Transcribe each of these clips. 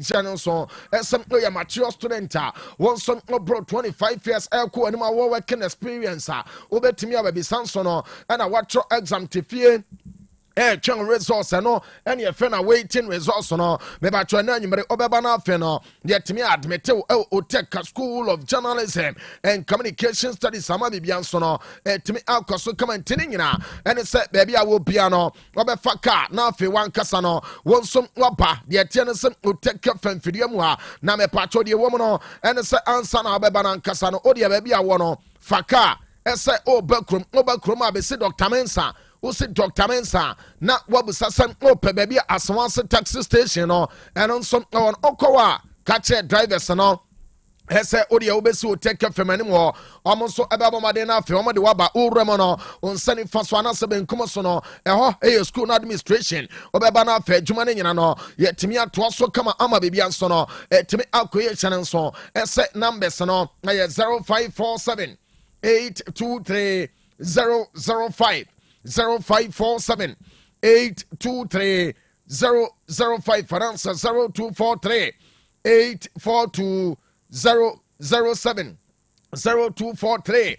channel so some no mature student one some bro 25 years elko and my working experience obetimi ababi sansono and I watch your exam tifie chang resource no and your friend waiting resource no me ba twa na nyimre obeba na afe no yet me admit Otec School of Journalism and Communication Studies sama bibia so no timi akoso come and nyina and say baby I will bia no obefa ka na afe wan kasa no wonsom waba de tie no sem Otec fanfidie mu a na me pacho de wo no and say answer na obeba na kasa no odi baby a wo no faka say obakrum abesi Dr. Mensa Usi Dr. Mensa na wabusa san ope baby aswanse taxi station no and on some on okowa catch drivers no Hese odi obesi Otec FM mo omonso ebabo made na afi omode waba uremo no onsani faso na sebe nkomo so no eho school administration obeba na afi adwuma ne nyina no yetimi ato so kama ama bebia nso no etimi akoye channel so ese numbers no na ye 0547 823 005 0547 823 005 for answer 0243 842 007 0243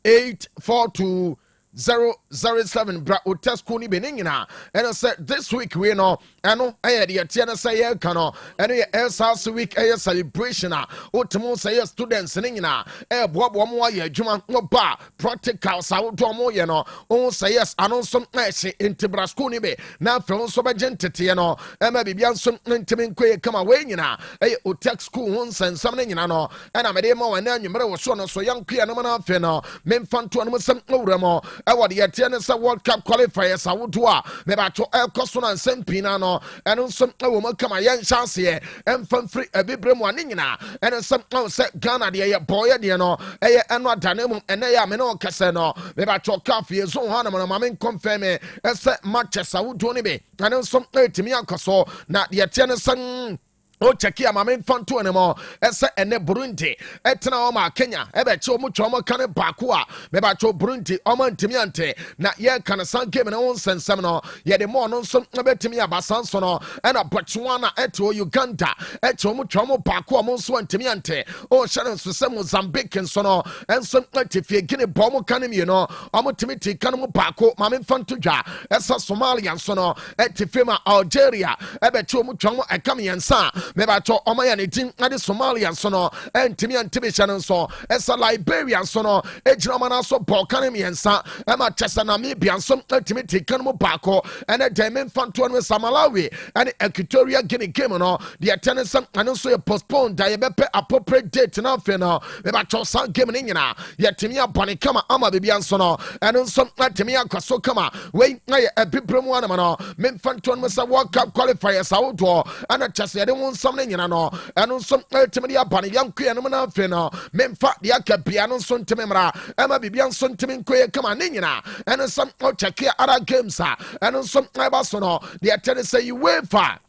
842 007 bra Otec Kuni beningina and I said this week we know ano aye de tiana say kano and ye South week aye celebration otomo say students ningina boabo mo aye adwuma no ba practical sawo do mo ye no on say yes ano som ehye intibra school ni be na fe so be gentete no ma bibia nso ntimi nkoye kama we nyina aye Otec School won sensam ningina no and amede ma wana anwumre wo so no so yankoya no na fe no memfanto no sem owura mo what the tennis World Cup qualifiers I would do me ba to el koso na sempina no and some woman come a young chance here and from free a bibrem one and some say Ghana the boy the no and what danum and they am no casino me ba to coffee so hana ma men confirm e say matches I would do ni be and some to me akoso na the tennis O cheki ya mame mfanto anemo ese ene Burundi etena oma Kenya ebe che omu choma kane baku a meba cho Burundi oma ntimi ante na ye kana san game na won sensem no ye de mo no nso betimi abasan so no ena Botswana eto Uganda eche omu choma baku omu nso ntimi ante o share nso se Mozambique nso no enso etifie gine bomu kane mi no omu timiti kane mu baku mame mfanto dwa esa Somalia nso no etifie ma Algeria ebe che omu choma ekam yensa mebacho omaya ne tin ade Somalia so no entimi antibisha no so esa Liberia so no ejira mana so Balkan miensa ema chesa Namibia so entimi tikan mu bako ene demen fanto no Samalawi ene Equatorial Guinea game no the attendance and so postpone da yebepe appropriate date na fe no mebacho san game ni nyina yetimi abone kama ama bebia so no ene so entimi akwaso kama we na ye ebibremu ana no memfanto no sa World Cup qualifiers awodo ana chesa de won some nyina no eno nso ultimately abane yankua no na afi no memfa de akabia no nso nteme mra ema bibia nso nteme nkoye kama ne nyina eno some check other games eno nso eba so no the attendance say you wait for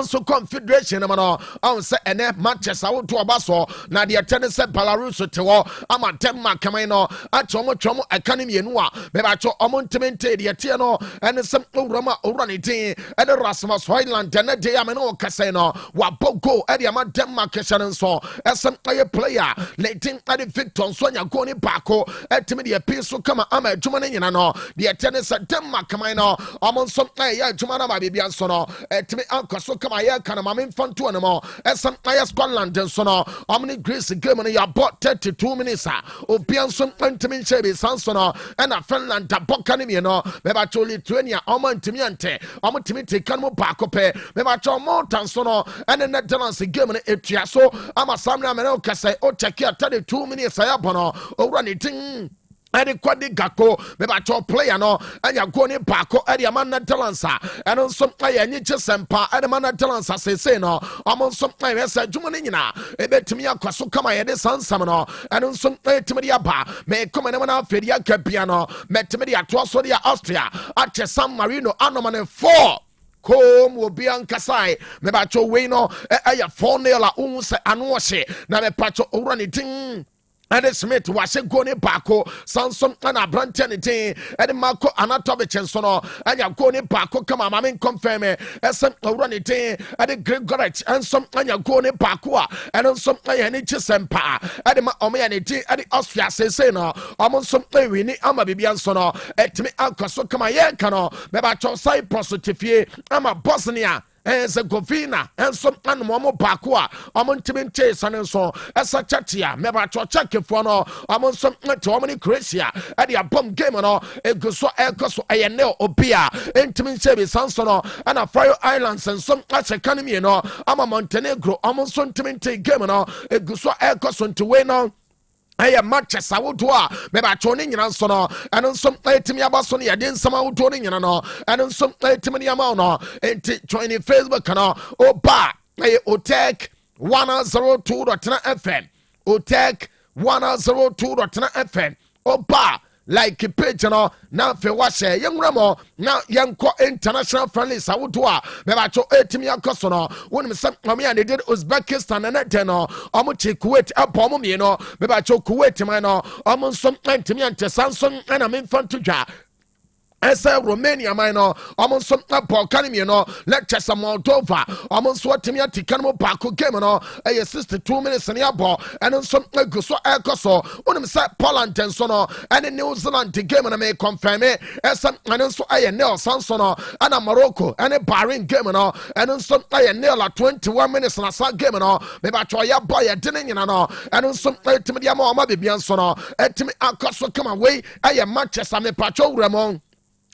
so confederation no on say ene Manchester wo to obaso na de tennis Belarus te wo ama Denmark kamai no achomo academy nu a me ba cho omontemente de tie no ene sem owrama owrani tin ene Rasmus Højlund de de am no kase no wa bogo e de ama Denmark kese so esem aye player letin ade Victor so nya go ni bako etimi de piso kama ama adwuma ne nyina no de tennis Denmark kamai no omonso aye adwuma na ba bibia so no etimi ankoso kama ya kana mame mfanto anemo esam aya Scotland so no omni Greece game no ya bought 32 minutes obian so ntimi nchebe sanso no na Finland da bokane mi no me ba cho Lithuania omantimi ante omtimi tekan mo bakope me ba cho Malta so no ene Netherlands game no etua so ama samna me no kase o check 32 minutes aya bono owura ne tin Edi kwadi gako meba cho player no anya go ni bako edi amana talansa eno nso aye nyi chesempa edi amana talansa sese no amo nso aye se dwuma ni nyina ebetimi akwaso kama ye de sansam no eno nso etimi dia ba me koma ne na afedi akabia no metimi dia to so dia Austria ache San Marino anomane 4 Kom obi ankasai me ba cho we no aya 4-0 a unse anwohye na me pacho owura ni tin Ade Smith wase go ne baako Samson ana brante ne tin ade mako Anatovic nso no anya go ne baako kama ma men confirm esem awura ne tin ade Gregoret enso anya go ne baako a ene nso anya ne chisempa ade ma omo ya ne tin ade Austria sese no omo nso ewini ama bibia nso no etimi akoso kama ye kano beba cho Cyprus tifie ama Bosnia Herzegovina and some animal bakua among Timinche Sanenso as a chatia meba chochake for no among some to Croatia at the bomb game no a guso elcoso a neo obia and Timinche Sansono and a Fire Islands and some as a canemy no ama Montenegro among some Timinche game no a guso elcoso to win on Aya matches awudwa meba choni nyina so no eno nsom etimi abaso ne yade nsam awudwo ne nyina no eno nsom etimi ne ama no enti join Facebook no oba Otec 102.9 FM Otec 102.9 FM oba like page no na fe wa share yenwramo na yenko international friendly sawodo a me ba cho etimi akoso no wonim sem omo ya ne did Uzbekistan na den no omo che Kuwait abom me no me ba cho Kuwait man no omo som entimi ante Samsung na me mfanto dwa Esa Romania mino amon some Balkan no lecture some Moldova amon swatimi atikano bako game no 62 minutes in your ball and some guso elcoso unim sa Poland and sono and New Zealand game and may confirm it as some and so I nail Sansono and Morocco and a Bahrain game no and some I nail 21 minutes and a sa game no maybe try ya boy a dinning no and some timid mama baby and sono etimi akoso come away I Manchester me patrol Ramon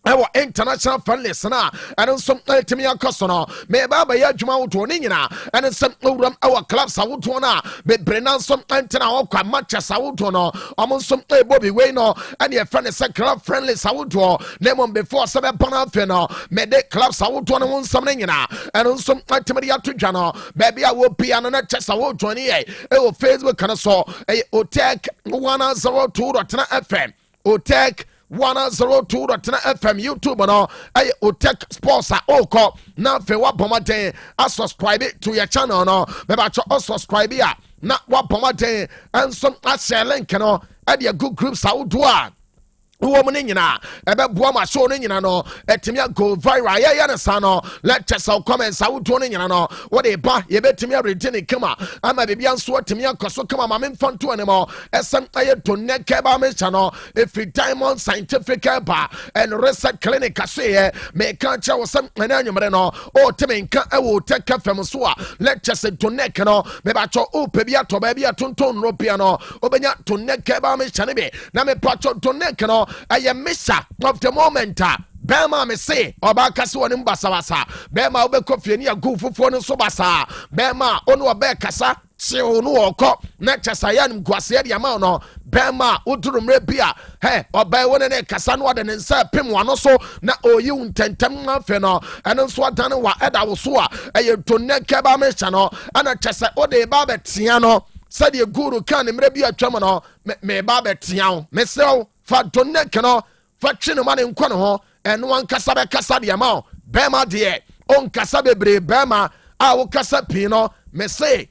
Our international fan listener, and some ultimate customer, may Baba Yajuma to Nina, and some our clubs I would wanna be Brennan some antenna or matches I would wanna among some Bobby Wayno, and your friend is a club friendly Sawood, Lemon before 7 Panafino, may they clubs I would wanna want something in and on some ultimate to Jano, baby I will be on a chest I would 28, Facebook can saw a Otec 102.9 FM, Otec 102.9 FM YouTube no ay Otec Sports oko na fe wa bomaden a subscribe to your channel no me ba cho subscribe ya na wa bomaden and some a share link no at your good groups do woman nyina ebe boa ma show no nyina no etimi go viral ya ne sa no lecture so comments awuto no nyina no what dey ba ye betimi ready ne kama ama bibia nso etimi akoso kama ma memfanto anemo esem aye to ne keba me cha no if Diamond Scientific ba and research clinic ase me kan cha wosem na anyumre no o temi nka e wo Otec FM so a lecture se to ne no me ba cho o pe bia to ba bia tonton ro bia no obenya to ne keba me cha ne be na me pa cho to ne no I am Missa of the moment. Bema me say oba kase wonim basawasa bema obekɔ fie ni agufufuo no so basa bema onu obekasa se onu okɔ na chasaya nim kwase de ama no bema udurumre bia he oba wone ne kasa no de ne nsa pem wano so na oyi untentem afe no eno so adane wa eda wo so a eye to ne keba me hya no ana chasa ode ba betia no sade guru kan mre bia twam no me ba betia wo me sew fa to ne keno fa twene ma ne nkɔ no ho eno an kasa be kasa de ama bema de on kasa bebre bema a wo kasa pi no me say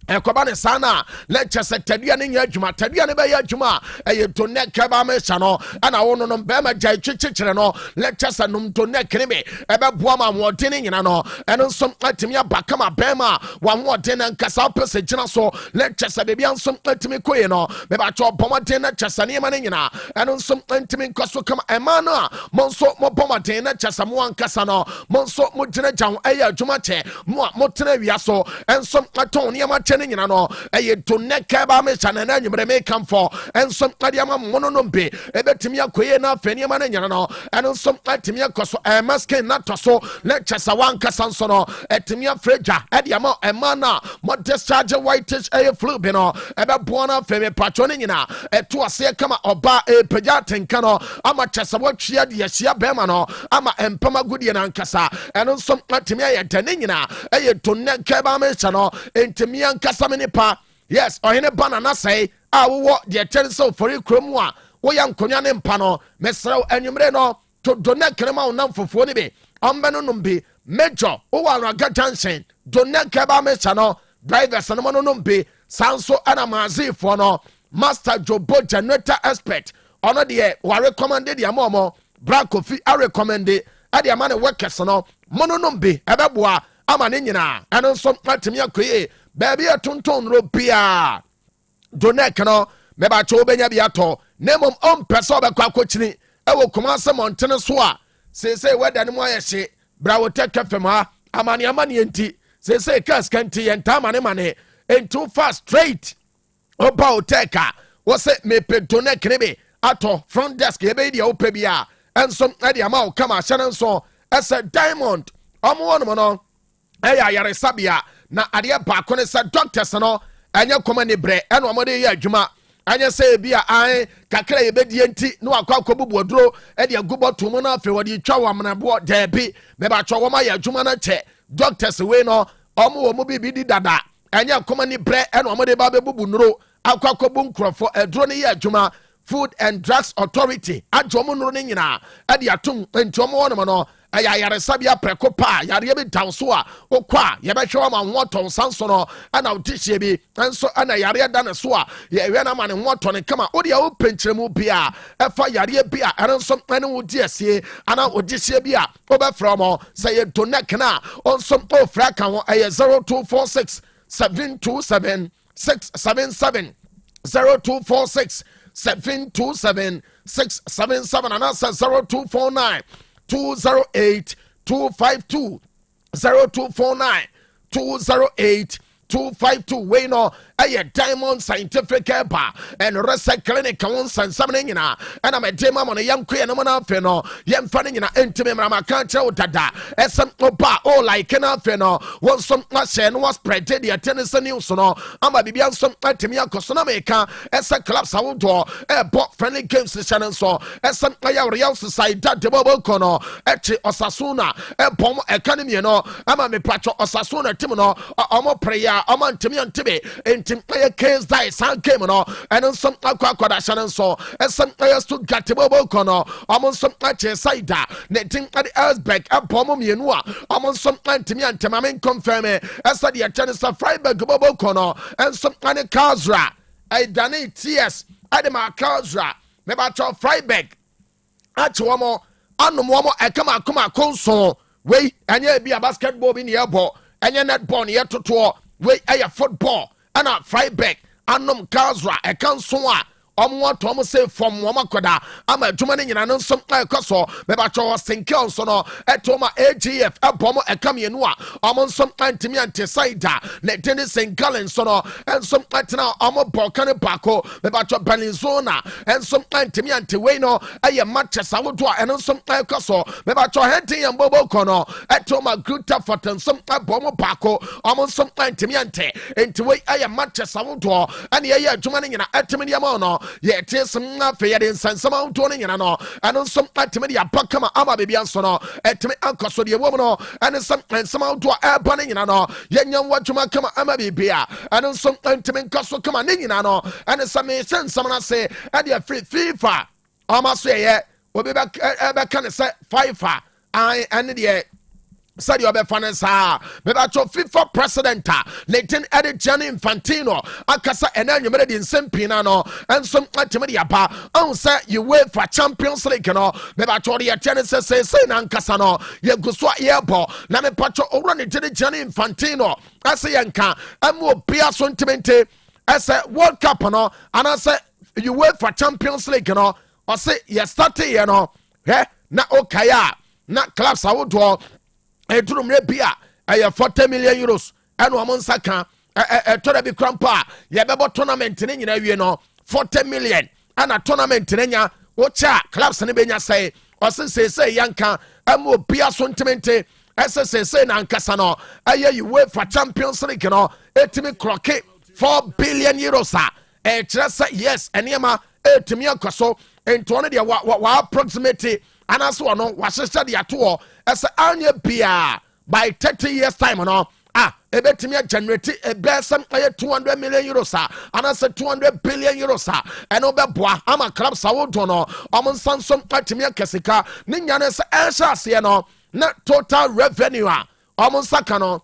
ekoba ne sana lecture secretary ne nya adwuma tadua ne be ya adwuma eye to ne keba me hya no ana wo no no bema jai chichichire no lecture sanum to ne kene me ebe boa ma wodin nyina no eno nsom atimi abaka ma bema wa wodin na nkasa pese gina so lecture sa be bia nsom atimi koye no be ba cho bomoden na chasa ne ma ne nyina eno nsom atimi nkoso kama ema no a monso mo bomoden na chasa mo ankasa no monso mo gina jan eye adwuma che mo tena wia so ensom aton ne ma nyina no eye to ne keba me chana na nyumre me come for ensom adiama mono no mbe ebetimi akoye na afani ma na nyina no ensom atimi akoso maske na toso lecture sa wan kasanso no etimi afreja adiama emana mo discharge whitish air fluid no ebe bona feme patron nyina eto ase kama oba peja tenka no ama chasa watwia de yahia bema no ama empama gudie na nkasa ensom atimi ayetane nyina eye to ne keba me chano entimi Saminipa, yes, or in a banana say, I will walk the attention for you, Cromwa, Woyan Konyan Pano, Mesro and Yumreno, to donate Crema now for Fonibe, Ambanumbi, Major, Owaga Junction, donate Kaba Mechano, drivers and Monumbi, Sanso Anamazi for no, master jobo generator expert ono de wa recommended the amomo bra kofi a recommended ade amane workers no mononom be ebeboa ama ne nyina eno nso atimi akoye baabi atonton ro bia donek no meba cho benya bia to nemom on pese obekwa akochini ewo Kumase montene so a sese weda ne mo ayehye bra Otec FM ha amane enti sese kas kanti yenta mane into fast straight oba Otec wo se mepe donek nebe ato front desk ebe dia opa bia enso ade ama o kama hye nso ese diamond omo wono no eya yare sabia na ade ba ko ne se doctors no anya koma ne bre eno omode ye adwuma anya se bia an kakra ye bedie nti no akwa bubuoduro ade agubo tomo na afi wode twa wamnabo debi me ba twa woma ye adwuma na che doctors we no omo wo bibi di dada anya koma ne bre eno omode ba be bubu nuro akwa bu nkrofo eduro ne ye adwuma Food and Drugs Authority adwomo nuro ne nyina ade atum entomo wono no aya yare sabia preko pa yare bi danso a okwa ye be hwe ma nwoton sanso no ana odihye bi enso ana yare da ne so a ye hwe na ma ne nwoton ne kama odi a wo penkyeremu bia efa yare bia enso ene wo di asie ana odihye bia obefra mo say ye donek na onso ofra kan ho 0246 727 677 0246 727 677 and answer 0249 208 252 0249 208 252 we no a diamond scientific bar and resa clinic on sansamina and I'm a dema on a young queen and feno yam fanning in an intimate mama can't tell dada as some opa all like an feno was some nation was spread the attendance news no I'm a bibian some atimia cosonamica as a collapse outdoor a bot friendly games session so as some real society that the bubble cono at Osasuna a bomb academy no I'm a me patcho Osasuna timono omo prayer aman timi antibe entim case die san came no and some aqua shannon so and some players to get the bubble corner among some side netting at the Elsbeck a pomo mienua among some antimi antimamin confirm as the attendance of Freiburg bubble corner and some any Kazra I done it yes Adema Kazra maybe at Freiburg at Womo Anomo Akama Conso way and ye be a basketball in the airport and you're not born yet to we a football and a Freiburg anom Kazra a cansoa omwa tom say from Wamakoda I'm a Germany in an some coso maybe I think so no etoma AGF a bomb a camienua among some antimi antisida net tennis and gallons sono and some atina amo Balkan Paco maybe Belinzona and some antimi antiweno a matches I would do and some coso maybe hunting and bobo cono etoma gluta fortin some bomb Paco among some antimi ante into way a matches I would do and yeah Germany in a etimiamono ye tes na fe yede sansama unto ne nyina no eno som atime de abakama ama bebi anso no etime ankoso de wom no eno som sansama unto eba ne nyina no ye nyam wadwuma kama ama bebi a eno som atime nkoso kama ne nyina no eno same sansama na se e de free FIFA ama so ye obi be kan se FIFA ai ene de said you be fanasa me ba cho FIFA president Nathan Edit Gianni Infantino akasa enanyo me de nsempina no enso atime de aba on say you wait for Champions League no me ba cho de atene say na nkasa no ye guso airbo na me pacho owro ne de Gianni Infantino ase yanka amu obia so ntimente ase World Cup no and I say you wait for Champions League no or say you start here no na okaya na clubs awodo edrum rebia aya 40 million euros eno amonsa kan tore bi krampa ye bebo tournament ne nyina wie no 40 million ana tournament ne nya wo cha clubs ne benya say o se yanka amu bia so ntemente SSS na nkasa no aya UEFA Champions League no etimi kroke 4 billion euros e trasa yes eniema etimi akoso ento ne de wa approximate anaso no wa hyehyɛ de ato ese anya bia by 30 years time no ebetimi generate ebesem 200 million euros anase 200 billion euros eno beboa ama club sawodo no omonsansom atimi akesika ne nyane se ehye no na total revenue omonsaka no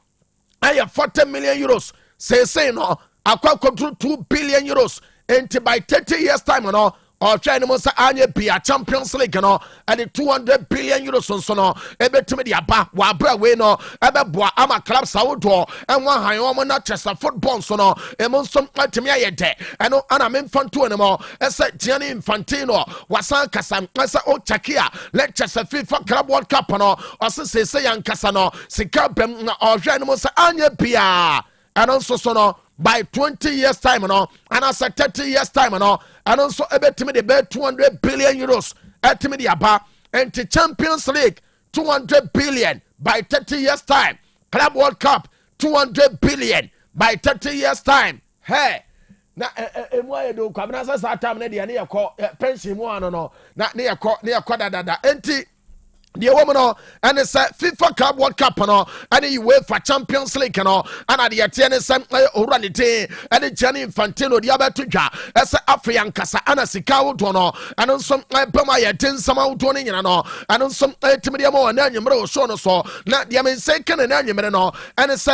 40 million euros say no akwa 2 billion euros enti by 30 years time no or try no say anye bia Champions League no and the 200 billion euros so no ebetumi dia ba wa bra we no ebeboa ama club sawodo and one han wo na chesa football so no emo nsom atimi ayede eno ana memfanto ne mo ese Gianni Infantino wasan kasa ese o chakia let chesa FIFA Club World Cup no o se yan kasa no sika bem na o hwe no say anye bia and also so no by 20 years time no and as 30 years time no and also ebetimi de be 200 billion euros etimi de aba and the Champions League 200 billion by 30 years time, Club World Cup 200 billion by 30 years time. Hey, na emo do kwabena sa time na de na yakọ pension mu ano no na yakọ da enti the woman and it's FIFA Club World Cup no and the UEFA Champions League no and the atiene sem orality and the Gianni Infantino the abeto dwa as African kasa ana sika wodo no and some bema ye tin sama wodo no nyina no and some timide mo na anyemre o so no so na the men say kan na anyemre no and it's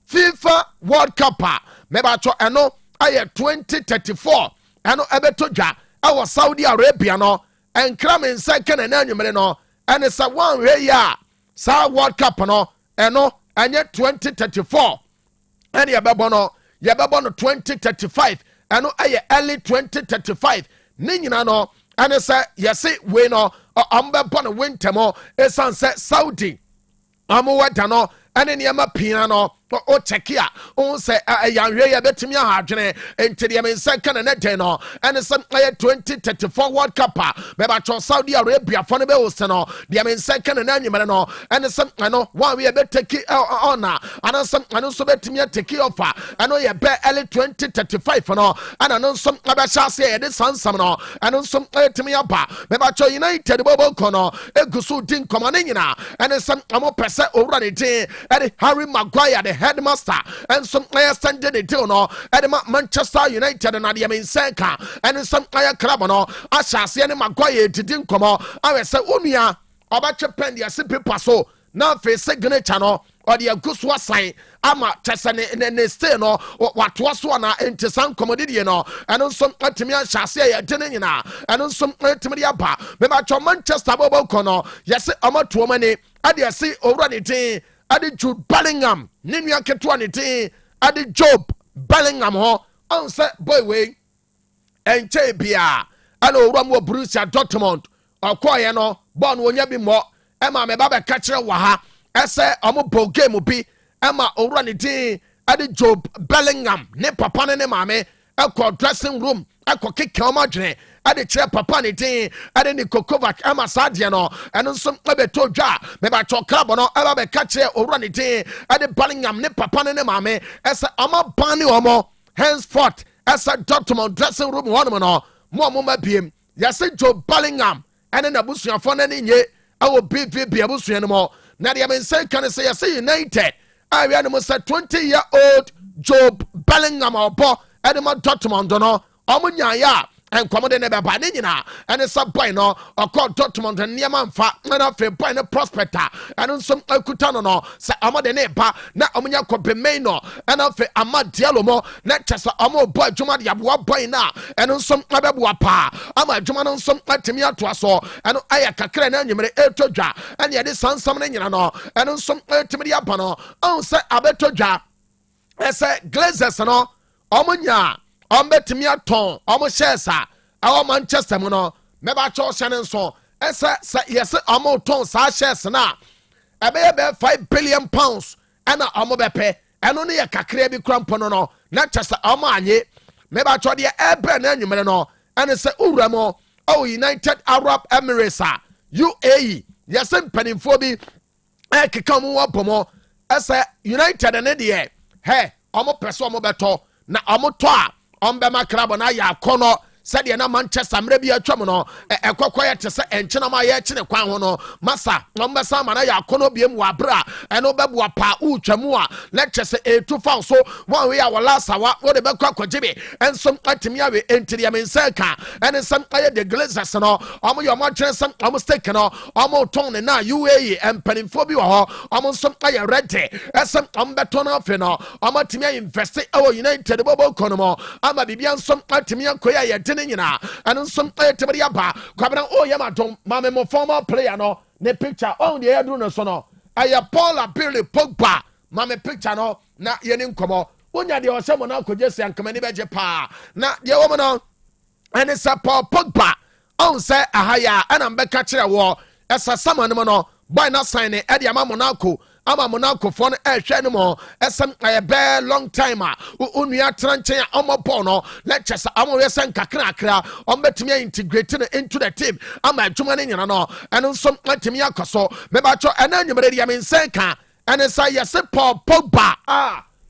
FIFA World Cup me ba cho eno aye 2034 eno abeto dwa awo Saudi Arabia no and kram en say kan na anyemre no and it's a one way ya sa World Cup no eno anye 2034 and ya bebo no 2035 eno aye early 2035 ni nyina no and it's a yesi we no ambebo no winter mo esan se Saudi amuwada no ane niema pina no o chekia o se yanwe ya betimi ahadwene enti de men second na den no ene some 2034 World Cup me ba cho Saudi Arabia for no be o se no de men second na anyimere no ene some no one we be take on and some ane so betimi take offer ane ye be early 2035 no and no some ba chance ye de sansam no ane some betimi aba me ba cho United bobo kono egusu din komane nyina ene some amo pese owura ne din ene Harry Maguire the headmaster and some player standing the deal no at Manchester United and the main sector and some player club no Ashasi and Maguire didn't come out. I will say Unia about Japan the simple paso now face signature no or the Aguswa sign ama chesane ne stay no what was one into some commodity no and some Timia Shasi ya dinin na and some Timia ba me ma Manchester bobo kono yes ama to many I see already thing Adi Jude Bellingham, Ninya Ketwanity, Adi Job Bellingham ho, on set boy way, and Chabia, Allo Ramo Borussia Dortmund, or Quayano, Bon Wonyabi Mo, Emma Mebaba Catcher Waha, Esse Omo game be, Emma Oranity, Adi Job Bellingham, ne papa ne mame, Echo dressing room, Echo kick Kamajne. Ade chair papa ni tin ade ni Kokovac ama sadia no eno nso ebe to dwa me ba cho club no eba be ka chair owura ni tin ade Bellingham ne papa ne mame esa ama bani omo henceforth esa Dortmund dressing room one no mo mabiem yase Joe Bellingham ene na busuafo na ni nye awo BVB abusuan mo na de men say kan say yase United area no say 20-year-old Joe Bellingham obo ede ma Dortmund no omunya ya and come de neba banina and a sub boy no or called Dortmund and Niamanfa and a fair boy prospector and some Akutano no say ama de neba na omunya ko bemeno and a fair amad dialomo na chasa amo boy juma dia boy na and some ababua pa ama juma no some atimia to aso and aya kakra na nyimere etodwa and ye de sansam na nyina no and some timidia pa no on say abetodwa ese Glazers no omunya betimi aton omo shesa awo Manchester mu no meba cho shane so esa yes omo ton sa shesa na ebe 5 billion pounds ana omo bepe eno ne ye kakra bi krampo no na chesa omo anye meba cho de ebe na anyumere no ene se uramo o United Arab Emirates UAE yes mpanimfo bi keka mu wabomo esa United ne de he omo peso omo beto na omo to a Ombema club na ya kono said na Manchester mre bi atwam no ekokoye te se enchena ma ye chine kwan ho no masa no mbesa ma na ya kono biem wa bra eno bebu apa utwamu a lecture se etufa so one we a wala sawa wo de bekwa kwajibe ensom atimi awe entiri ya menseka ene sam aye de glazers no omo yo mo twene sam omo steak no omo ton ne na UAE empanimfo bi wo ho omo som aye ready esam omo beto na afi no omo timi invest our United bobo kono ama bibia nsom atimi akoya ye dene nyina ene nsom aye tebere aba kwabena o ye madom mame mo former player no ne picture on the edru no so no aye Paul Billy Pogba mame picture no na ye ni nkomo wonya de o se mo na akogese ankamani beje pa na de wo mo no ene sa Paul Pogba on say ahaya ana mbeka kire wo esa sama no no boy na sign e de ama Monaco for hwe no mo esem be long time a onua tranchen omopo no lectures amo yesen kakra on betimi integrate into the team ama adwuma ne nyina no eno nso atimi akoso me ba cho ena nyumere dia men senka ene say yes Paul Pogba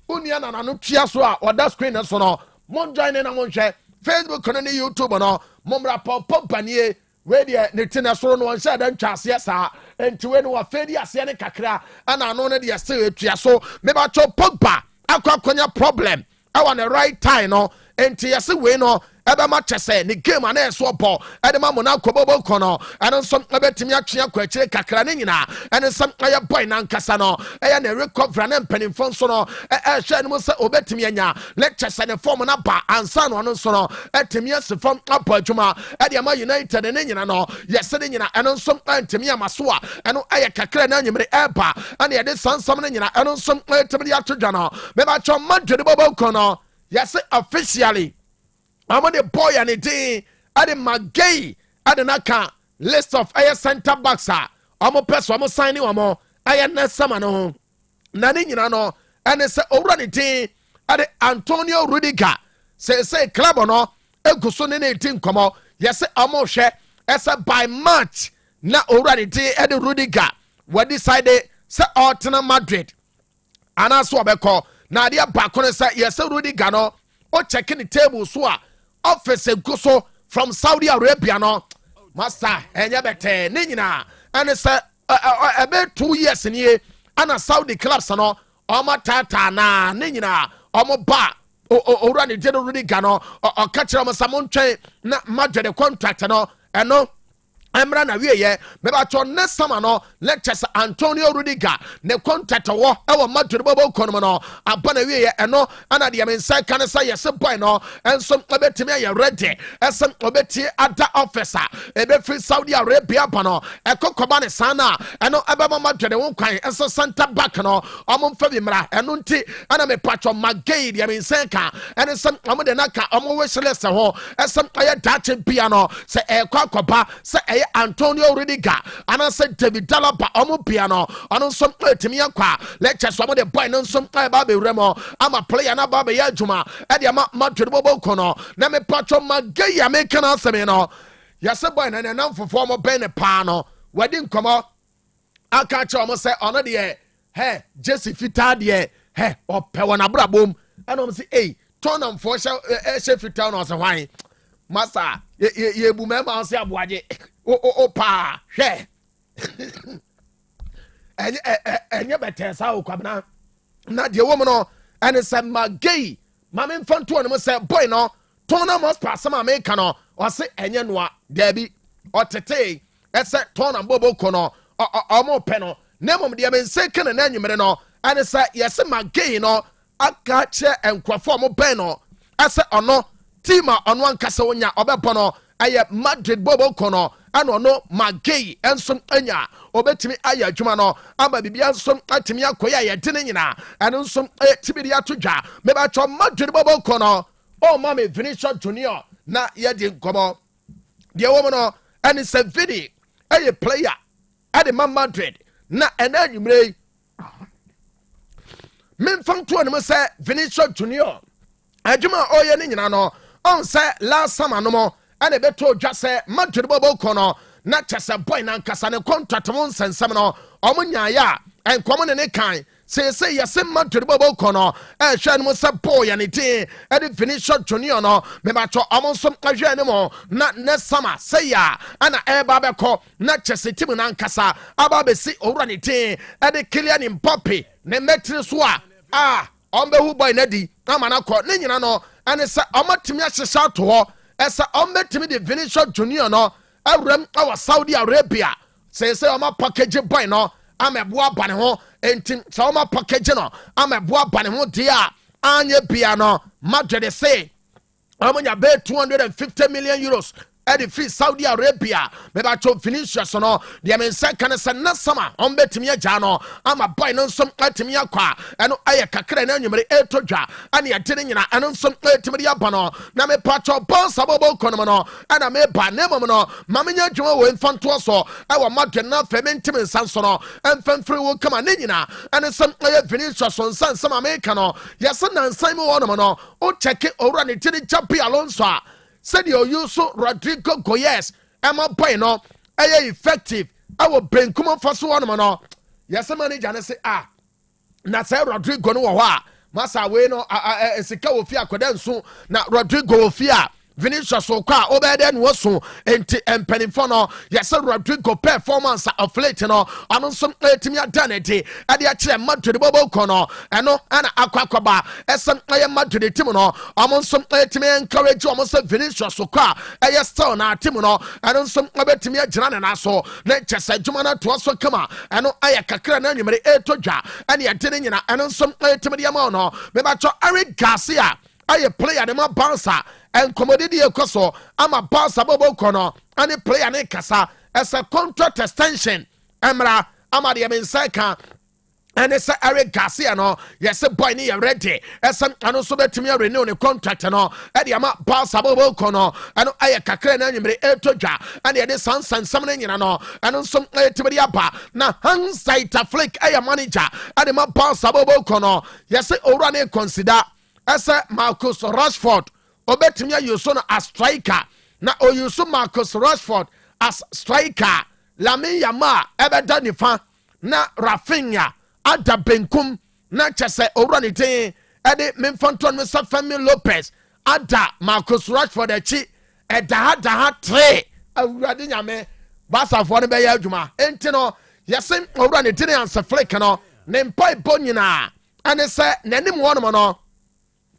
onua na no tua so a oda screen so no mon join na mon hwe Facebook no ne YouTube no momra Paul Pogba nie we de ne tina so no on sha dan twase sa enti no wa fedi ase ne kakra ana no ne de se etua so me ba cho Pogba akwakonya problem I want the right time no enti yese we no ebe ma chese ni game ana eso ball ede ma Monaco bobo kono ene som ebetimi atwe akwa kakra ne nyina ene som aye boy na nkasa no eye na recover na mpanimfo so no hwe ne mo se obetimi anya lecture ne form na ba ansa no no so no etimi ase form abo adwuma ede ma United ne nyina no yese ne nyina ene som antimi amaso a eno aye kakra na nyimre eba ane ede sansam ne nyina ene som etimi atodwa no me ba cho Madrid bobo kono yese officially I'm the boy and it ade magay ade naka list of air center backs I'm a person I'm signing one I na sama no na ni nyina no and say owura ne tin ade Antonio Rudiger say club no eguso ne tin komo yes amo hwe ese by March na owura ne tin ade Rudiger we decided say Otec Madrid anaso obeko na ade abako say yes Rudiger no o check the table so office goso from Saudi Arabia no master enye bete ne nyina and say about 2 years ni ana Saudi clubs no omo tata na ne nyina omo ba owura ne de Rudiger no o ka kire omo samontwe na Madrid contract no eno Emra na wiye me ba cho ne sama no lectures Antonio Rudiger ne contract wo e wo Madrid bobo kono no abana wiye eno ana de men sai kan say yes boy no enso obetimi aye ready esem obeti ada officer e be free Saudi Arabia bano e kokoba ne sana eno ebe ma Madrid won kwan enso center back no omo mfa bi mra eno nti ana me patcho magay de men sai kan eno sem omo de naka omo wishless ho esem aye dache bia no se e kwakoba se Antonio Rudiger and I said David Dalaba omo piano on some etimi akwa lecture some the boy no some baby remo I'm a player na baba ya juma e dia Madrid bobo kono na me patcho magay American aseme no yase boy na na fofo mo ben pa no wadi nkomo aka cha omo say ono de he Jesse Fita de he ope wona brabom and omo say eh tonam for she Fita no say hwan masa ye bu me ma say aboaje pa hwe enye betesa o kwabna na de wo mo no ene se magay mame mfanto no mo se boy no tona mos pass ma me kan no o se enye noa dabi otete ese tona bobo kono omo pe no nemom de men se kan na anyumere no ene se yese magay no aka che enkwafo mo ben no ese ono tima ono ankasa wonya obebo no aye Madrid bobo kono ano no magay ensom anya obetimi aya adwuma no aba bibia ensom atimi akoya ye dene nyina eno ensom tibiri atodwa me ba cho Madrid bobo kono o mama Vinicius Junior na ye di nkomo de wo no ene se vidi aye player ade Madrid na ena anyumre memfam to no se Vinicius Junior adwuma oye ne nyina no on se last summer no mo ane beto dwa se Madrid bobo kono na chese boy na nkasa ne contract mon sensem no omo nyaaya enkomo ne kan say yɛsɛ Madrid bɔbɔ kɔ no ɛhwɛ no mu sɛ bɔɔ yɛ ne din ɛde Vinicius Junior no mebatɔ ɔmo nso ahwɛ ne mu na ne sama sɛ ya ana ɛba bɛkɔ na Chelsea team nankasa aba bɛsi owura ne din ɛde Kylian Mbappe ne mɛtiri so a ɔmbɛhu boy na di ama na kɔ ne nyina no ɛne sɛ ɔmatumi ahyehyɛ ato hɔ ɛsɛ ɔmbɛtumi de Vinicius Junior no awuram ɛwɔ Saudi Arabia sɛ ɔma package boy no ama ɛboa ba ne ho enti sɛ ɔma package no ama ɛboa ba ne ho deɛ a anya bia no Madrid say ɔmo nya bɛɛ 250 million euros ɛde free Saudi Arabia mebacho Vinicius no deɛ me nsa ka ne sɛ na sama ɔmbɛtumi agya no ama boy no nso atumi akɔ ɛno ayɛ kakra na anwumere ɛtɔ dwa ane yɛde ne nyina ɛno nso ɛtumi de aba no na mepacho bon sabobo kono no ɛna meba ne mom no ma menya dwuma wɔ mfantoɔ so ɛwɔ Madrid na fɛ mentimi nsa nso no ɛmfamfiri wo kama ne nyina ɛne sɛ ɛyɛ Vinicius nsa nsɛm America no yɛsɛ nansan mu wɔ no no o check owura ne tiri Jabi Alonso a said you use Rodrigo Goyes Emma boy no effective our benkum for so one no yes manager na say na say Rodrigo no wa masa we no sika wo fia kodenso na Rodrigo wo fia Vinicius Okwa obede no so enti empanifo no yes Rodrigo performance of late no ano so etimi adanete ade a kire Madrid bobo kono eno ana akwakoba esem aye Madrid team no amo so etimi encourage amo so Vinicius Okwa aye still na team no eno so obetimi agyina na so na chese dwuma na to so kama eno aye kakra na nwumere etodwa ane ade ne nyina eno so etimi de ma no me ba cho Eric Garcia aye player de ma bouncer and commodity ekoso ama bouncer bobo kono ani player ne kasa as a contract extension emra ama de mensaka and it's Eric Garcia no yes boy ni ready as ano so betimi renew ne contract no e de ama bouncer bobo kono ano aye kakra na nyimre etodwa ane de sansan samne nyina no ano so etimi de aba na hindsight flick aye manager ade ma bouncer bobo kono yes owura ne consider as Marcus Rashford obetimi ayuso no as striker na oyuso Marcus Rashford as striker Lamine Yamal ebeda nifa na Rafinha ada benkum na chese owura ne tin ede memfanton me Femi Lopez ada Marcus Rashford echi edaha 3 awurade nyame basafo ne be ya adwuma enti no yesen owura ne tin anse flick no ne mpai bonyina ane se nanim wono no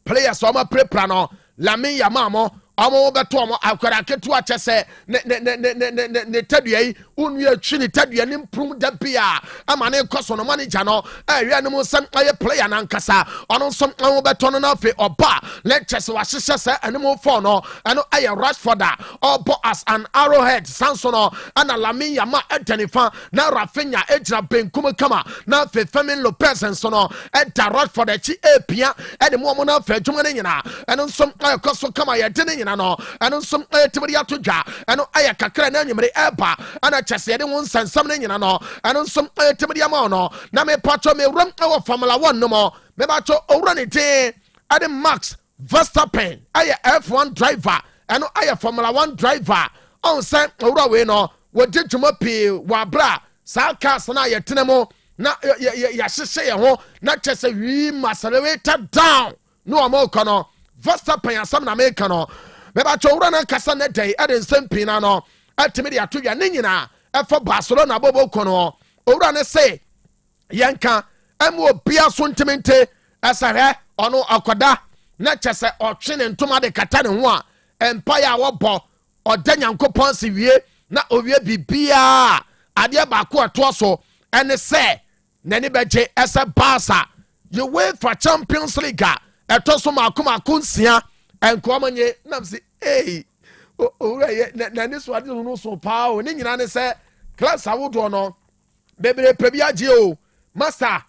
players o ma prepare no Lamine Yamal mo amo beto mo akwara ketu a chese ne tadua yi unu atwi ne tadua ne mprum da bia ama ne koso no manager no ahwe ne mo sam aye player na nkasa ono som amo beto no na fe oba let chese wa hyehyɛ se ane mo for no ano aye Rashford obo as an arrowhead sansono ana Lamine Yamal etanifa na Rafinha ejira benkum kama na fe Femi Lopez ensono eta Rashford echi epia ene mo na fe dwuma ne nyina eno som aye koso kama ye de ne no eno som etibiri atodwa eno aya kakra na nwumere eba ana chese de won sansam ne nyina no eno som etibiri ama no na me pacho me ram e Formula 1 no mo me bacho owura ne tin ade Max Verstappen aya F1 driver eno aya Formula 1 driver on say owura we no wodi dwuma pe wa bra sa cars na ye tenemo na ya hyehyɛ ye ho na chese wi accelerator down no amoko no Verstappen asam na me no meba chowura na kasa na day ade nsempin na no atimi de atodwa ne nyina efo Barcelona bobo kono owura ne say yenka emu obia so ntimente asare ono akoda na chese otwene ntoma de kata ne ho a empire wobo odanyankopon se wie na owie bibia ade ba ko ato so ene say nani beje ese Barca you wait for Champions League etoso makoma nsia enkomanye nam se owura na ni so ade no so pa o ni nyina ne se class awodo no bebere pebia age o master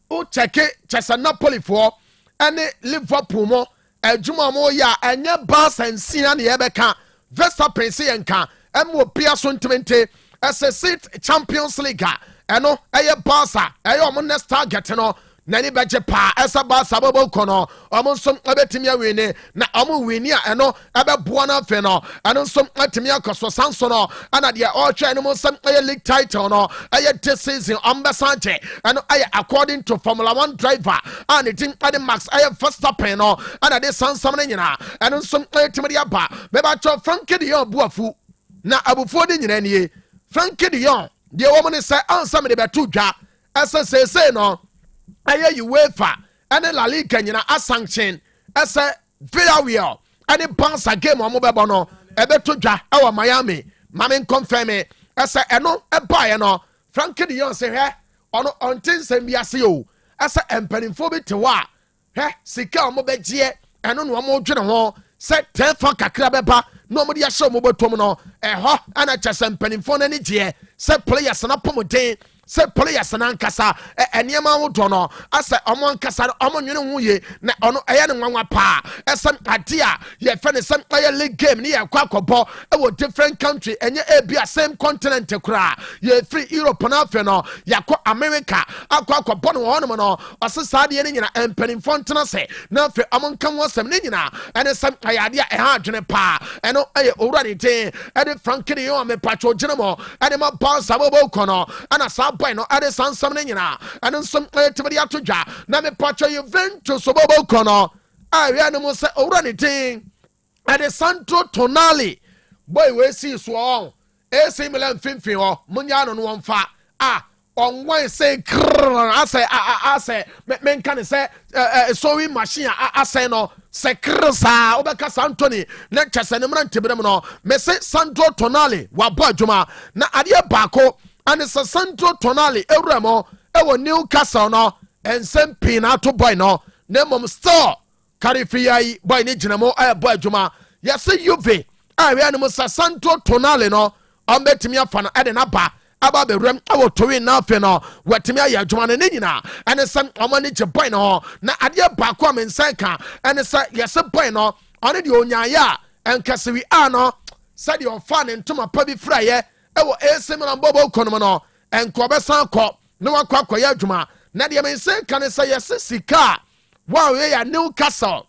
o cheke chesa Napoli for ene Liverpool mo adwuma mo ya enye Barca nsia na ye beka Verstappen se yenka emo bia so ntemente ss Champions League eno eye Barca eye omo next target no nani beje pa esa ba sabobo kono omo nsom abetimi awini na omo wini a eno abeboa na afe no eno nsom atimi akoso sanso no ana de o twa eno nsam aye league title no aye this season ombesanche eno aye according to Formula 1 driver and the thing ade max aye Verstappen no ana de sansam ne nyina eno nsom atimi de aba meba cho Frankie de Jong buafu na abufuo de nyina nie Frankie de Jong de woman ne say ansam de betu dwa esa say no aye UEFA ene La Liga nyina asanction ese Villarreal ene Barca game omo bebo no ebeto dwa e Miami mame confirm ese eno ebaye no Frankie de Jong say he ono ontin sem biase o ese empanimfo bi te wa he sika omo begye eno no omo dwene ho se tenfa kakra beba no omo de ahye omo betom no eho ana chese empanimfo na ni gye se players na pomoden se players na nkasa eniema wodo no ase omo nkasa omo nwene hu ye na ono eye ne nwanwa pa esem ade a ye fe ne sem aye league game ni ye kwa kobo e wo different country enye ebia same continent kura ye free Europe na afe no yakọ America akwa kobo no hono no ose saade ne nyina empenin fontena se na afe omo nkan wo sem ne nyina ene sem ayade a ha adwene pa eno aye owurade ten ede Frankie de Jong me pacho ginemo ede ma bounce abobo kono ana sa boy no ade sansam ne nyina ene nsom etibedi atodwa na me pacho Juventus abobo kono awe ne mo se owurade ten ede Sandro Tonali boy we see so on AC Milan finfin ho munya no no wonfa on one say I say men can say sewing machine I say no se krasa obeka Santoni na chese ne mran tebere no me say Sandro Tonali wa bo adwuma na ade baako ane se Sandro Tonali ewremo ewo Newcastle no ensem pina to boy no na mom store karifiyai boy ni ginamo bo adwuma ya se Juve we ane mo Sandro Tonali no ombetimi afa no ade na ba aba be rem awo towi na afi no wetimi aye adwuma ne nyina ene se omani je boy no na ade baako amensan ka ene se yese boy no one de onyaya enkase wi no se de ofa ne ntoma pa bi fraye ewo esem na bobo kono no enko besan kọ ne wakọ akọya adwuma na de amensan ka ne se yese sika wa we ya Newcastle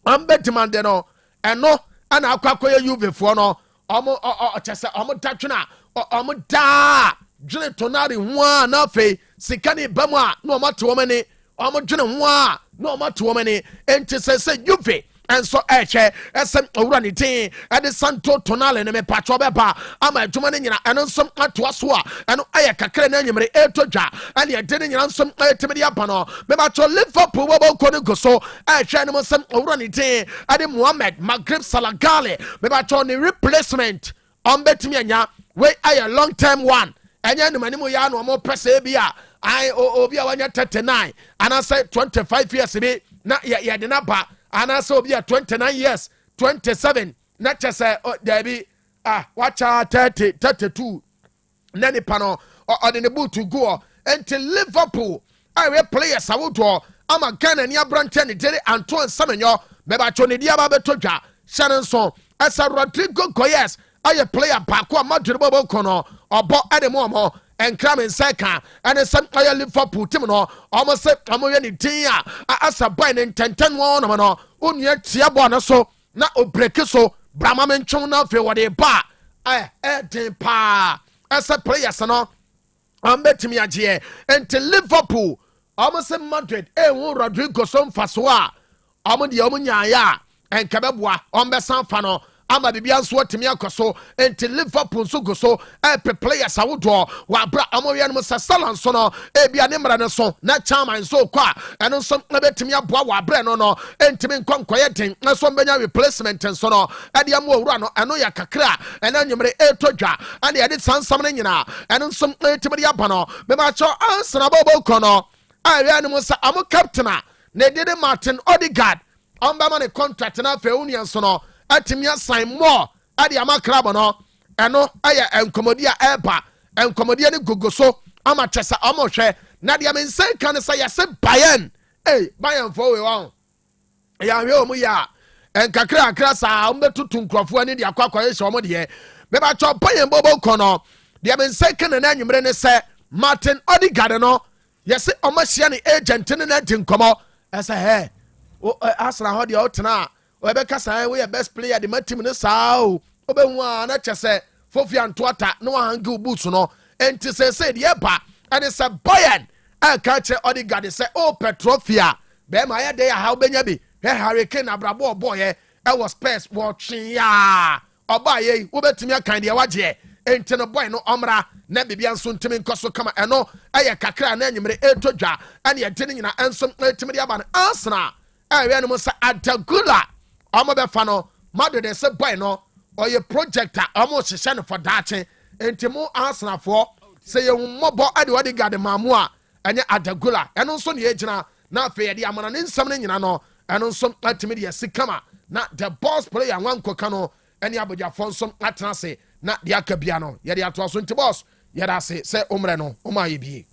ambe demand no eno ana akọ akọya Juve fo no omo chese omo datwena omo da dwene Tonali ho na fe sika ne bamu a na omo to omani omo dwene ho a na omo to omani enti se Juve enso eche esem owura ne tin ede Sandro Tonali ne me patro beba ama adwuma ne nyina eno nsom atoa so a eno aye kakra na nyimre etodwa ane ede ne nyina nsom etemedi aba no me patro Liverpool wo ko ne goso ehwe ne nsem owura ne tin ede Mohamed Maghreb Salagale me patro ne replacement ombetimi anya we aye long term one enya ne mani mo ya no mo pese bia ai obi a wanya 39 ana say 25 years bi na ye de na ba ana say obi a 29 years 27 na chese debi wacha 30 32 nani pano o de ne boot go until Liverpool we players awodo ama Ghana ni abrante ne dere Antoine Semenyo beba chone dia ba betodwa Shannon esa Rodrigo Goyes aye player baako Madrid bobo kono obo ade mo enkram nseka ene sem aye Liverpool team no omo se omo ye ni tin a asa boy ne tenten won no onua tia bo na so na obreke so brama menchon na fe wode ba den pa asa players no ambetimi agye ente Liverpool omo se Madrid won Rodrigo so mfaso a omo de omo nyaaya enkabeboa ombe sanfa no ama bibia nso atimi akoso enti Liverpool nso goso players awodo wa bra amoye no sasala nso no bia ne mra ne so na chama nso kwa eno nso na betimi aboa wa bra no no entimi nkonkoye den na so mbenya replacement nso no ade am owura no eno ya kakra ena nyumre etodwa ade ade sansam ne nyina eno nso etimi ya bano be ma cho ansana bobo kono awe ne mo sa am captain na dede Martin Odegaard amba ma ne contract na fe union so no atimia sign more ade amakra no eno aye enkomodia eba enkomodia ne gogoso ama chesa amohwe na de amensen kan say yase Bayern Bayern for we won ya hwe omu ya enkakra akra sa ombetutu nkrofo ani de akwakwa ye hwe omu de be ba cho Bayern bobo kono de amensen kan na anwumre ne se Martin Odegaard no Yes, Omasian agent in a tinkomo as a hair. Asna how the outna, or Becassa, we are best player, the team in the Sao. Obenwa, not just say, Fofian Twata, no one go boots no, and to say, Yepa, and it's a buoyant. I catch it, or the god say, oh, Petrofia, Bemaya day, how Benyabi, hurricane, Abrabo boy, I was pest watching ya. Obaye, Ubetimia kind of waje, and Tena boy no omra, Nebian soon Timin Cosso come and no, I kakra and enemy etoja, and you're telling you and some Timidiaban Asna. I ran almost at Tagula. Fano, mother de say boy no, or your projector almost a channel for that, and Timo Asna for say you mobile Adwadi got the mamua, and you're at Tagula, and also the agent now fair the Amaran in something you know, and on some multimedia sikama, not the boss player one Kano. Any about your phone, some Atanase, not the Akabiano, yet the Atwas to boss, yet I say, Umreno, Umaibi.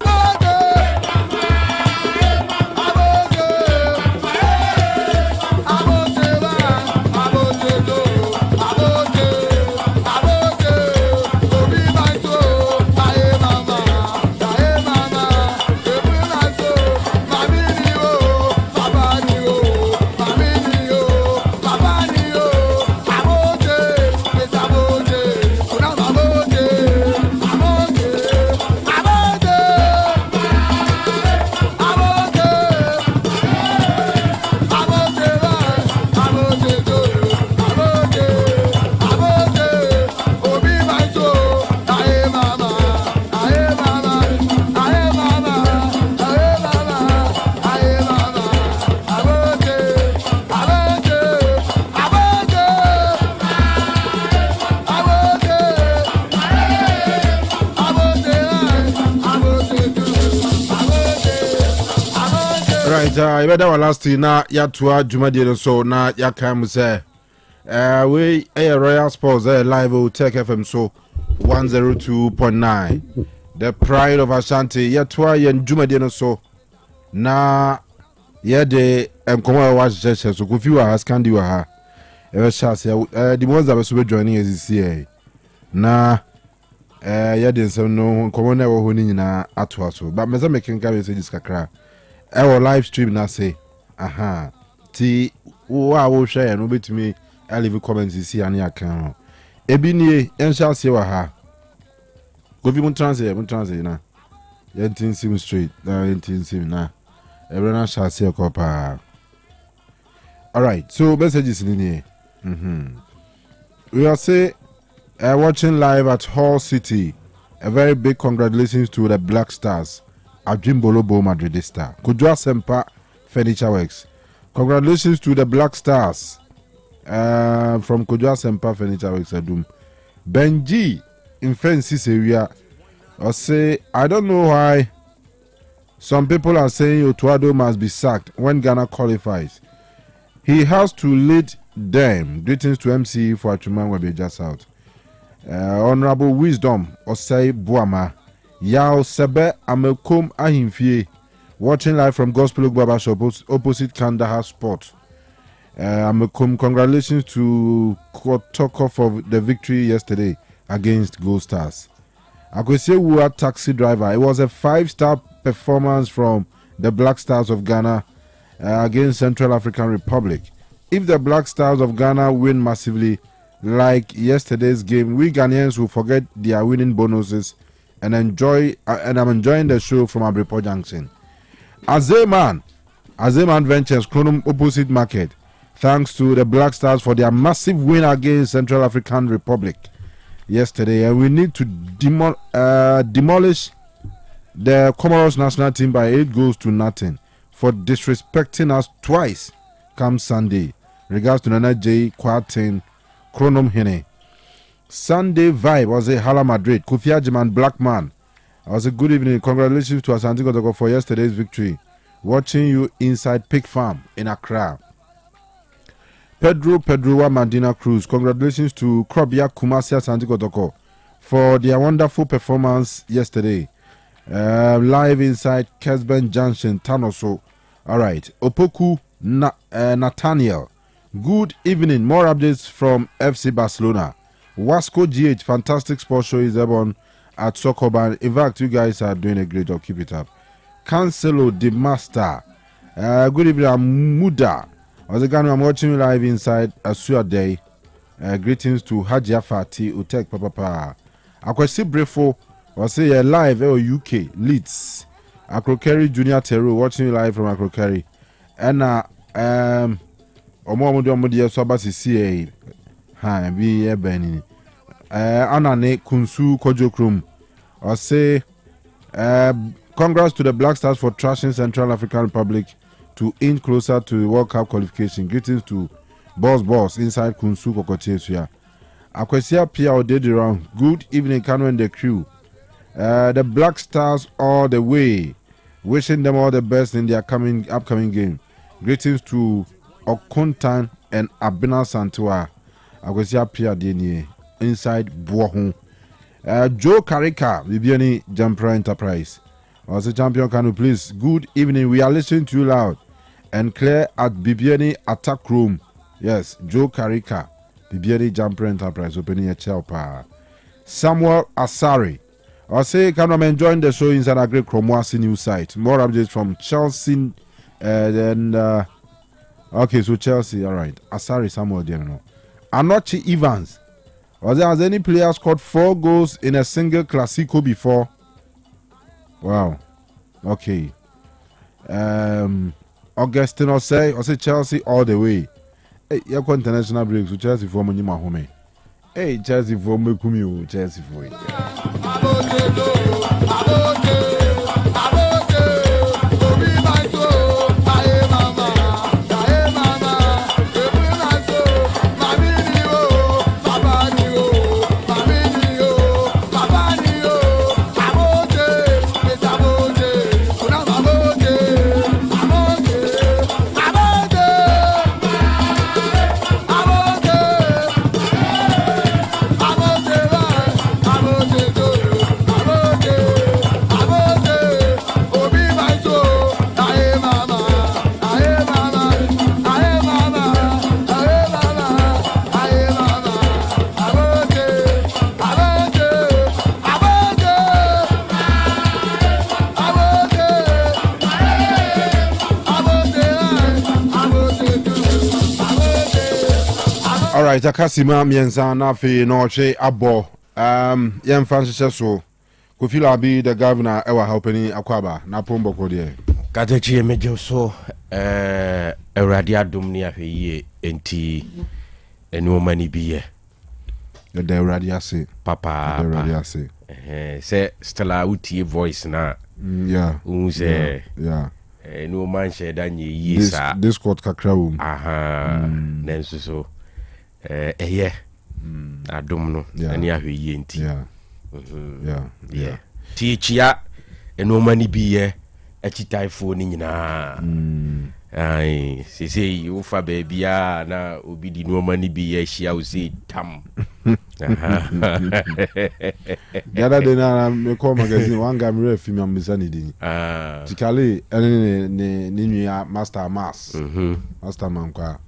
I better last na ya toa Jumadi so na ya kam say we Royal Sports live Otec FM so 102.9 the pride of Ashanti ya toa yen Jumadi so na ye de enkomo wa jeje so kofi wa askandi wa ha e sha say the ones that so be joining is here na ye de nsem no enkomo na wo ho ni nyina atoa so but me say making ka messages kakra our live stream na say ti wo share no betimi I leave comments see ani akan ebi nie ensha se wa ha go bi mun translate na yentin sim straight na yentin sim na everyone shall say ko pa. All right, so messages in here we are say watching live at Hull City. A very big congratulations to the Black Stars. Ajimbolobo Madridista. Kujua Sempa Furniture Works. Congratulations to the Black Stars from Kujua Sempa Furniture Works Adum. Benji in Francis area or say I don't know why some people are saying Otuado must be sacked when Ghana qualifies. He has to lead them. Greetings to MC for Achuman Webeja South. Honorable Wisdom Osei Buama. Yao Sebe Amelkom Ahimfie, watching live from Gospel Baba Shop opposite Kandahar Sport. Amelkom, congratulations to Kotoko for the victory yesterday against Gold Stars. Akwese Wua taxi driver. It was a 5-star performance from the Black Stars of Ghana against Central African Republic. If the Black Stars of Ghana win massively, like yesterday's game, we Ghanaians will forget their winning bonuses and enjoy. And I'm enjoying the show from Abripo Junction. Azeman Ventures, Kronum opposite market. Thanks to the Black Stars for their massive win against Central African Republic yesterday, and we need to demolish the Comoros national team by 8-0 for disrespecting us twice come Sunday. Regards to Nana J. Kwartin, Chronom Hene. Sunday vibe was a Hala Madrid. Kofi Ajiman Blackman. It was a good evening. Congratulations to Asante Kotoko for yesterday's victory. Watching you inside Pig Farm in Accra. Pedro Mandina Cruz. Congratulations to Krobia Kumasi Asante Kotoko for their wonderful performance yesterday. Live inside Kesben Junction, Tanoso. All right. Opoku Nathaniel. Good evening. More updates from FC Barcelona. Wasco GH, fantastic sports show is on at Sokoban. In fact, you guys are doing a great job. Keep it up. Cancelo the Master. Good evening, Muda. I'm watching you live inside Asua Day. Greetings to Haji Afati Otec Papa. Akwesi Brefo was say live UK Leeds. Akrokeri Junior Teru watching you live from Akrokeri. And Omomudia Swabasi CA. Ha be a Benny. Anane Kunsu Kojokrum. Or say congrats to the Black Stars for trashing Central African Republic to inch closer to the World Cup qualification. Greetings to Boss inside Kunsu Kokochesuya. Akwesia Pia Odediran. Good evening, Kanu and the crew. The Black Stars all the way. Wishing them all the best in their upcoming game. Greetings to Okuntan and Abina Santua. Akwesia Pia Deni inside Boahun. Joe Karika, Bibiani Jampra Enterprise. Also, Champion Kanu, please. Good evening. We are listening to you loud and clear at Bibiani Attack Room. Yes, Joe Karika, Bibiani Jampra Enterprise, opening a chelpa. Samuel Asari. I say, Kanu, I'm enjoying the show inside a great Cromwasi news site. More updates from Chelsea. Okay, so Chelsea, all right. Asari Samuel, dear no. Anochi Evans. Has any player scored 4 goals in a single Clasico before? Wow. Okay. Augustine Osei Chelsea all the way. Hey, you got international break, so Chelsea for me, my home. Hey, Chelsea for me, come Chelsea for it. Alright, Akasima Mienza Nafi Noche Abo. Yan Francis so. Kufila be the governor ever helping Akwaba, Napombo Kodie. Katechi Mejo so Radia Dumnia ye enti enumani be The Radiasi. Papa The Radiasi. Say Stella Uti voice na. Yeah. Unse. Yeah. No man said that ye sir. This court kakrawum. Aha. Nenso so. Adum no ani ahwe enti yeah tichia enoma ni biye achitaifo ni nyina ai sisi ufa bebia na obidi noma ni biye hia usi tam the other day na me call magazine one guy me refi me amizani din tikale ene ni nua master mass master man kwa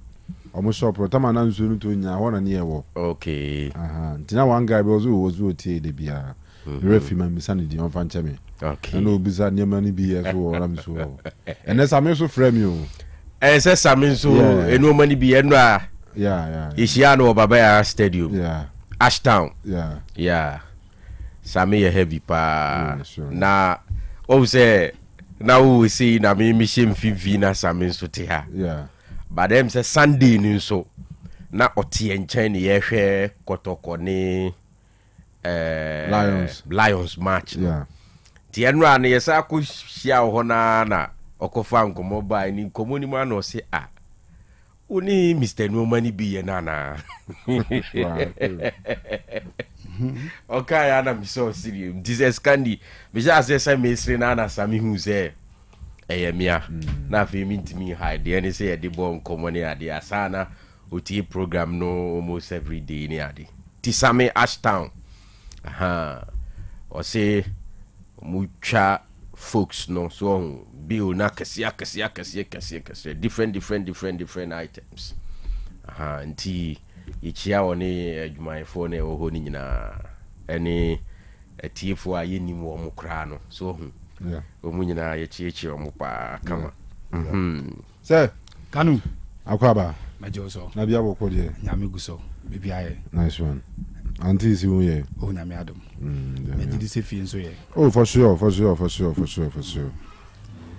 almost shop tama na nso to nya ho na ne yewo okay ntina one guy was otie de bia refi man misani di on fan cheme okay na obisa nyama ni bi yeso ora mso ene same so frame you say same so enu mani bi enu a yeah ishia no baba ya stadium Ashtown yeah same ye heavy pa na o say na we see na me shem fifi na same so te ha but them say Sunday ni so na otie nchen ne ye hwe kotoko ni Lions match ti enra na yesa ko hia ho na okofa nkomo ba ni nkomo ni ma na o se uni Mr. Nomani bi ye na okay ana mi so serious this candy me just say me sire na sami hu say mia na fe mi ntimi hide any say the bomb common ade asana oti program no almost every day ni ade ti same Ashtown o say mucha folks no so bill na kasia different items nti ichia woni adwumayefo na ho ni nyina ene atiefo ayenim wo mukra no so omu nyina ye chiechi omu pa kama Sir Kanu akwaba majoso na bia boko de nyame guso bibia nice one auntie is who here o nyame adom me didi se fi nso ye oh for sure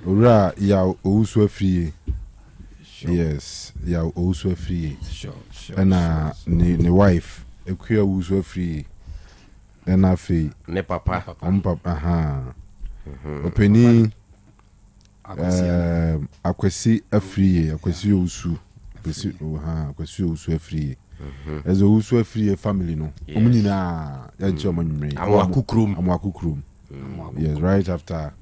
ora ya owusu afrie yes ya owusu afrie sure and ni wife ekua owusu afrie and afi ne papa papa openi akwesi afrie akwesi owusu akwesi owusu afrie as owusu afrie family no omunina ya nche omanyumre amwakukrum yes right after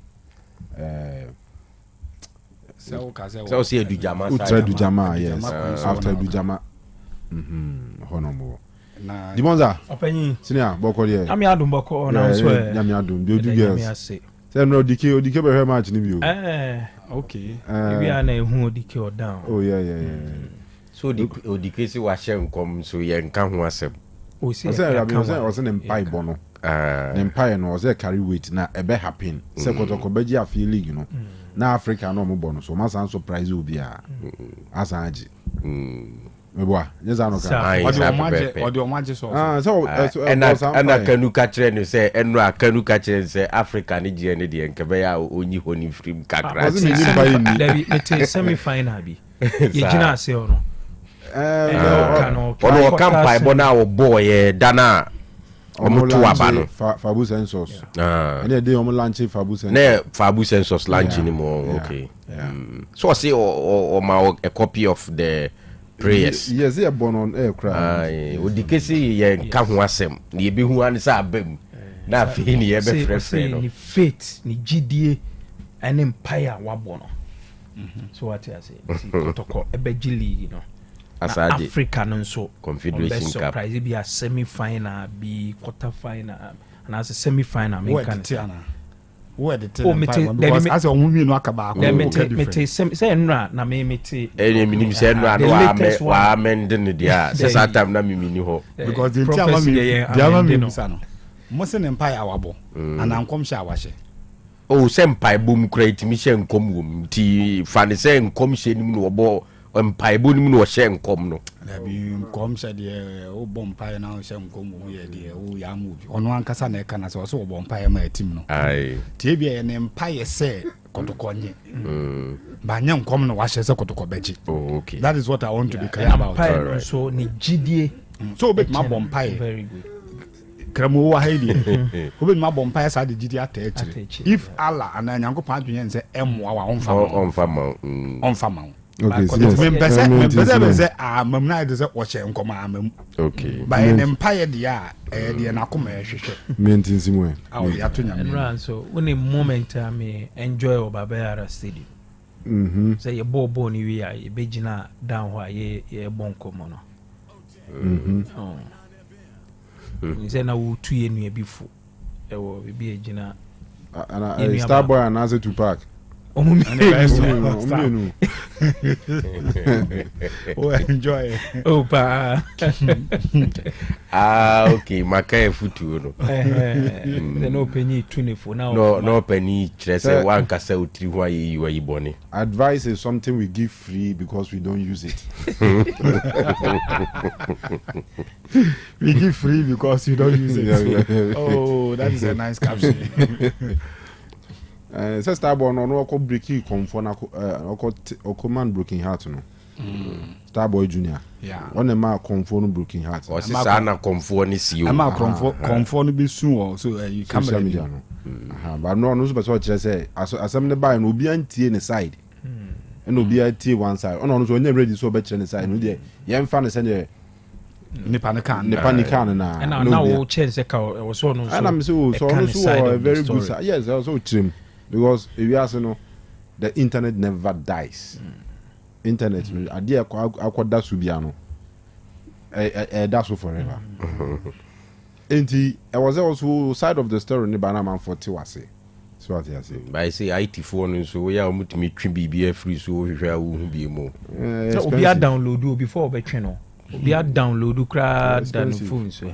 so see Dujama Utra Dujama yes after Dujama honomo Dimonza Openyi senior boko there ami adum boko na so e nyame adum be odu girls say no odike be he match ni bi o okay we are na ehu odike o down oh yeah so odike si wa hye nkom so ye nka ho asem o si o say ne mpai bono ne mpai no o say carry weight na ebe happen say kotoko beji afie league no na Africa no mo bono so ma san surprise obi a asanji meboa nyeza no ka odi omaje so so ana Kanu ka kire no say enu Kanu ka kire say Africa ni je ne de nke be ya onyi honi film kakra David mete semi final bi ye gina ase ono ono kampai bona wo boy dana omutu abano Fabu Census and they omo launch Fabu Census ne Fabu Census launch ni mo okay so I see or a copy of the prayers yes they are born on air cry odikesi ye nka ho asem na ye behu an sa abam na afi ni ye be frefre no ni faith ni gidie and empire wabono so what I say protocol ebegili no Asaje Africa no so Confederation Cup surprise be a semi final be quarter final and as a semi final me kan where the tell because as on we no akaba me say nra na me mete minim say nra no wa amend ne dia say that time na me ni ho because the ama me say no mo se empire awabo ana nkom sha awahye oh sempai bom create mi hye nkom wom ti fa ne say nkom hye nim no obo empire bonim no hye nkom no na bi nkom hye de o bompire na hye nkom wo ye de o ya mu bi ono ankasa na e kana so o bompire ma atim no ai tie bia ne empire se kotokonye ba nya nkom no wa hye se kotokobeji oh okay that is what I want to be clear about empire so ni gidie so bet ma bompire very good kramo wa haidi obi ma bompire sa de gidie atachire if Allah ana nyanko pa adwenye nse emwa wa onfa ma okay me pese mamna de se o che nkoma amam okay ba en empire dia de na koma hwehwe maintain simwe aw ya to nyame and so when a moment I me enjoy Obabera stadium say ye bobo ni wi a ye begina down ho ye bonkomo no ni say na wo tu ye nu ebifu e wo bi egina ana Starboy and as to park oh enjoy oh pa okay makai futu no no penny tunefo now no penny kire say wan kasa utiri ho ayi yi bone advice is something we give free because we don't use it we give free because you don't use it oh that is a nice caption say Starboy no ko breaking comfort na ko man broken heart no Starboy Junior on the ma comfort no broken heart o si sa na comfort ni si o ma comfort no be soon so you camera media no but no so be so kire say asem ne buy no obi antie ne side and obi antie one side no so onye ready so be kire ne side no dey yen fa ne say ne nipa kan na wo chance ka o so no so and I'm so a very good side yes also trim because if you ask no the internet never dies internet ade akoda so bia no that's so forever enti I was also side of the story ni bana man 40 wase so what you say by say IT phone so we are mutimi twi bibia free so hwehwe a wo hu bi mo obi a download o before be twe no Obi a download kra than phone so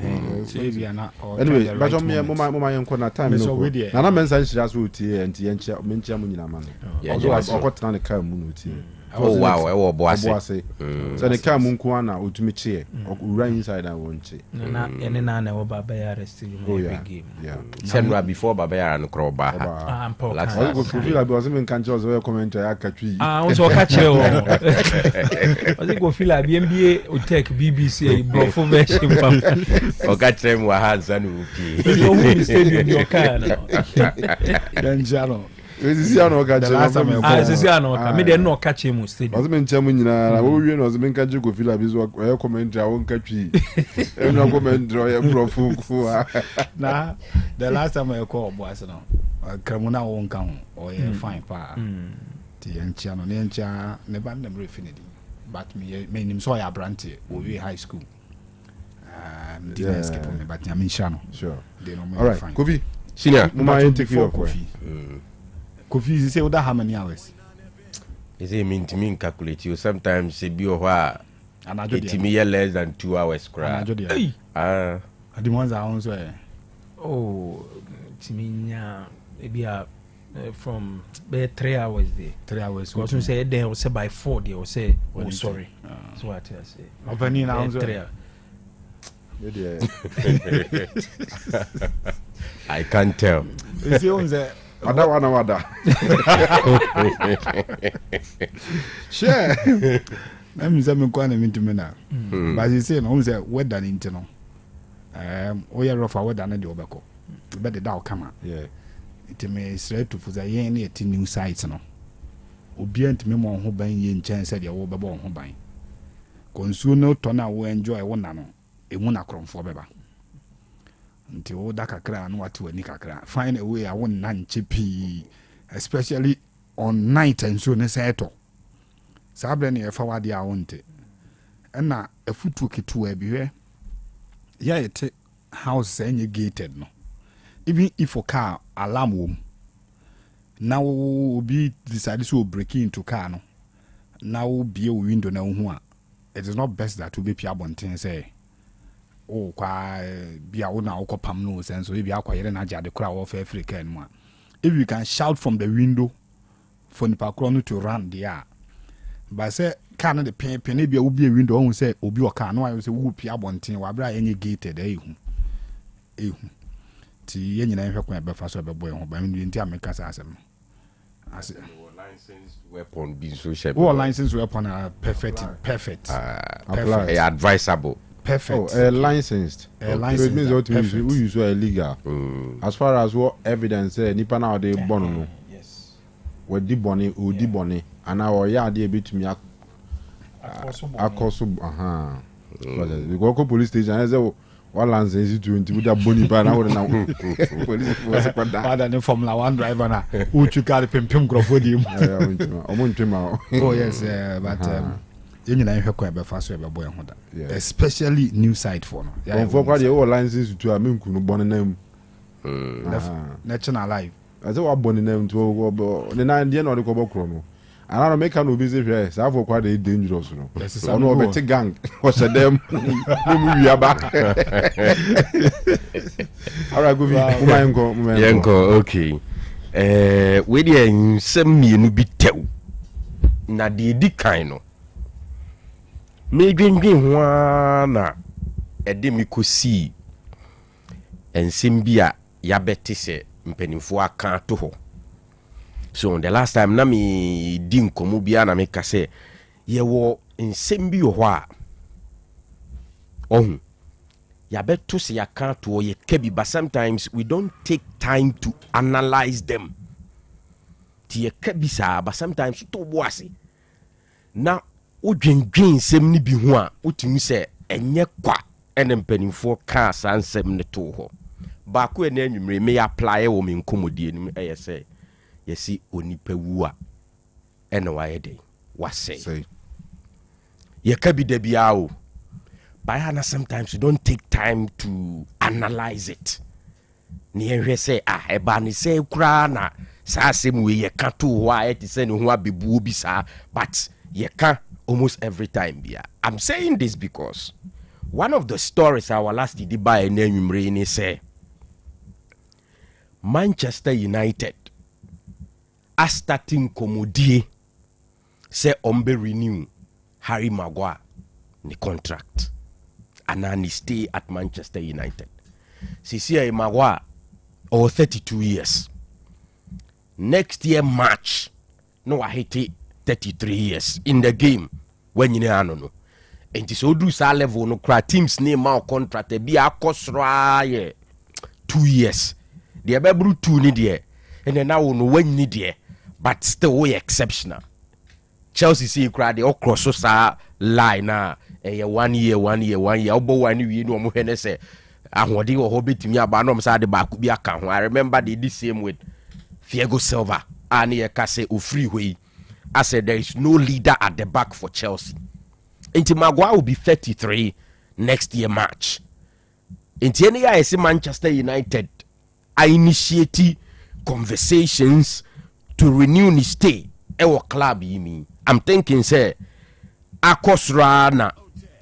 anyway but on me mama yen na time no na mensa nshira so tie enti yen chia menchia mu nyina ma no okotena ne ka mu no tie oh wow e wo boase so ne ka mu nko na otumi chie ura inside and wonche na ene na wo baba ya arrest you game senra before baba ya no kro ba last go feel like was me kan chose we comment ya katwi so ka chire wo was go feel like NBA Otec BBC e brofo version fam o ka chire mu hands anu pi so who stadium your car Danjaro Ezi ano ka chire ezi ano ka me de no ka chire mu stadium was me nchemu nyina na wo wie no was me kan go feel like so e comment ya won katwi e no comment draw ya brofo ku na the last time I call boys no kramuna won kan o ye fine pa ti encha no ne encha ne ba na refinity but me nim so ya brantie o we high school didn't escape me but I'm in Shano sure they know me all right fine Kofi senior mama take care of Kofi you say how many hours is it mean to me calculate you sometimes say be or it me less than 2 hours cry the ones are on so oh timinya maybe from 3 hours there 3 hours what you say then say by 4 they will say oh sorry so what I say opening now 3 I can't tell you see on the wada share let me say me kwa na mintu na but you say no say weather ni ntino o ya rofa weather na de obeko be de da o kama yeah it me straight to for the yen na ti new site no obi antime mo ho ban ye nchen se de wo bebo ho ban konsuo no to na wo enjoy wo na no emu na kromfo beba nti wo da kakra no watu ani kakra find a way I won nan chepi especially on night and so ne seto sabre ne efa wade a wonte na afutu ketu abiwe ya yete house enye gated no even if a car alarm wom now obi decide to break into car no now be a window na hu a it is not best that to be pia bonten say oh kwa bia wo na okopam no sense so bia akwayere na jade kura wo fa Africa no if you can shout from the window for nipa kro no to run there but say car no the pen bia wo bia window won say obi o car no ayo say wo pia bonten wa bra enye gated ehu ti ye nyina hwe kwa be fa so be boy ho ba mi nti ameka sa asem as license weapon be so sharp license weapon are perfect advisable perfect licensed it means what we use illegal as far as what evidence nipa na dey born no yes we di boni o di boni ana o ya dey betumi akoso we go police station say what license to nti da boni pa na wo na police force kwada father ne Formula 1 driver na uchu car pempem grofodi mu omo ntwema oh yes but you nyina hwe kwa be fa so be boy ho da especially new side for no ya for kwa dey o license to amenku no boni na mu national live I say wa boni na mu to ne na dey na o de ko bokro no ana no make no busy here say for kwa dey dangerous no ono obeti gang o se dem mu wi aba ara go vi yenko okay we dey nsem mienu bi tew na de di kan no me dwendwen ho na ede mi kosi ensem bi a ya beti se mpanimfo aka to ho. So the last time na me di nkomo bia na me ka se ye wo nsem bi ho a ohun ya beto se ya kan to ye kebi, but sometimes we don't take time to analyze them. Ti ye kebi sa, but sometimes to boase na o dwendwen nsem ni bi ho a otimi se enye kwa ene mpanimfo ka sa nsem ne to ho ba ko ene anwumre me apply wo me nkomodie ni eye se yesi onipa wu a ene wa yede wase ye kabi da bia o by na sometimes you don't take time to analyze it ni ehwe se e ba ni se kura na sa asem we ye ka to ho a eti se ne ho abebu obi sa, but ye ka almost every time bia I'm saying this because one of the stories our last did by a name say Manchester United are starting komodie say ombe renew Harry Maguire the contract and then he stay at Manchester United. Sisi Maguire or 32 years. Next year March no I hit 33 years in the game when you know. And so do sa level no cra teams name out contract be akosra 2 years. The abebru 2 ni there. And then now no when ni there but still way exceptional. Chelsea see cra the cross so line na 1 year obo one we no mo hene say ahode wo ho betimi aba no say de ba ku bi aka ho. I remember they did same with Thiago Silva and ye ka say ofree hwe. I said there is no leader at the back for Chelsea. Inti Maguire will be 33 next year March. Inti any I see Manchester United I initiate conversations to renew his stay our club yimi. I'm thinking say akosra na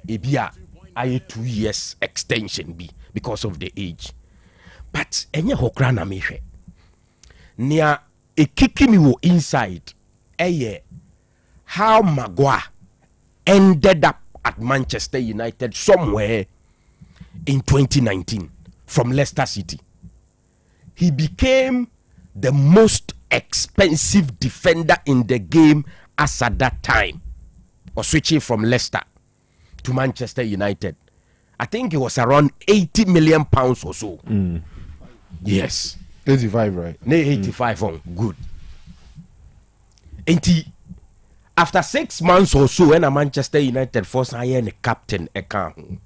ebia aye 2 years extension be because of the age. But enye hokra na mehwe. Nia e kiki mi wo inside eye how Maguire ended up at Manchester United somewhere in 2019 from Leicester City. He became the most expensive defender in the game as at that time, or switching from Leicester to Manchester United. I think it was around 80 million pounds or so. Yes. 85, right? 85 on good. And after 6 months or so, when a Manchester United force I am a captain account.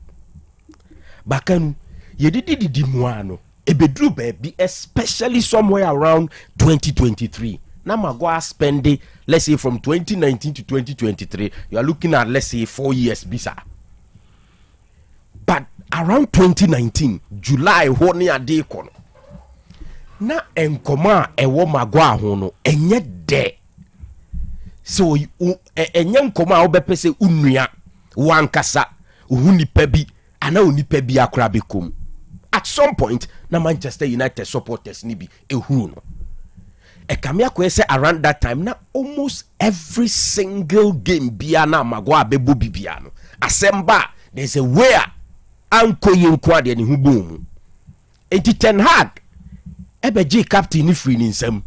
Bakanu, you did the Dimuano, a bedroom baby, especially somewhere around 2023. Now Maguire spending, let's say from 2019 to 2023, you are looking at let's say 4 years visa. But around 2019, July, one year day kono. Na enkoma ewo Maguire hono enye de. So enye nkoma obepe se unua wankasa uhunipa bi ana unipa bi akra bekom. At some point na Manchester United supporters ni bi ehuru no. Ekamia ko say around that time na almost every single game bia na Maguire bebo bibia no. Asemba there's a way anko yenkwa de ne hubom. Enti Ten Hag ebeji captain ni free ni nsam.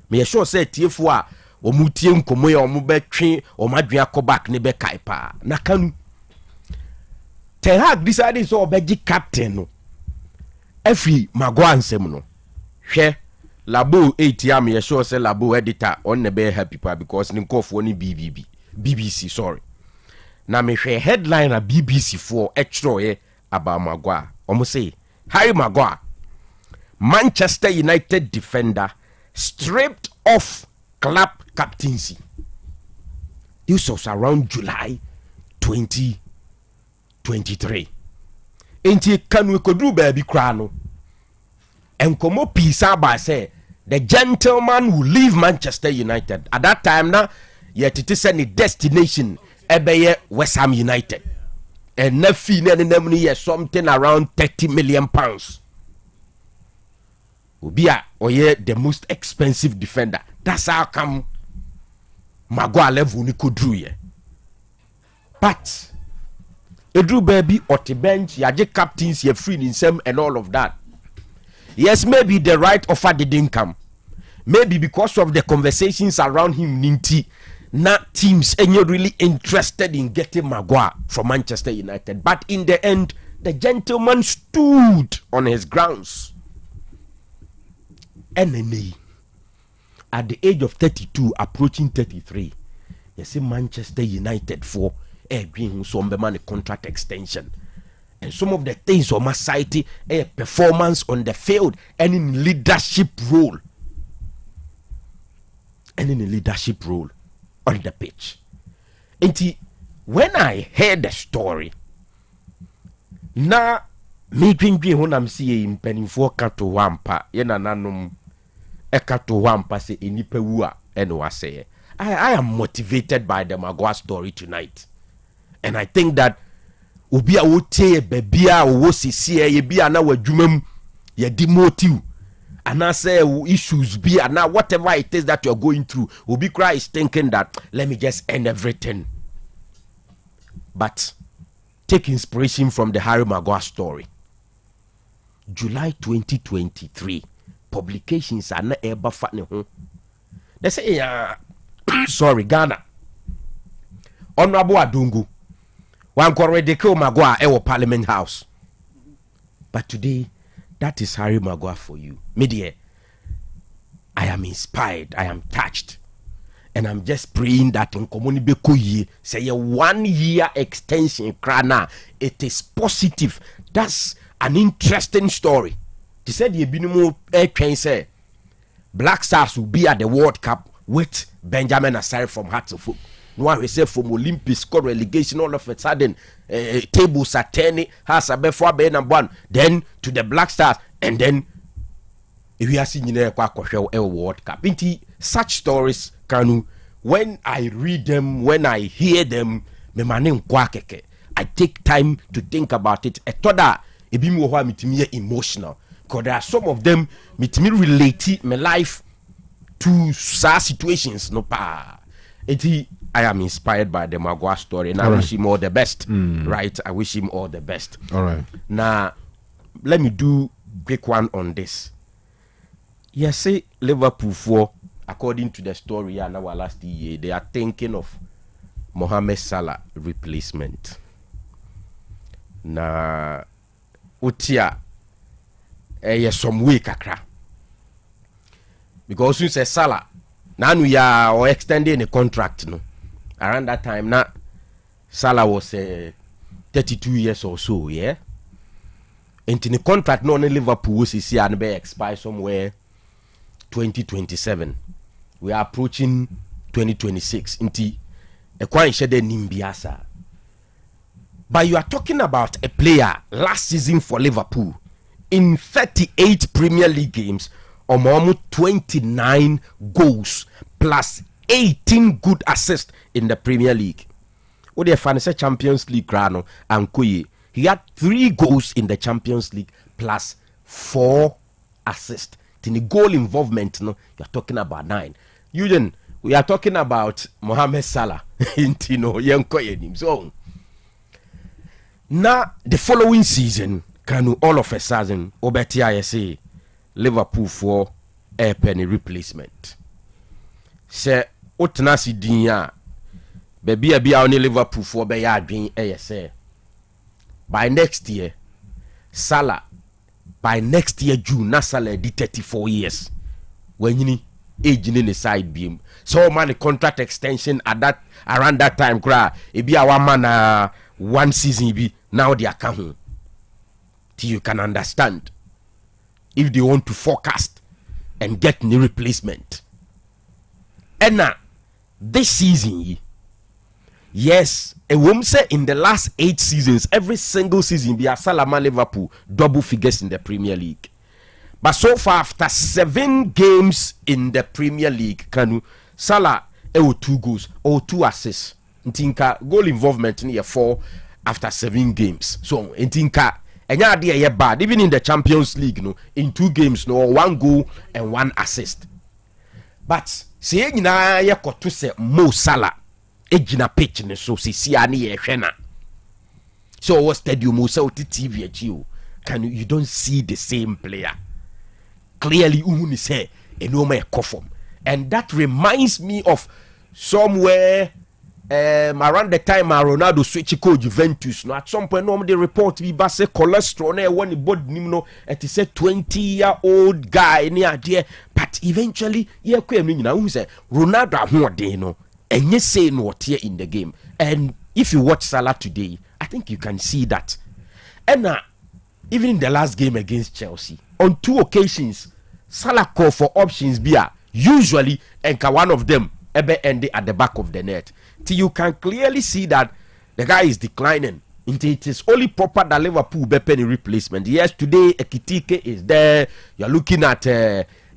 Me sure say tiefo a omutie nkomo ya omubetwe omadwe akobak ne be kai pa. Na Kanu Ten Hag decided so obeji captain no. Every Maguire nsam no. Hwe Labo 8 am me sure say Labo editor on ne be happy pa because ni nkofo ni BBC sorry. Na me hwe headline na BBC for extra about Maguire. Omo say Harry Maguire, Manchester United defender, stripped off club captaincy. This was around July 2023. Enti Kanu kodu baby krano. Enkomo pisa ba say the gentleman who leave Manchester United. At that time na yet it is any destination ebeye West Ham United. And na fee na something around 30 million pounds. Ubia oye the most expensive defender. That's how come Maguire level ni kodru ye. But Edru baby or the bench, yaje captains, ye free in some and all of that. Yes, maybe the right offer didn't come. Maybe because of the conversations around him, Ninti, not teams and you're really interested in getting Maguire from Manchester United. But in the end, the gentleman stood on his grounds. And at the age of 32, approaching 33, you see Manchester United for agreeing some man a contract extension. And some of the things on my side, a performance on the field and in leadership role. And in a leadership role on the pitch. And when I heard the story, now me drinking when I'm seeing penny for kato wampa, yena nanum ekato wampa se inipewa and was say I am motivated by the Maguire story tonight. And I think that obi a wote bebia wo sisi ye bia na wadwumam ye demotive and I say issues be and now whatever it is that you're going through, obi cry is thinking that let me just end everything. But take inspiration from the Harry Maguire story. July 2023 publications are not ever fatne ho. They say sorry, Ghana. Honorable Adungu one already kill Maguire at Parliament House. But today, that is Harry Maguire for you. Media, I am inspired, I am touched. And I'm just praying that in community Bekoye say a 1 year extension krana. It is positive. That's an interesting story. They said the Binimu Airtrain say Black Stars will be at the World Cup with Benjamin Asare from Hartlepool. No one say from Olympics score relegation all of a sudden tables are turning has a before Ben and one then to the Black Stars and then we are seeing a World Cup. Into such stories, Kanu, when I read them, when I hear them, I take time to think about it. I thought that it be more emotional because there are some of them me relate my life to sad situations. No pa. I am inspired by the Maguire story, and I wish him all the best. Right, I wish him all the best. All right. Now, let me do quick one on this. Yes, say Liverpool for according to the story and our last year, they are thinking of Mohamed Salah replacement. Na utia some way kakra because you say Salah now we are extending the contract no. Around that time now Salah was 32 years or so, yeah. And in the contract no Liverpool was and be expire somewhere 2027. We are approaching 2026 into a quite shade nimbiasa. But you are talking about a player last season for Liverpool in 38 Premier League games, almost 29 goals plus 18 good assists in the Premier League. What the Fantasy Champions League grano and Koye, he had 3 goals in the Champions League plus 4 assists. In the goal involvement, no, you're talking about 9. We are talking about Mohamed Salah. So now the following season, Kanu all of a sudden, Obetia say Liverpool for a penny replacement. Say Otnasi Dinya, baby be only Liverpool for be dream say by next year, Salah. By next year June, Salah did 34 years. When you age in the side beam, so man contract extension at that around that time, cry it be a 1 man 1 season be now they are coming. Till you can understand if they want to forecast and get new replacement. And now this season, yes, a woman said in the last 8 seasons, every single season, be a Salama Liverpool double figures in the Premier League. But so far, after 7 games in the Premier League, Kanu Salah 2 goals or 2 assists. Ntinka goal involvement in 4 after 7 games. So Ntinka enya ade bad even in the Champions League, no, in 2 games, no, 1 goal and 1 assist. But say nyina ye koto se Mo Salah ejina pitch ne so sisi ani ye hwena. So what stadium mo say TV achi can you don't see the same player. Clearly uhuni say enoma e kofom. And that reminds me of somewhere around the time Ronaldo switch code Juventus. No, at some point no the report be say cholesterol na when the body no it is a 20-year-old guy near there, but eventually yeah who say Ronaldo ahode no and you say no here in the game. And if you watch Salah today, I think you can see that. And even in the last game against Chelsea, on 2 occasions, Salah called for options usually and one of them ever ended at the back of the net. Till you can clearly see that the guy is declining. It is only proper that Liverpool be penny replacement. Yes, today Ekitike is there. You're looking at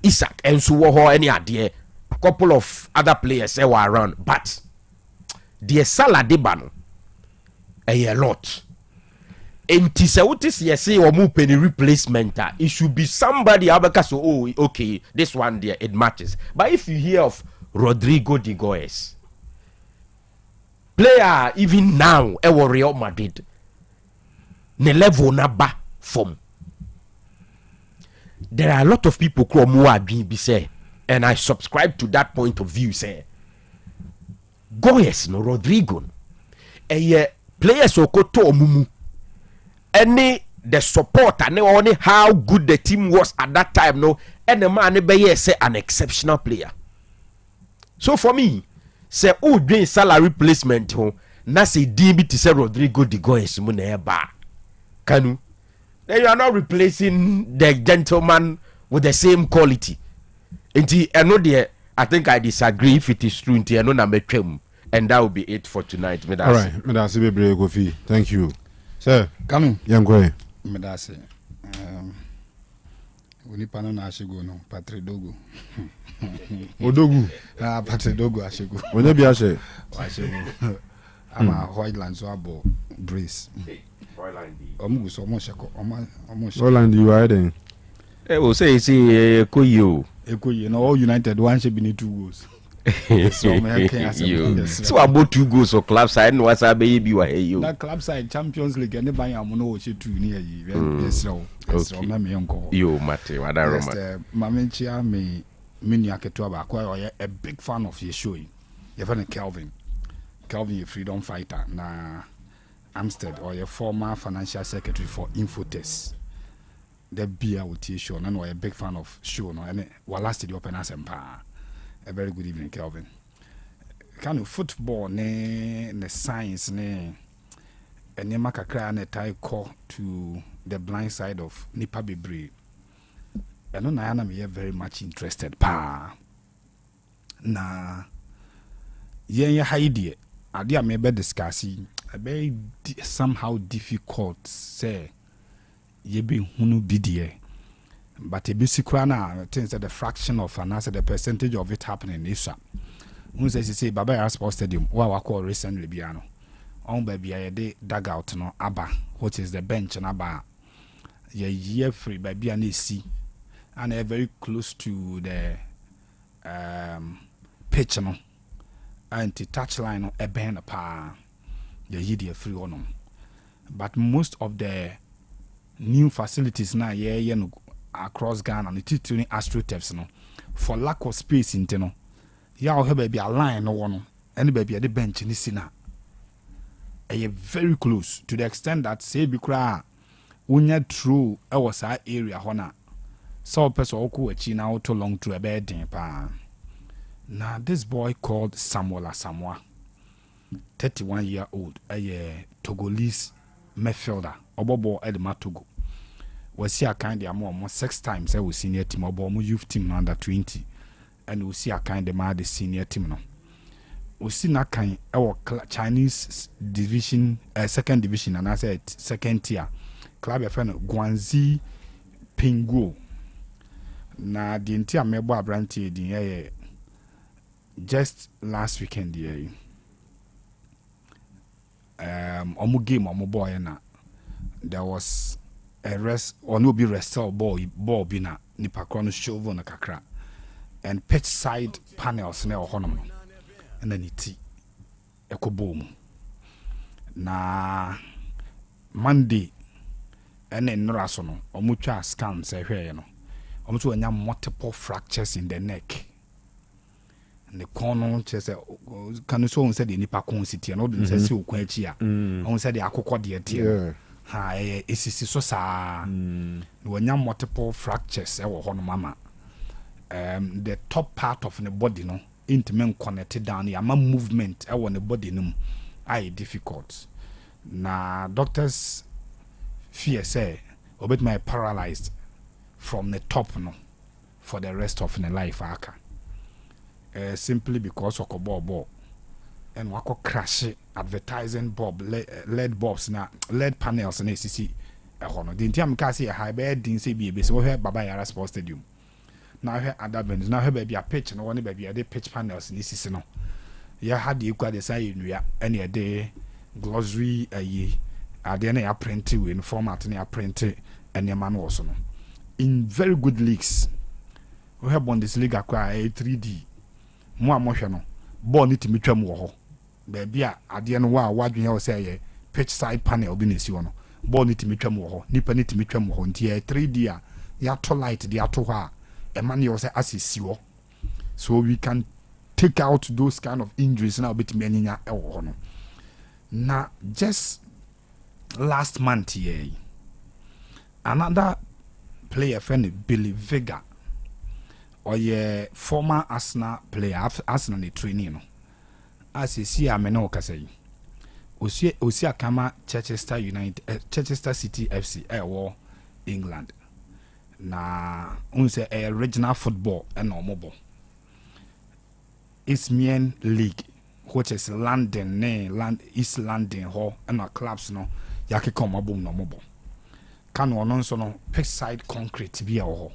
Isak and Suwoho, any idea. A couple of other players were around, but the Salah Debano, a lot. Enti sɛ wote sɛ yɛse ɔmo pɛ ne replacement it should be somebody abɛka so okay, this one there it matches. But if you hear of Rodrigo de Goes, player even now ɛwɔ Real Madrid, ne level na ba from. There are a lot of people who are more adwin bi say, and I subscribe to that point of view, say Goes no Rodrigo players Okoto Omumu any the support and only how good the team was at that time no, and the man be say an exceptional player. So for me, say doing salary replacement ho na say DB to say Rodrigo de Goes mu na eba Kanu, then you are not replacing the gentleman with the same quality. Inti eno there, I think I disagree if it is true. Inti eno na metwem, and that will be it for tonight. All right, Medasi Bebre Kofi. Thank you, sir. Kanu, Yankwe. Medasi. Unipano na ashigo no, Patre Dogo. Odogu. Patre Dogo ashigo. Onye bi ashe. Ashigo. I'm a Hoyland so abo brace. Omu so omo sheko, omo sheko. Holland you are then. We say Koyo. Ekoye no all United one should be need 2 goals. So about 2 goals or club side no wasa be bi wa you. That club side Champions League any ban am no che 2 ni yi. Yes no. Na me yonko. Yo mate wada Roma. Mamenchia me mini aketo ba kwa a big fan of your show. You fan Kelvin. Kelvin a freedom fighter na Amstead or a former financial secretary for Infotest. The beer with your show, and a big fan of show, no, and lasted the open as empire. A very good evening, Kelvin. Kind of football, the science, and Yamaka cry and a tie call to the blind side of Nipa Bebre. And on I am very much interested, pa. Na, yeah, idea. Idea may be discussing a very somehow difficult, say. Ye be hunu bidie, but a basic crana things that the fraction of and answer the percentage of it happening is up. Who says you say Baba Sports Stadium, what I call recently Biano. On baby a day dugout no Abba, which is the bench and Abba. Ye year free by BNC and a very close to the pitch no and the touchline a band pa the year free on. But most of the new facilities now no across Ghana and the tuning astroturfs no for lack of space in no ya o baby a line no one any baby at the bench in sina a very close to the extent that say be cry unya true I was our area hona so person oku achi na auto long to a bed pa now this boy called Samoa 31-year-old a Togolese midfielder Obobo Edma Togo was see a kind of more 6 times I was senior team Obo youth team under 20 and we see a kind of the senior team no we see na kind our Chinese division second division and I said second tier club friend Guangxi Pingguo na the entire mebo abranti din just last weekend here omu game omu boy na there was a rest or no be wrestle ball bina nipa krono shovel na kakra and pitch side panels na honom and then it ekobom na Monday and then raso no omu twa scan say hwe no omu to anya multiple fractures in the neck. The corner chest can so on said the nipa city and all the say okwan chi a on said the akokɔ de tie ha esisi so saa when you multiple fractures e wo ho no mama the top part of the body no intimate connected down the movement e wo the body no ai difficult na doctors fear say obet my paralyzed from the top no for the rest of the life aka. Simply because of ball and wako crash advertising bulb LED bulbs na LED panels na sisi hono the ntiam ka say high bed din say be so here Baba Yara Sports Stadium now here other venues now here baby a pitch no one baby a pitch panels na sisi no ya had the equal the say nua and ya dey glossary adeɛ na yɛ print in format na yɛ print nneɛma no wɔ so no in very good leagues we have Bundesliga akora 3D mo a mohwɛ no ball ne timi twam wɔ hɔ baabi a adeɛ no wa wadwene wɔ sɛ yɛ pitch side panel bi na esi hɔ no ball ne timi twam wɔ hɔ nipa ne timi twam wɔ hɔ nti 3D a yɛato light de ato hɔ a ɛma ne yɛ sɛ asisi hɔ so we can take out those kind of injuries na obetimi anyanya ɛwɔ hɔ no na just last month here another player friend Billy Vega or ye former Arsenal player Arsenal the training no as you see amena okasai osi akama Manchester United Manchester City FC war England na unse regional football and normal Isthmian League which is London East London hall and our clubs no yake come abom no mobo Kanu ono nso no pitch side concrete bi a ho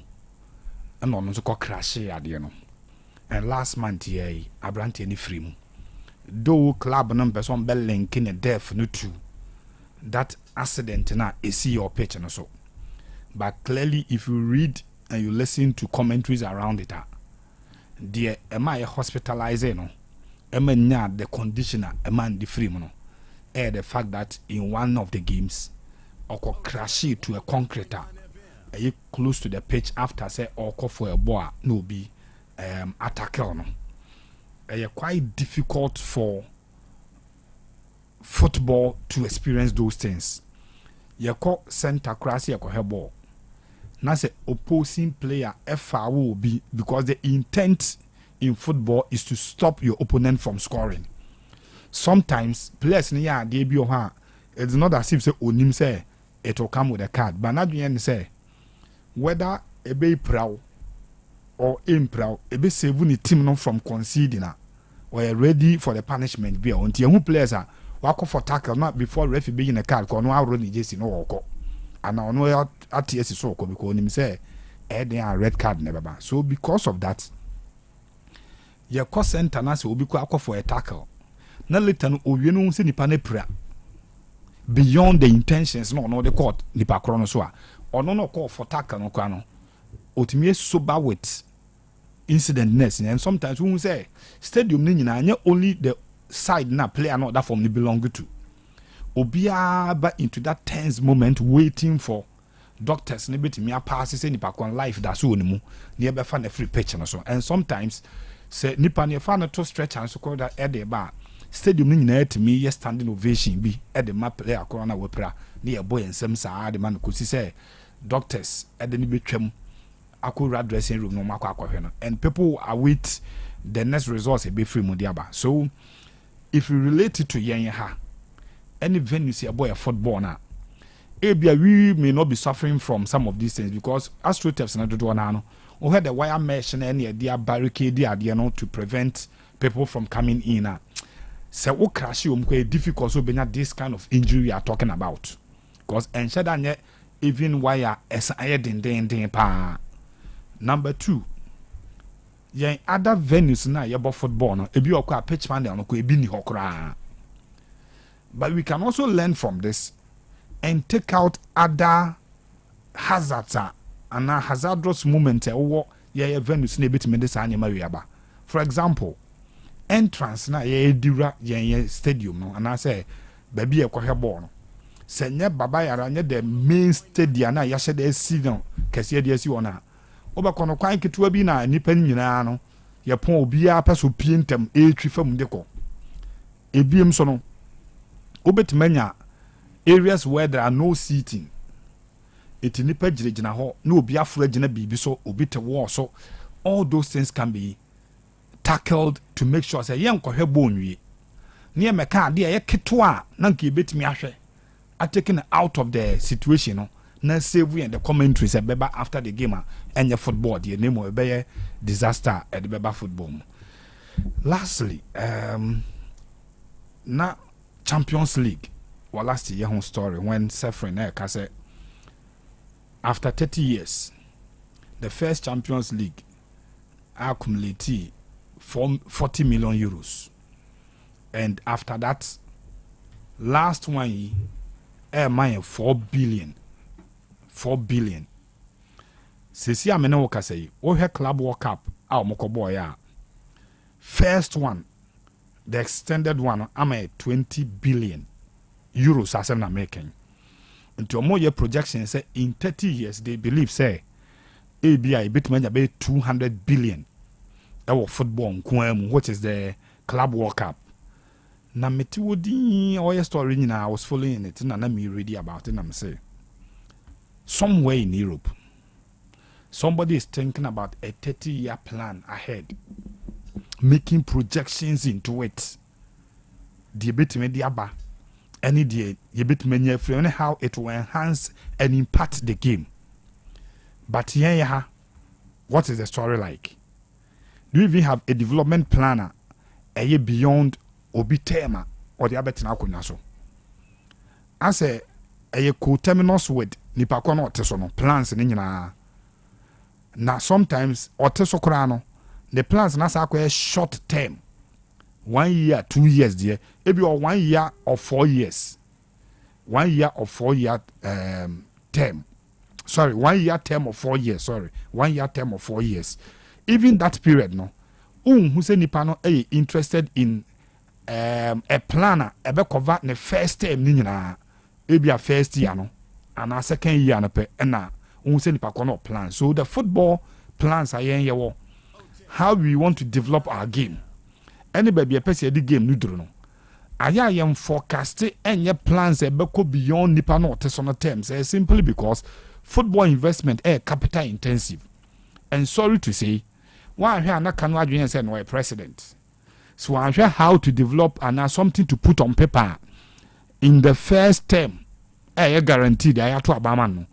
and ono nso ko crash ade no and last month here abrante ni free mu do club no person be link in def no to that accident na see your pitch no so but clearly if you read and you listen to commentaries around it there am I hospitalized no nya the conditioner a man the free no the fact that in one of the games or crash to a concrete close to the pitch after say or call for a ball no be attack no quite difficult for football to experience those things you call center crash you call her ball now say opposing player FR will be because the intent in football is to stop your opponent from scoring. Sometimes players near they be it's not as if say onim say it will come with a card, but not you say whether a be proud or improud, a be save the team no from conceding or are ready for the punishment be until who players are walk for tackle not before referee be in a card because no already just no walk and I know at yes so because him say they are red card never so because of that your cost center na say obi kwa for a tackle na later no owie no say nipa na pra beyond the intentions no the court nipa kro no so a ono no call for tackle no kwa no otimi sober with incidentness and sometimes we say stadium ni nyina anya only the side na player not that form ni belong to obia ba into that tense moment waiting for doctors ne betimi pass say nipa kon life that so onimu ne be fa na free pitch no so and sometimes say nipa ne fa na to stretch and so call that e dey ba stadium ni nyina etimi ye standing ovation bi e dey ma player akoro na wepra ne ye boy ensem saa de man ko si say doctors e dey ni betwam akora dressing room no makwa akohwe no and people await the next results e be free mu diaba so if you relate it to yen ha any venue see a boy a football na we may not be suffering from some of these things because astroturfs na do na no we had the wire mesh na any dia barricade dia no to prevent people from coming in say wo crash you difficult so benya this kind of injury we are talking about because ensure that even wire is den pa. Number 2 yen other venues na yebo football no ebi okwa pitch panel no ko ebi ni hokra but we can also learn from this and take out other hazards and hazardous moments wo ye venues na ebetime de sa anyama wi aba. For example entrance na ye dura yen stadium no and I say baby e kohwe ball no se nye baba yara nye the main stadium na ya shede si no kese de si wona obakono kwan ketewa bi na nipa nyina no ye pon obi a paso pie ntem etwi fam de ko ebiem so no obetimanya areas where there are no seating eti nipa girigina ho na obi afura gina bibi so obi te wall so all those things can be tackled to make sure say yen kohwe bonwie na ye meka de ye ketewa na nka ebetimi ahwe are taken out of the situation no na save we and the commentaries e beba after the game and your football the name of be disaster at the beba football. Lastly na Champions League well last year home story when Sefrin say after 30 years the first Champions League accumulated 40 million euros and after that last one mine 4 billion. 4 billion. Sisi amene wo kasa yi, wo hwe Club World Cup a omokobo ya. First one, the extended one, am 20 billion euros as an American. Until more year projection say in 30 years they believe say ABI bit many about 200 billion. Our football, which is the Club World Cup. Na meti wodi oya story nyina I was following it na me ready about it na me say somewhere in Europe somebody is thinking about a 30-year plan ahead, making projections into it. The bit mediaba any day you bit many how it will enhance and impact the game. But yeah, what is the story like? Do you even have a development planner a year beyond obi tema or the abet na kunya so? I say a co-terminus with nipa kono oteso plans ni nyina. Na sometimes oteso krano the plans na sa short term. 1 year, 2 years there. Maybe or 1 year or 4 years. 1 year or 4 year term. Sorry, 1 year term or 4 years. Sorry, 1 year term or 4 years. Even that period, no. Who say nipa no interested in a planner ebe cover the first term ni nyina. Maybe a first year no, and a second year no pe na who say nipa kono plan. So the football plans are here. How we want to develop our game. Anybody a person the game nudro no. I am forecasting any plans a go beyond nipa no personal terms simply because football investment capital intensive. And sorry to say, why here na Kanu adwene say no president. So I share how to develop and something to put on paper in the first term. Guaranteed I to Obama no.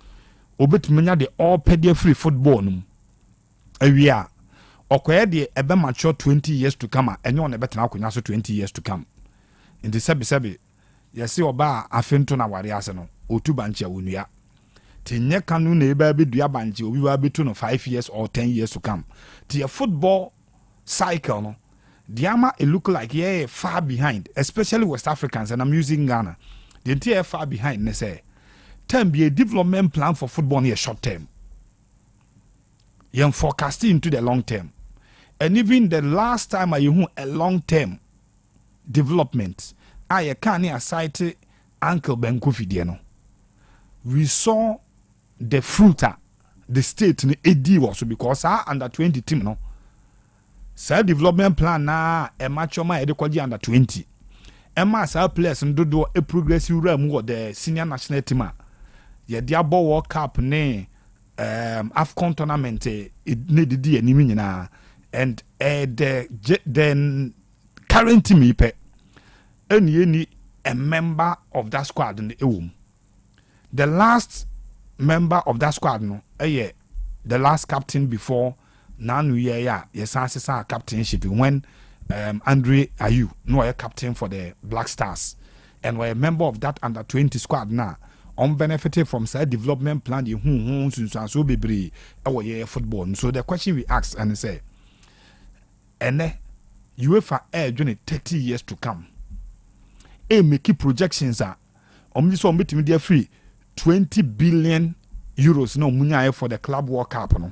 Obetumenya the all pedia free football no. We are okoye de ebe mature 20 years to come and on ebe tena akonya so 20 years to come. In the sebi yesi oba afento na ware ase no otu banche wonua tinye Kanu na ebe abedua banche obi wa betu no 5 years or 10 years to come. The football cycle no diama it look like far behind, especially West Africans, and I'm using Ghana. The entire far behind ne say term be a development plan for football near short term. You're forecasting into the long term. And even the last time I heard a long term development, I can't cite Uncle Ben Kofi Dieno. We saw the fruiter, the state in AD was because our under 20 team no. Sa development plan na a match on my education under 20. Emma sa players do a progressive realm with the senior national team. Ye Diabo World Cup ne AFCON tournament it needed the enemy na. And the current team pe any a member of that squad in the the last member of that squad no the last captain before Nanu yes captainship when Andre Ayew no a captain for the Black Stars and we're a member of that under 20 squad now unbenefited from side development plan so be our football. So the question we ask and say and UEFA air during 30 years to come. Make projections are so meeting free 20 billion euros no munya for the Club World Cup no.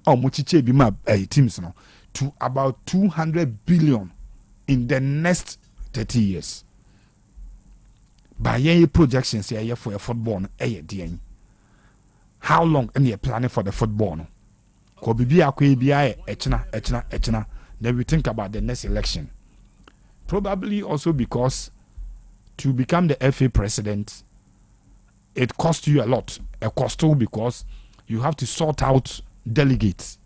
Muchiche be my teams no to about 200 billion in the next 30 years. By your projections here for a football no how long any planning for the football no? Ko bibi akwa echna. Then we think about the next election. Probably also because to become the FA president, it costs you a lot. A cost too because you have to sort out delegates.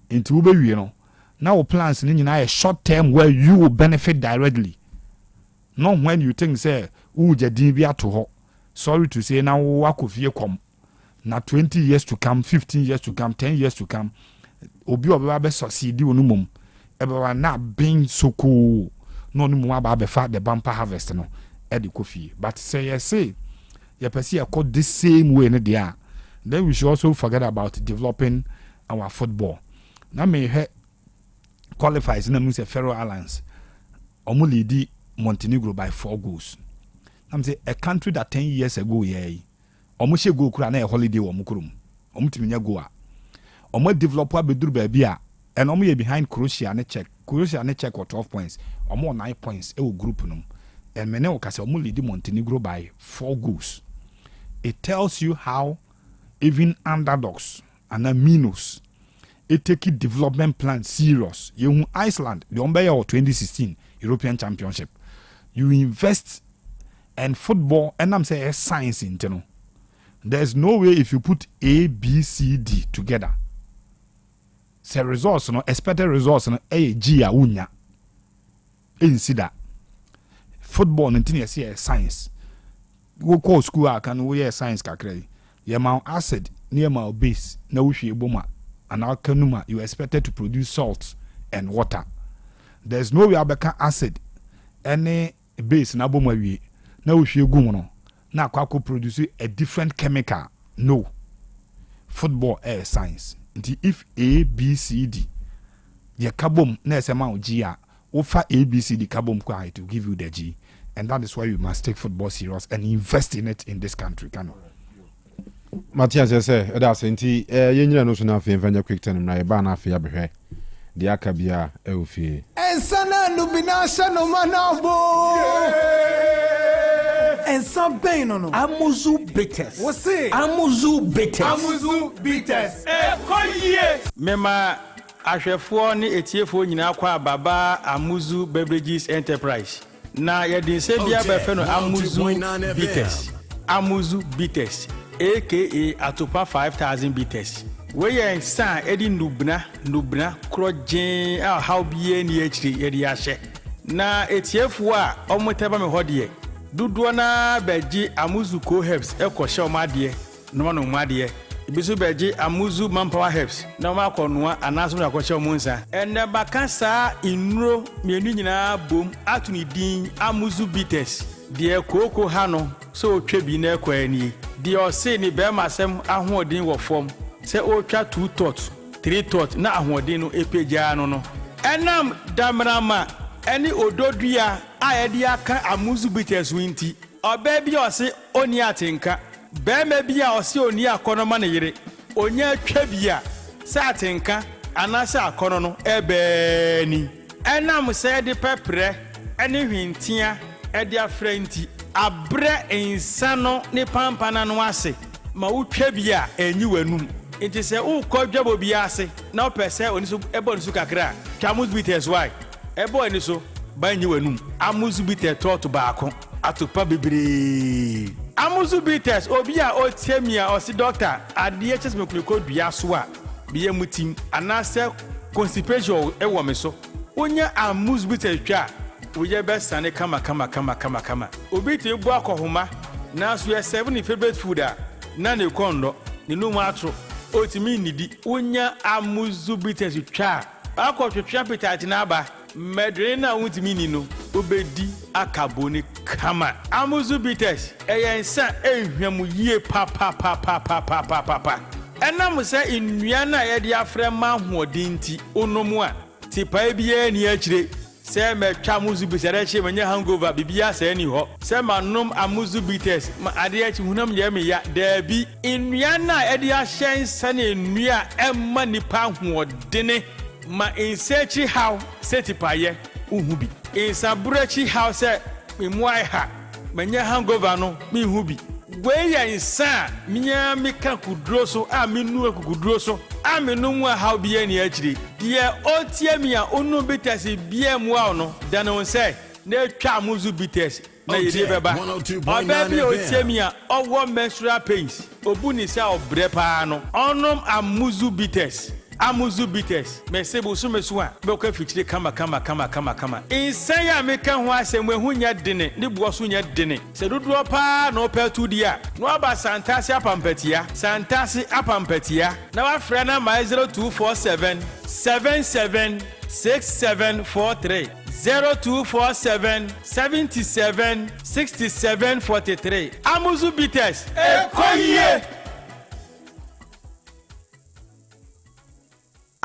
Into Ube, you know. Now plans in a short term where you will benefit directly. Not when you think, say, to sorry to say, now wakufie come. Now 20 years to come, 15 years to come, 10 years to come. Obi obabe succeed unumum. Ebewa na being so cool. No more about the bumper harvest no. Eddie coffee. But say you perceive a code this same way in the then we should also forget about developing our football. Now may qualifies in the Faroe Islands. Omulidi Montenegro by 4 goals. I'm say a country that 10 years ago omo she go kura na a holiday wo mukrum omo timinya go a omo develop abeduru ba bia and omo ye behind Croatia and check for 12 points omo 9 points e wo group no and mene o kase omo lead Montenegro by 4 goals. It tells you how even underdogs and minus it take development plan serious. You Iceland the umbrella 2016 European Championship, you invest and football and I'm saying science in general. There's no way if you put A, B, C, D together. Say results, no expected results, no A, G, A, unya. In see that football, nothing you see science. Go call school, I can wear science kakre. Your mount acid near my base, no wish boma, and our canuma, you expected to produce salt and water. There's no way abeka acid, any base na boma we, no wish you go. Now, Kwako produce a different chemical. No. Football air science. If A, B, C, D, the carbon, next amount G, offer A, B, C, D carbon to give you the G. And that is why you must take football serious and invest in it in this country. Kanu. Matthias, I say, that's indeed, you know, so now for quick time, na banner for your the Akabia, Elfie. And Sana Lubinasha no manabo. And some pain no. Amuzu bitters. What's it? Amuzu bitters. Amuzu bitters. Mema ahwefo ni etiefo nyina kwa baba Amuzu Beverages Enterprise. Na yedin se bia be fe no Amuzu bitters. Amuzu bitters aka Atopa 5000 bitters. We yen san edi nubna krojen a how bie ni akiri yedi ahye. Na etiefo a omoteba me hodie. Dudu na beji Amuzu Co Herbs ekoshe omade no made ibisu beji Amuzu Manpower Herbs na ma konoa anaso na akoshe omunsa enne bakasa inuro mienu nyina bom atuni din Amuzu bitters de koko ha no so otwa na ekwani de ose ni be masem ahoodin wo fom se otwa 2 tot 3 tot na ahoodin no epeja no enam damrama any ododua ayedi aka Amuzu bitters winti oba bi ose oni atenka be ma bi a ose oni akono na yire onye atwa bia sa atenka anasa akono no ebeni enam se de pepre ene hwintia ede afrenti abre insano ne pampana no ase ma utwa bia enyi wanum enti se ukodwabo bia ase na opese oni so ebo ni so kakra Amuzu bitters why ebo ni so banyi wanum Amuzu bitters tot baako atopa bebre Amuzu bitters obi a otiamia osi doctor ade chesme kuliko dua so a biye mutim anase constipation ewo me so onya Amuzu bitters twa oye be sane kama obi te bu akohoma na so ye 7 favorite food a na ne kondo ne no matro otimi nidi onya Amuzu bitters twa akotwetwa appetite na aba medre na wutimi ni no obedi akaboni kama Amuzu bitters eyensa ehwemu yie pa enam se nnua na ye de afre ma hoodinti onomu a tipa bia ni akire se metwa Amuzu bitters che manya hangover bibia se ni ho se manom Amuzu bitters ma ade achi hunam ye me ya dabi nnua na ye de ahyen sane nnua emma nipa hoodene ma insechi how setipaye uhubi insaburechi how se memuai ha manya hangover no me hubi we ya insa minya meka kudro so a menu akudro so a menu mu how bia ni akire de otiamia onu bitters bia mu a no da no se na twa Amuzu bitters na yede beba obabi otiamia owo menstrual pains obuni se obre pa no onom Amuzu bitters mesebo so meso a be ko fitire kama insan ya meka ho asem ehunya dene ne buo so nya dene se dodo pa no petu dia no aba santase apampatia na wa frɛ na my 0247 776743 0247 77 6743 Amuzu bitters ekoye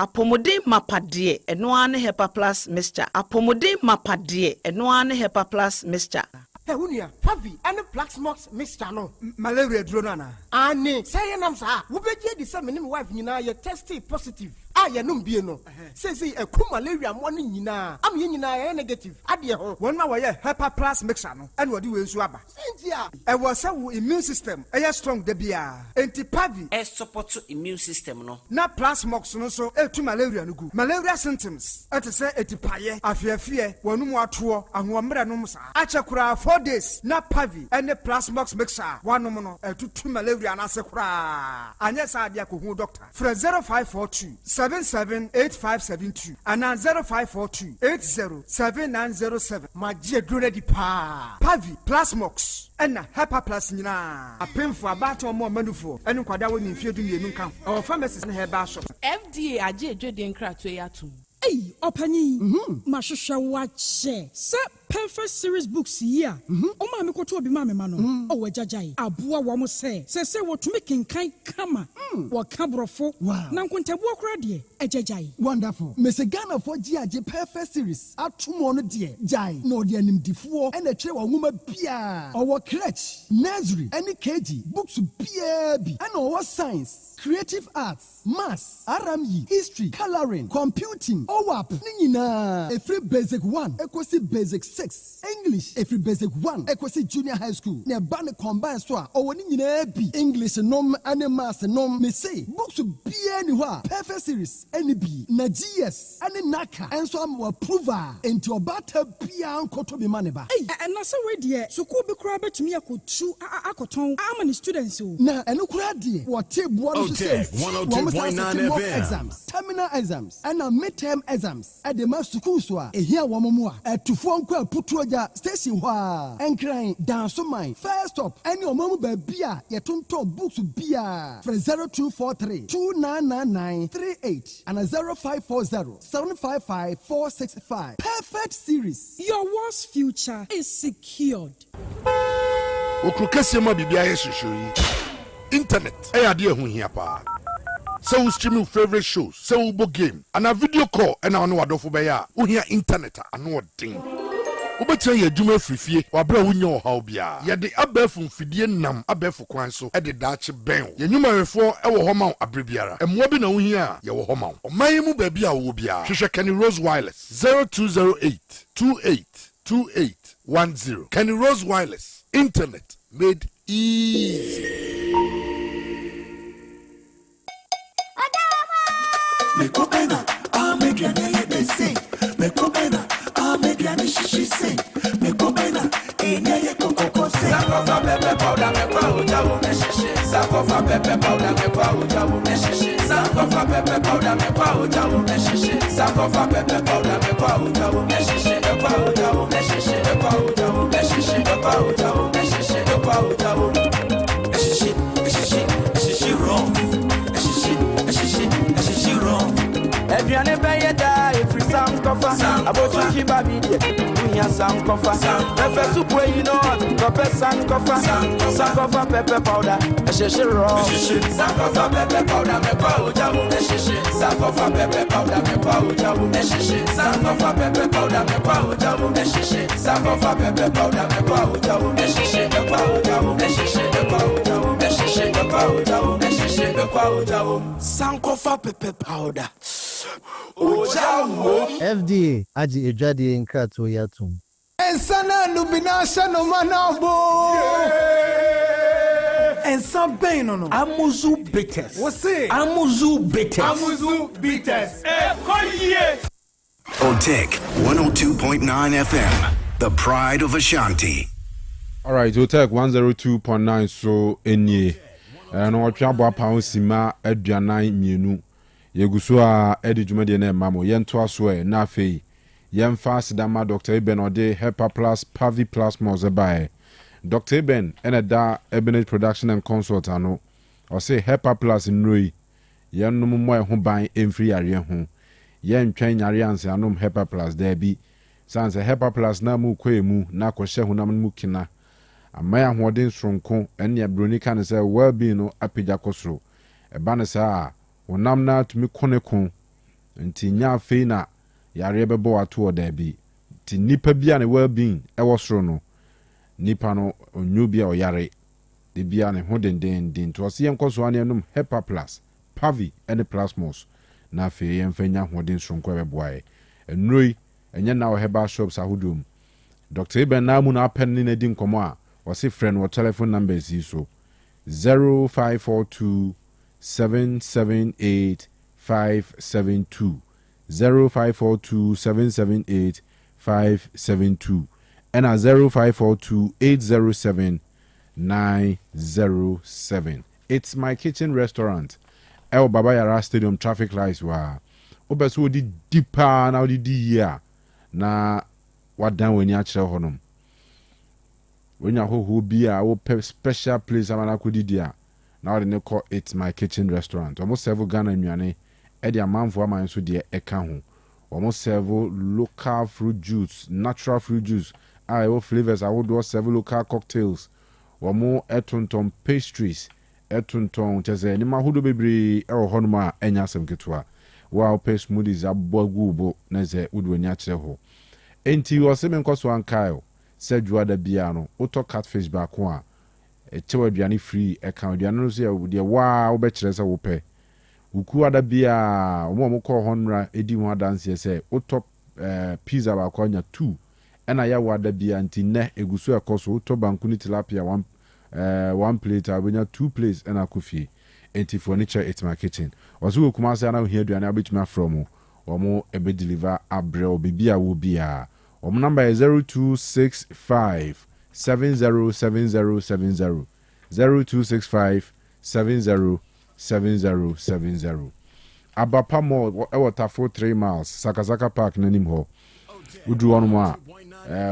Apomode mapade eno ane hepa plus mixture apomode mapade eno ane hepa plus mixture Hey, unia, Pavi, and the Plaxmox mixture no. Malaria dronana. Ani, say an answer. Ubeje the same wife, you know, you tested positive. Ya no be no. Says a coup malaria morning, you know. I'm in negative. Adia, 1 hour, Hepa Plus mixture no. And what do you swabba? Cynthia, I was a immune system. I strong the beer. Anti-Pavi. A support to immune system no. Na Plasmox no so, to malaria no good. Malaria symptoms. At a say, etipaye, fear, one more tour, and 1 numsa. Achakura 4 days. Na Pavi, and the Plasmox mixer. 1 nomono, 2 malaria and asakura. And yes, I be a doctor. From 0542 778572 and 0542 807907. my dear Grenady Pa. Pavi, Plasmox, and Hepa Plus Nina. A pin for a battle more manufo, and Quadawan in Field in Camp. Our pharmacist in her bar shop. FDA aje Jordan Kratweyatu. Hey, Opani, Mashusha watch. Sir, perfect series books here. Oh, mammy, go to a bimame mano. Oh, a jajai. Abua wamo say what to making kind kama. What cabrofo. Wow. Nankunta walk ready. A jajai. Wonderful. Miss Ghana for GIJ perfect series. At 2 mono dear. Jai. No dear name D4 and a chair woman Pia. Our crutch. Nursery. Any KG. Books PAB. And our science. Creative arts. Maths. RME. History. Coloring. Computing. OWAP. Nina. A free basic 1. Equasi basic 6. English. A free basic 1. Equasi junior high school. Ne bane combine so. Or nina be. English nom and maths nom. Me say. Books to be anywhere. Perfect series. Any be. Na GS. Any naka. And so I'm approver. Into a battle Pia Koto be maneba. Hey, and that's a way dear. So could be crab to me. I could chew. Akoton. How many students? Na and look dear. What tape Otec 102.9 FM. Exams, terminal exams, and midterm exams. At the master school, here one more. At to phone call Putroja station wa and crying down so mine. First stop, and your mama beer, your tonto books beer for 0243 299938 and a 0540 755 465. Perfect series. Your world's future is secured. Okrokese ma bibia yeshoyi. Internet ade hu hia pa. So we stream your favorite shows, so we book game, and a video call, and I know what do for ya. We hear internet, I know what thing. Ubetia ye jume frifie, wabra unyo how bia. Ye de abefun fidie nam abefu kwan so, e de dachi ben. Ye nyuma refo e wo homa abrebiara. E mwobi na uhia ye wo homa. O maye mu baabi a wo bia. Hwehwe Kenny Rose Wireless 0208 282810. Kenny Rose Wireless, internet made easy. Me kopena, me diane ye sing. Me kopena, me diane she sing. Me kopena, enye ye kokoko sing. Sakofa pepe powder me kwa ujawu me shishi. Sakofa pepe powder me kwa ujawu me shishi. Sakofa pepe powder me kwa ujawu me shishi. Sakofa pepe powder me kwa ujawu me shishi. Me kwa ujawu me shishi. Me kwa ujawu me shishi. Me kwa ujawu me shishi. Me kwa ujawu me shishi. Shishi wrong. Shishi wrong. Everyone be da every sound cover. About to keep a video. We have sound cover. Pepper soup where you know. Pepper sound cover. Sound cover pepper powder. Shishi wrong. Sound cover pepper powder. Me powder. Shishi. Sound cover pepper powder. Me powder. Shishi. Sound cover pepper powder. Me powder. Shishi. Sound cover pepper powder. Me powder. Shishi. Me powder. Shishi. Me powder. Shishi. Me powder. Shishi. Me powder. Sound cover pepper powder. FDA aji ejade nkrato yatum. Ensana lubinasha no manabo. Ensan ben no. Amuzu bitters. What's Amuzu bitters. Amuzu bitters. Otec 102.9 FM, the pride of Ashanti. All right, Otec 102.9 so enye. No atwa bo apa sima aduanan mienu. Yeguso a edi dwumade na mamo yento aso e na afei yemfa sidama Dr. Eben ode Hepa Plus Pavi Plus mozebae. Dr. Eben ena da Ebenet Production and Consult ano. O say Hepa Plus nroi yenum mo e ho ban emfiri yare ho. Yen twan yare anse anom Hepa Plus da bi. Sanse Hepa Plus na mu kwemu na kwhye honam mu kina. Amaya hoden sonko ene abronika ne say well-being no apija kosro. Eba ne sa onam na tumi koneko nti nya fe na yare bebo ato oda bi ti nipa bia ne well-being e wosoro no nipa no onyo bi a oyare de bia ne ho den to ɔse yɛnkɔ so ane nom hepa plus pavi ene plasmos na afei yɛmfa nya hoden soronko ɛbɛboae ɛnuroi ɛnyɛ na wɔ herbal shops ahodom Dr. Eben na mu na apen ne di nkɔmɔ a ɔse frɛ no telephone numbers yi so 0542 778 572 0542 778 572 ɛna 0542 807 907. It's my kitchen restaurant. El Baba Yara Stadium traffic lights wa. Obeso di deeper na di year. Na what down when ya chere honom. When ya ho bi a wo special place amana kodi dia. Now they call It's My Kitchen Restaurant. Almost several Ghana nnuane e di amanfo aman so de eka ho. Almost several local fruit juice, natural fruit juice. I flavors I would do several local cocktails. Wamo etonton pastries etonton cheze ni mahudo bebre e wo hono ma enya asem ketua wa ope smoothies abogu bo na ze udu ani akire ho enti wo se menkoso ankaio se juada bia no auto catfish ba ko a e chewa aduane free e kan aduane no so ya de wa wo be kire se wo pe uku ada bia omo ko honra edi ho adanse se auto pizza ba ko anya 2 ena ya wada bia nti ne eguso ekoso uto banku ni tilapia one plate abenya 2 plates ena kofie enti furniture It's My Kitchen oso kuma se na ohia aduane abetuma from omo ebe deliver abrel bibia wo bia omo number is 0265 707070 0265 707070 Abapa Mall e water for 3 miles Sakasaka Park nanim ho udu onu a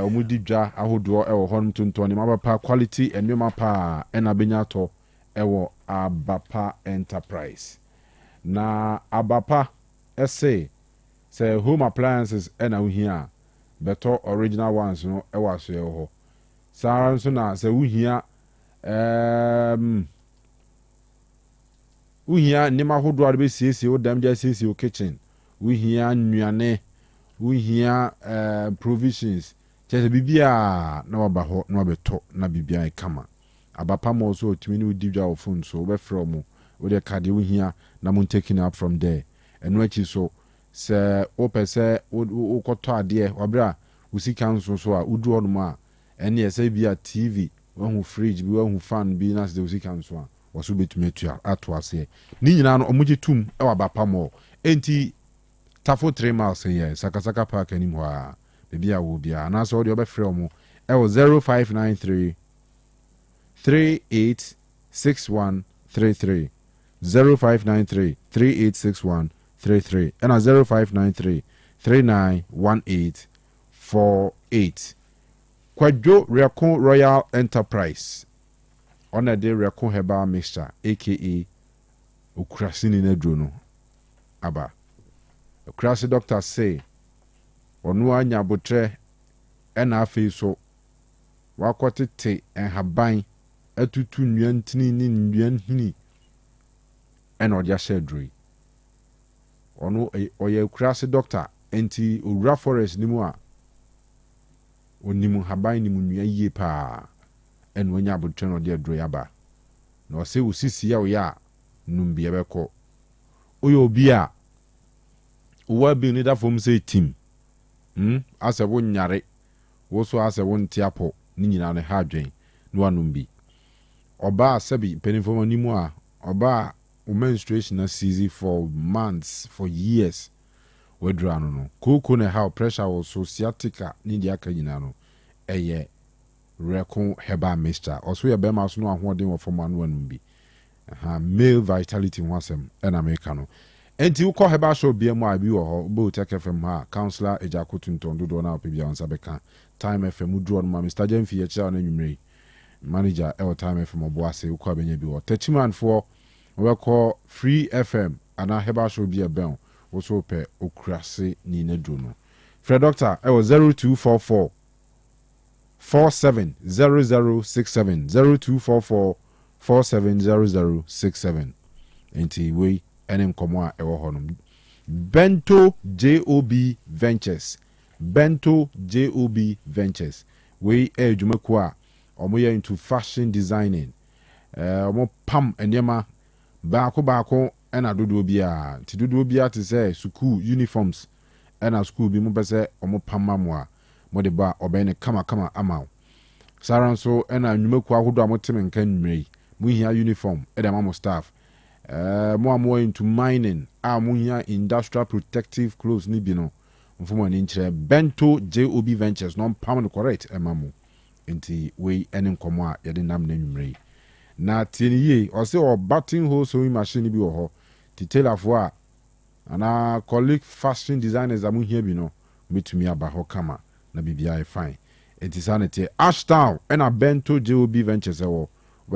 omudi dwa ahodo e wo honum tontoni mabapa quality enwema pa ena benya to e wo Abapa Enterprise na Abapa say home appliances ena uhia beto original ones no e waso e ho saa so na se uhia uhia nima ahodo a be siesie wo dam dia siesie wo kitchen uhia nnuane uhia provisions chese bibia na waba ho na wabeto na bibia kama Abapa mo so otimi ni udibja of phone so we from wo de card uhia na mun taking up from there eno achi so se o pese o koto ade obra usika nso so a udu onum a ene ese bia TV wahu fridge bi wahu fan bi na se usika nso a waso betumi atua ato ase ni nyina no omuge tum e Abapa mo enti tafo 3 miles here Sakasaka Park anymore bibia wo bia na so de obefre omo e 0593 386133 0593 386133 and 0593 391848 Kwadwo Rekon Royal Enterprise on a day Rekon Herbal Mixture aka Ukrasini Nedro no aba Ukrasi doctor say onu anya botre ena afi so wakotete enhaban atutu nnuantini ni nnuanhini ena odia shedrui onu oye Ukrasi doctor enti owura forest nimu a onimu haban nimu nnua yie pa ena onya botre no de droi aba na ose usisi ya oya numbie beko oyo obi a uwa bi ni da fom say team ase wo nyare wo so ase wo ntiapo ni nyina ne ha adwen no anum bi oba asabi penifo animu a oba menstruation na season for months for years wedra no koko ne how pressure was so sciatica ni dia ka nyina no eye Rekon Herbal Mixture also ye be ma so no ahoden wo fom anu anum bi male vitality wasem na America no enti ukọ Herbal show bia mu abi wo ho bo Otec FM ha counselor Akoto ntondodo na opebia onsa beka Time FM duro no ma Mr. Jamfi ye cha na nwumre manager Time FM oboase ukọ abenya bi wo tachiman for we call Free FM ana Herbal show bia ben wo so pe okrase ni na duro no Fred Doctor 0244 470067 0244 470067 enti we enem komo a ewo honum Bento JOB Ventures we ejumako a omo ye into fashion designing omo pam enema baako ena dodo bia ti dodo bia te say school uniforms ena school bi mo pese omo pam mamu a mo de ba obene kama ama saran so ena nwumaku ahodo amoteme nkan nwrei mo hia uniform eda mamo staff mo into mining mo hia industrial protective clothes ni bi no mfumo ni nkyere Bento JOB Ventures no pam no correct emamo enti we ene nkomo a yede nam na nwrei na tieniye o se o batting hole sewing machine bi wo ho titela fo a ana colleague fashion designers amu hia bi no metumi aba ho kama na bibia e fine enti sanete Ashtown ena Bento JOB Ventures wo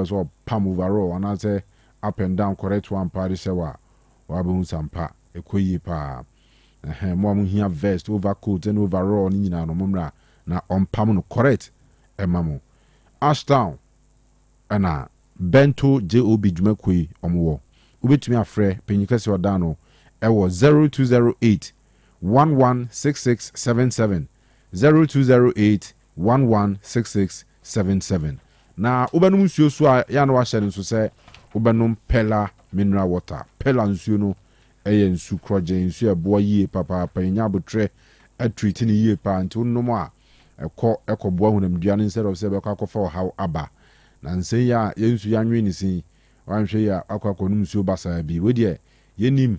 so pam overall ana say up and down correct one party se wa be sampa ekoyi pa mo amu hia vest overcoat and overall ni nyina no momra na on pam no correct emamo Ashtown ena Bento JOB Jumakui omuwo ubetumi afre penyikase odano ewo 0208 116677 0208 116677 na ubenum nsuo so a ya na wa hye nso se ubenum Pella mineral water Pella nsuo no eye nsu kroje nsu ebo yie papa panya botre atreat ni yie pa nti unnom a ekobo ahunam duane instead of se be kwakofa how aba na nsen ya yensu ya nwe ni sin wanhwe ya akwakọ num nsuo basa bi we de yenim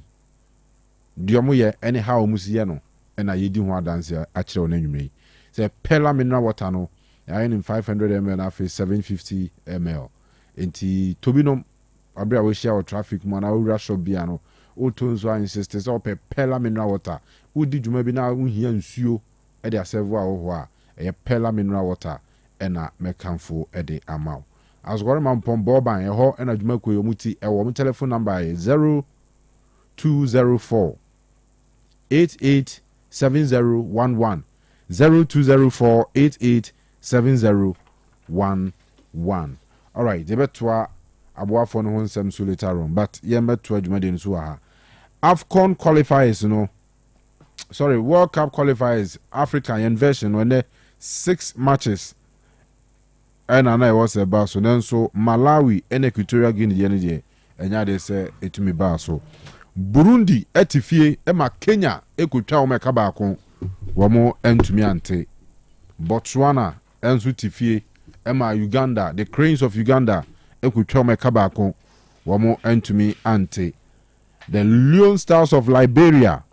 diomo ye anyhow musi no na yedi ho adanse a kire wona nwumre say Pella mineral water no ya in 500 ml na fe 750 ml enti tobinom abia we share traffic mo na ura shop bia no o to nso insist say Pella mineral water udi dwuma bi na unhia nsuo e de aserve a ho a e Pella mineral water na mekanfo e de amaw asgore mampom boban ho na dwumakoy omuti e wo telephone number 0204 887011 0204 887011. All right, the betwa aboafo no ho nsem so later on, but ye metwa dwumade nso ha AFCON qualifiers World Cup qualifiers African version when 6 matches and I was a basso then so Malawi and Equatorial Guinea de enya de say etumi basso Burundi etifie ema Kenya ekotwa o meka baako wo mo entumi ante Botswana ensu tifie ema Uganda the Cranes of Uganda ekotwa o meka baako wo mo entumi ante the Lion Stars of Liberia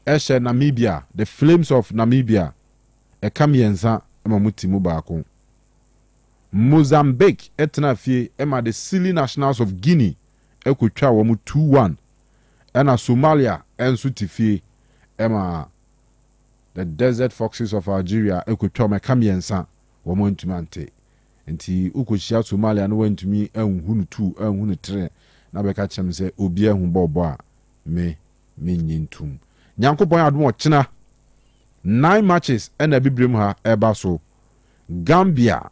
Eshe Namibia the Flames of Namibia ekamienza ema mutimu baako Mozambique etna fie ema the Silly Nationals of Guinea ekotwa wo mu 2-1 ena Somalia ensu tifie ema the Desert Foxes of Algeria ekotwa mekamiensa wo mo ntumante enti ukochia Somalia no wantumi enhunu 2 enhunu 3 na beka chem se obi ehun bobo a me nyintum Nyankopon adom ochina 9 matches ena bibrem ha eba so Gambia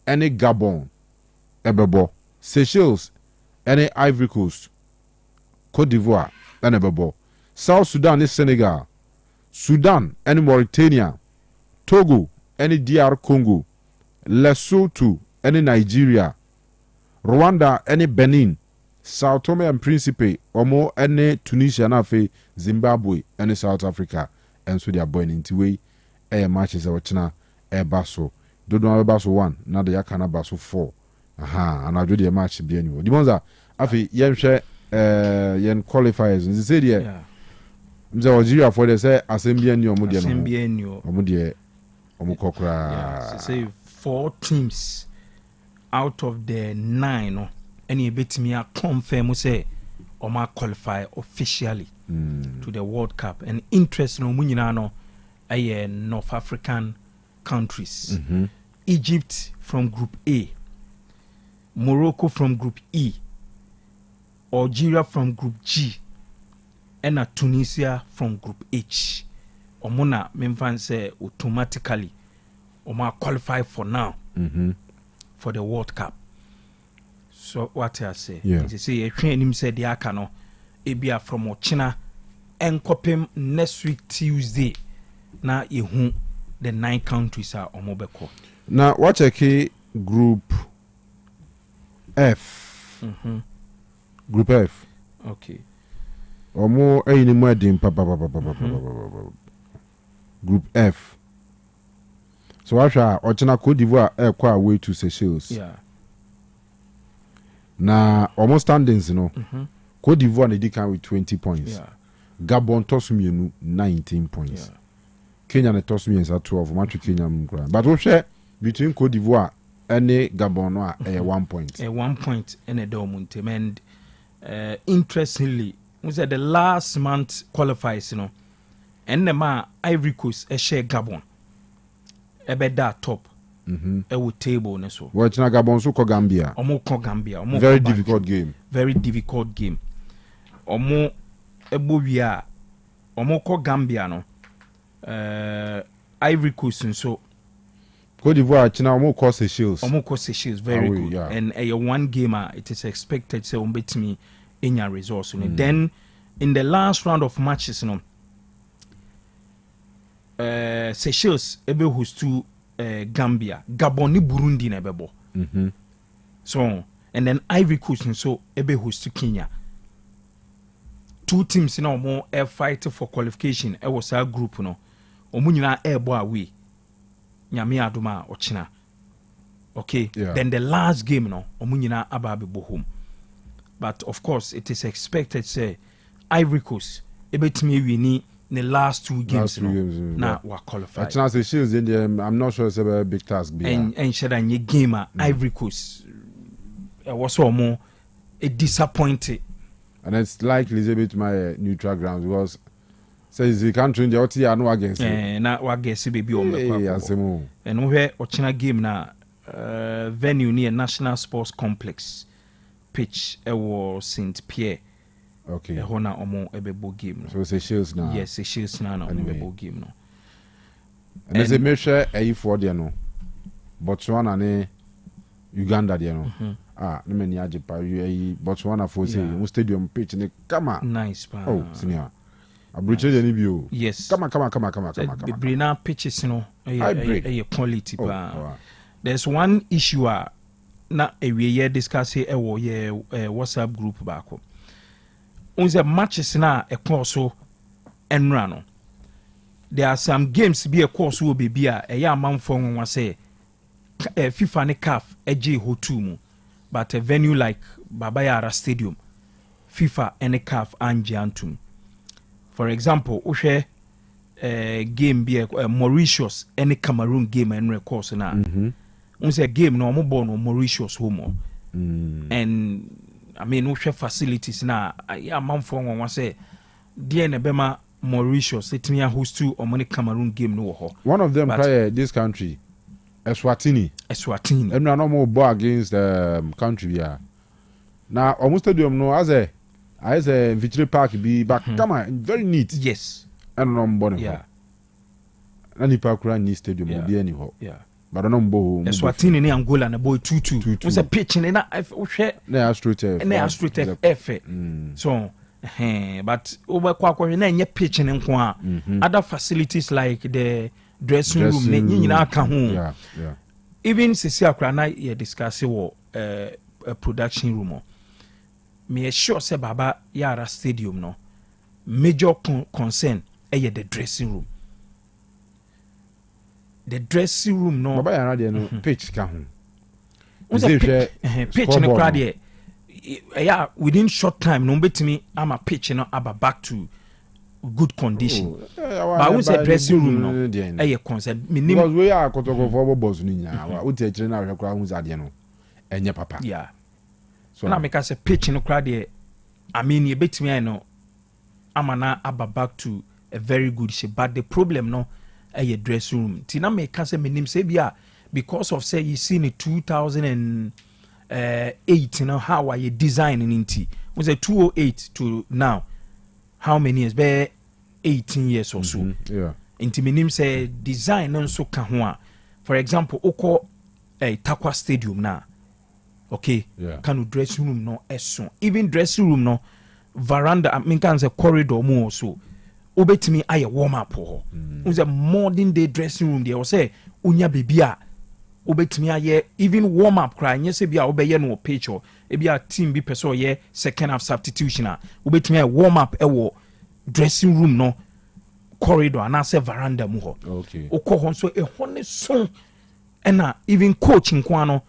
ene Gabon ebebo Seychelles ene Ivory Coast Côte d'Ivoire ene ebebo South Sudan ene Senegal Sudan ene Mauritania Togo ene DR Congo Lesotho ene Nigeria Rwanda ene Benin Sao Tome and Principe omo ene Tunisia na fe Zimbabwe ene South Africa enso dia boy nti we matches e wochina e baso dodo baso 1 na de yakana baso 4 anadwo de match bia ni di monza afi yenhwe yen qualifiers nzi se de mze Algeria for the say assembly ni omo de no omo de omo kokra say 4 teams out of the 9 no any betimi a confirm say omo qualify officially to the World Cup and interest no munyina no North African countries. Egypt from Group A, Morocco from Group E, Algeria from Group G, and Tunisia from Group H. Omona memfan say automatically Oma qualify for now for the World Cup. So what I say? Yeah. They say a train him said the akano ebia from China enkopem next week Tuesday na yehu the 9 countries are omobeko. Now watch a group F. Group F. Okay. Or more any more than Group F. So I shall Ochina Cote d'Ivoire air way to Seychelles. Yeah. Now almost standings, you know. Cote d'Ivoire they can with 20 points. Yeah. Gabon Tosumi 19 points. Yeah. Kenya and Tosumi at 12. Match Kenya. But we share between Cote d'Ivoire and Gabon a 1 point. A 1 point in a Dortmund. And interestingly, we said the last month qualifies, you know, and the man Ivory Coast a share Gabon. A bed that top. A wood table and so. Watching Gabon so Gambia. Gambia. Very difficult game. Very difficult game. Omo Ebobia. Omo Gambia no. Ivory Coast and so. Cote d'Ivoire, China, Omo Seychelles. Omo Seychelles, very good. Yeah. And a one gamer, it is expected to beat me in your resource. Then in the last round of matches, you know, Seychelles ebe host to Gambia, Gabon ni Burundi na bebo. So and then Ivory Coast and so ebe host to Kenya. Two teams you know more air fight for qualification. It was a group you know. Omu nyina air bo away. Nyame aduma ochina. Okay. Yeah. Then the last game no omu nyina aba be home. But of course it is expected say Ivory Coast ebetimi wini the last two games now were qualified. I'm not sure it's a big task. And should I game Ivory Coast was more a disappointed. And it's likely a bit my neutral ground because says the country in the OT are no against it. Now what guess baby on the and where Ochina game now venue near National Sports Complex pitch was St. Pierre. Okay. The Hona Omo Ebebo game. So Seychelles now. Yes, Seychelles now Ebebo game no. And there's a measure for there no. Botswana ne Uganda there no. No many ajepa Botswana for say stadium pitch ne kama. Nice pa. Oh, senior. Abuche de ni bio. Yes. Kama. The brainer pitches no a quality pa. There's one issue na we discuss here WhatsApp group back. Unze matches na a course enra no. There are some games be a course will be a man from one say FIFA ne CAF eje hotu mu, but a venue like Babayara Stadium FIFA and CAF anje antum. For example, uhwe game be a Mauritius any Cameroon game and course na. Unze game no mo born no Mauritius home. And I mean, we share facilities now. Yeah, man, for one say, dear Nebema Mauritius, let me host to or money Cameroon game no ho. One of them play this country, Eswatini. And no more bar against the country. Yeah. Now, almost stadium no as a Victory Park be back. Come on, very neat. Yes. And no more. Yeah. Any park run this stadium will be anyhow. Yeah. But I don't know. Eswatini in Angola and a boy 2-2. Was a pitch in a AstroTurf F. So, but over Quack pitching in other facilities like the dressing room, yeah. Even Cecilia Krana discuss a production room. Me sure say Baba Yara Stadium no major concern the dressing room. The dressing room no Baba Yara no pitch ka ho. Pitch in the crowd here. Yeah, within short time no betimi am a pitch no aba back to good condition. But we say dressing room no concern because we are Akoto for boss ni nya wa we take na hwe kra hu zade no enye papa. Yeah. So na make us a pitch in the crowd here. I mean you betimi I know amana aba back to a very good shape, but the problem no a dressing room. Tina me can say me name say bia because of say you seen in 2008 you know how are you designing into was a 208 to now how many years be 18 years or so. Yeah. Into me name say design and so ka ho. For example, oko Takwa Stadium na. Okay. Yeah. Kanu dressing room no eso. Even dressing room no veranda I mean can say corridor mo so. Obetimi aye warm up ho. It's a modern day dressing room there. Say unya bibia wobɛtumi ayɛ even warm up cry nyɛ sɛ bia wobɛyɛ no wɔ pitch or ebi a team bi pɛ sɛ ɔyɛ second half substitution a wobɛtumi ayɛ warm up ɛwɔ dressing room no corridor anaasɛ veranda mu hɔ wokɔ hɔ nso ɛhɔ ne so ɛna even coach nkoa no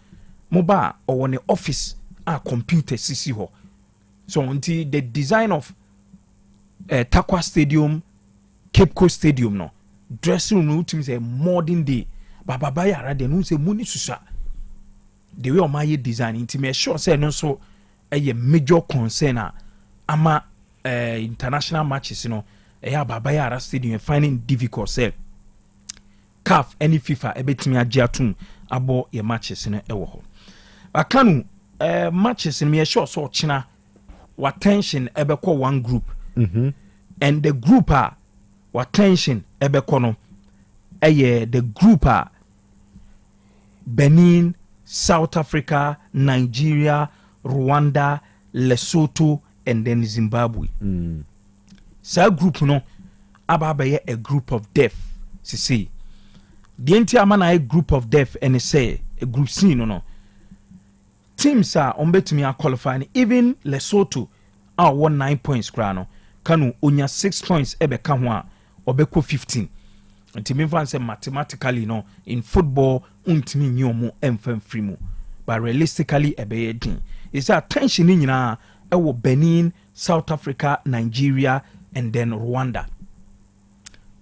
moba a ɔwɔ ne office a computer sisi hɔ so nti the design of Takwa Stadium Cape Coast Stadium no dressing room no wotumi sɛ modern day bababa yara de no sɛ mu ne susa the way ɔma yɛ design nti me sure sɛ no nso ɛyɛ major concern a ama international matches no ɛyɛ bababa yara stadium finding difficult sɛ CAF any FIFA ɛbɛtumi agye atom abɔ yɛ matches no ɛwɔ hɔ akanu matches no me sure sɛ ɔkyena wa tension ɛbɛkɔ one group and the group wa tension ɛbɛkɔ no ɛyɛ the group Benin, South Africa, Nigeria, Rwanda, Lesotho, and then Zimbabwe. So group no ababɛyɛ a group of death. See, the entire man a group of death and say a group C no. Teams are betumi a qualifying even Lesotho are won 9 points krano. Kanu onya 6 points ɛbɛka ho a ɔbɛkɔ 15. Nti me fan say mathematically no in football untimi nyi omo emfam free mu but realistically ebeye din is attention ni nyina ewo Benin, South Africa, Nigeria and then Rwanda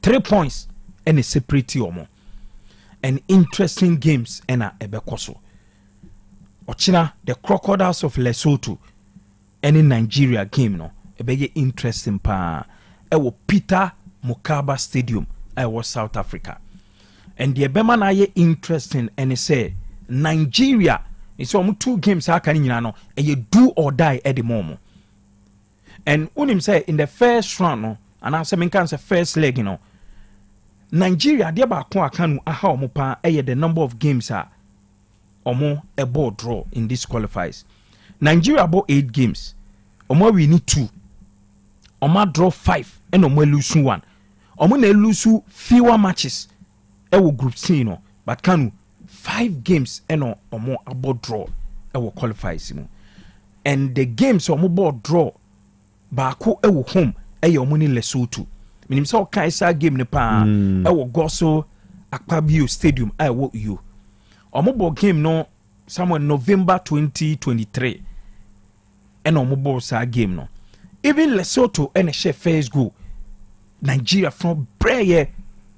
3 points and a separate omo and interesting games ena ebekoso ochina the Crocodiles of Lesotho and in Nigeria game no ebeye interesting pa ewo Peter Mokaba Stadium I was South Africa. And the Bema na ye interesting and say Nigeria is 2 games I can no and you do or die at the moment. And unim say in the first round no and I say say first leg you know Nigeria dia ba ko Kanu aha omo pa the number of games omo a ball draw in this qualifies. Nigeria bought 8 games. Omo we need 2. Omo draw 5 and omo lose 1. Omo na lose fewer matches ewo group C no but Kanu 5 games eno omo about draw ewo qualifies mu and the games omo board draw baako ewo home eye omo ni Lesotho minim say okaisa game ne pa ewo Goso Akpabio Stadium ewo you omo board game no somewhere November 2023 eno omo board sa game no even Lesotho ene share first goal Nigeria from prayer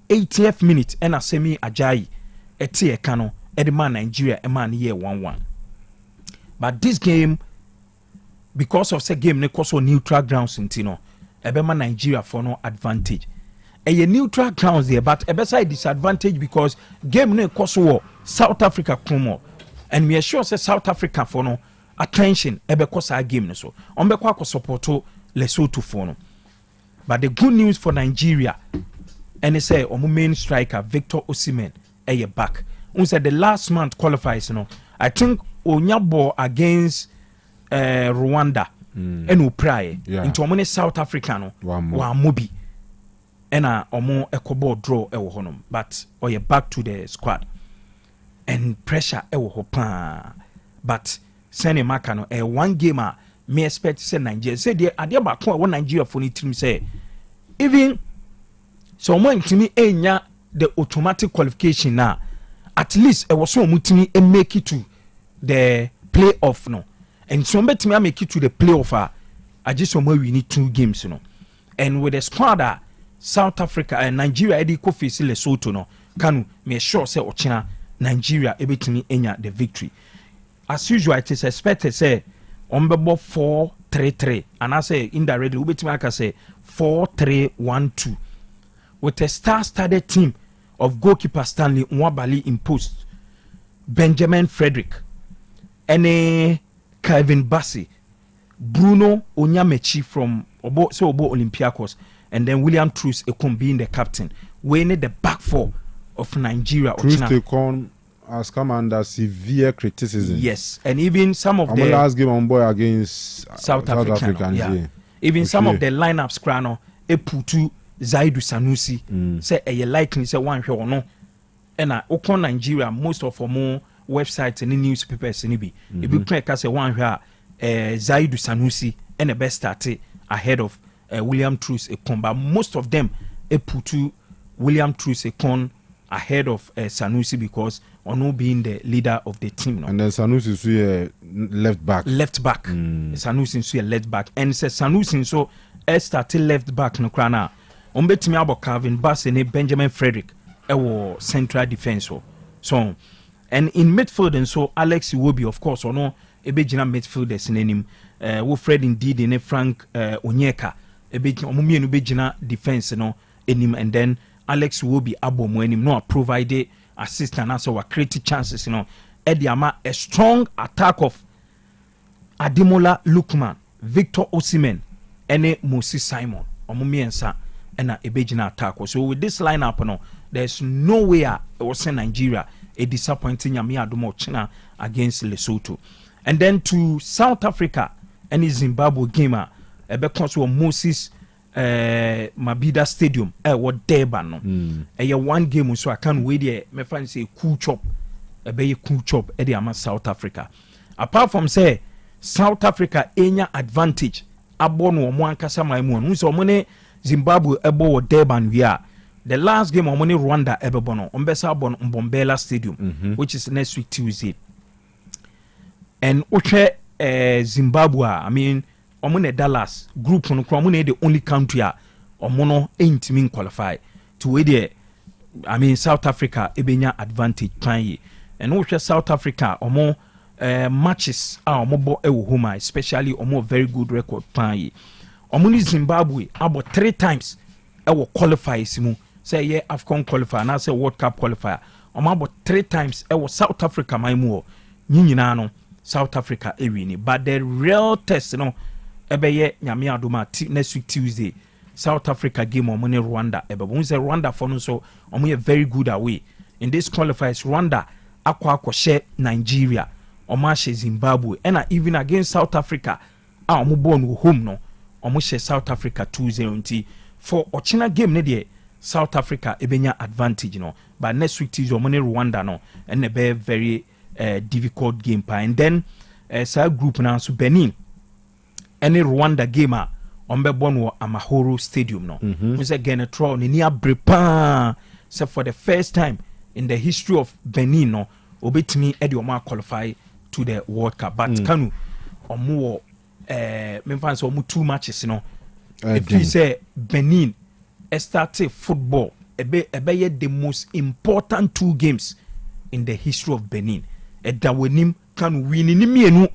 80th minute and Asemi Ajayi etie Kanu edman Nigeria eman year 1-1 but this game because of the game ne koso neutral grounds intino ebema Nigeria for no advantage a neutral grounds there but ebesa disadvantage because game ne koso South Africa promo and me sure say South Africa for no attention ebe kosa game ne so onbekwa ko supporto Lesotho for no. But the good news for Nigeria, and they say our main striker Victor Osimhen is back. We said the last month qualifies, you know. I think Onyabo against Rwanda and Upraye into a South African wa Mobi. And omo ekobo draw ewo honum. But oye back to the squad. And pressure ewo hopa. But sene makano one gamer me expect say Nigeria say the ade ba ko won Nigeria for ni team say even so mo ntimi enya the automatic qualification na at least e was so mutimi e make it to the playoff no and so betimi make it to the playoff I just we need 2 games no and with the squad South Africa and Nigeria e dey ko face Lesotho no Kanu me sure say ochina Nigeria e betimi enya the victory as usual it is expected say Ombebo 4-3-3 and I say indirectly ubetimi aka say 4-3-1-2 with a star-studded team of goalkeeper Stanley Nwabali in post, Benjamin Frederick, and Kevin Bassi, Bruno Onyamechi from Obo Olympiacos, and then William Truss Ekong being the captain. We need the back 4 of Nigeria. Truss Ekong has come under severe criticism. Yes, and even some of the last game on boy against South Africans. Yeah. Even some of the lineups, Krano, Eputu, Zaidu Sanusi, say a likely say one show no, ɛna okon Nigeria most of more websites and newspapers ni bi ebi kran ka say one hwe Zaidu Sanusi and the best started ahead of William Truss Ekong, but most of them put to William Truss Ekong ahead of Sanusi because Ono being the leader of the team. No? And then Sanusi is left back. Sanusi is left back. And says Sanusi so started left back no krana. Ombetimi abo Calvin Bass and Benjamin Frederick central defense. So and in midfield and so Alex Iwobi of course ono ebejina midfielders in him Fred indeed in Frank Onyeka omumienu bejina defense no enim and then Alex Iwobi abomo enim no provide assistance as our creative chances Ediama a strong attack of Ademola Lookman, Victor Osimhen and Moses Simon omumiensa and a ebejina attack. So with this lineup no there's no way it was in Nigeria a disappointing Yami Adomo China against Lesotho. And then to South Africa and Zimbabwe gamer because of Moses Mabhida Stadium what Durban no one game so I can't wait there me find say cool chop cool chop ama South Africa. Apart from say South Africa enya advantage abono omo ankasa maimu no so omo Zimbabwe ebo wo Durban wia the last game omo Rwanda ebebo no ombesa abon Mbombela Stadium which is next week Tuesday. And Oche Zimbabwe, I mean, omune Dallas group no omune the only country omono ain't mean qualify to where the I mean South Africa ebenya advantage plan. And Oche South Africa omo matches omo bo ewo home especially omo very good record plan. Omuni Zimbabwe about 3 times ewo qualify simu say yeah AFCON qualifier na say World Cup qualifier. Omo about 3 times ewo South Africa maimu nyina no South Africa ewini, but the real test ebeye nyame adoma next week Tuesday South Africa game omone Rwanda we say Rwanda for no so omo very good away in this qualifiers. Rwanda akwa share Nigeria omo share Zimbabwe and even against South Africa omo born home no omo share South Africa 2-0 for ochina game ne de South Africa ebenya advantage but next week Tuesday omone Rwanda no and be very difficult game and then group now so Benin any Rwanda gamer on Bebonwo Amahoro Stadium no we say again a draw ni abrepa so for the first time in the history of Benin no obetimi Edioma qualify to the World Cup but Kanu omo memfan so omo 2 matches if you say Benin started football ebe the most important 2 games in the history of Benin. Edawenim can win in mienu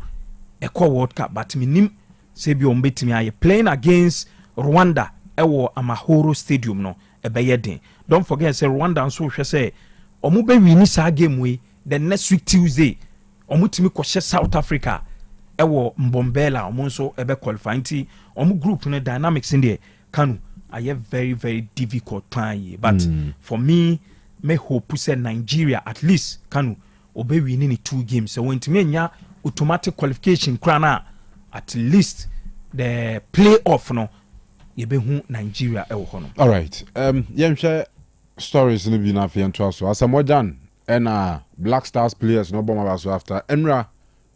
a World Cup, but minim sebi ombetimi aye playing against Rwanda ewo Amahoro Stadium no ebeyeden. Don't forget say Rwanda and so say omu be win sa game we the next week Tuesday omu timi kwhye South Africa ewo Mbombela omu so ebe qualify nti omu group no dynamics in there Kanu aye very very difficult time but for me hope say Nigeria at least Kanu obe winning 2 games so when timenya automatic qualification krana at least the playoff no yebehu Nigeria e wo no. All right yemhwe stories no bi na fe nto so asamojan and Black Stars players no bomba so after Emra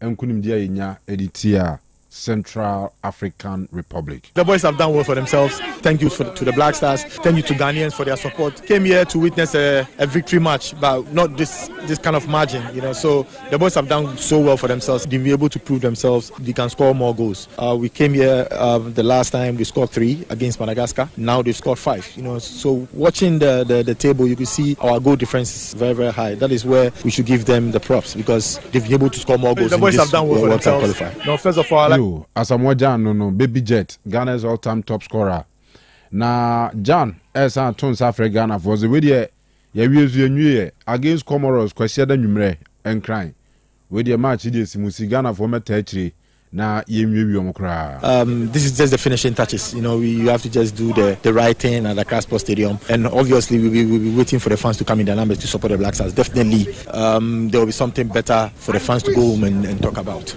enkunim dia yenya editia Central African Republic. The boys have done well for themselves. Thank you to the Black Stars. Thank you to Ghanaians for their support. Came here to witness a victory match, but not this kind of margin, So the boys have done so well for themselves. They've been able to prove themselves. They can score more goals. We came here the last time we scored 3 against Madagascar. Now they've scored 5. So watching the table, you can see our goal difference is very very high. That is where we should give them the props because they've been able to score more goals. The boys have done well for themselves. No, first of all, Asamoah Jan no Baby Jet Ghana's all-time top scorer. Na Jan esa ton South Ghana for the way there yezu enwie against Comoros kwese da nwumre enkran. We the match dey simusi Ghana for metachiri na yenwie omkra. This is just the finishing touches. You have to just do the right thing at the Casper Stadium, and obviously we'll be waiting for the fans to come in the numbers to support the Black Stars. Definitely, there will be something better for the fans to go home and talk about.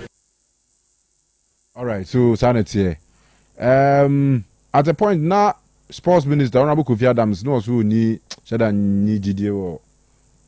All right, so sanity. At a point now, Sports Minister Honorable Kofi Adams knows who ni shada ni GDO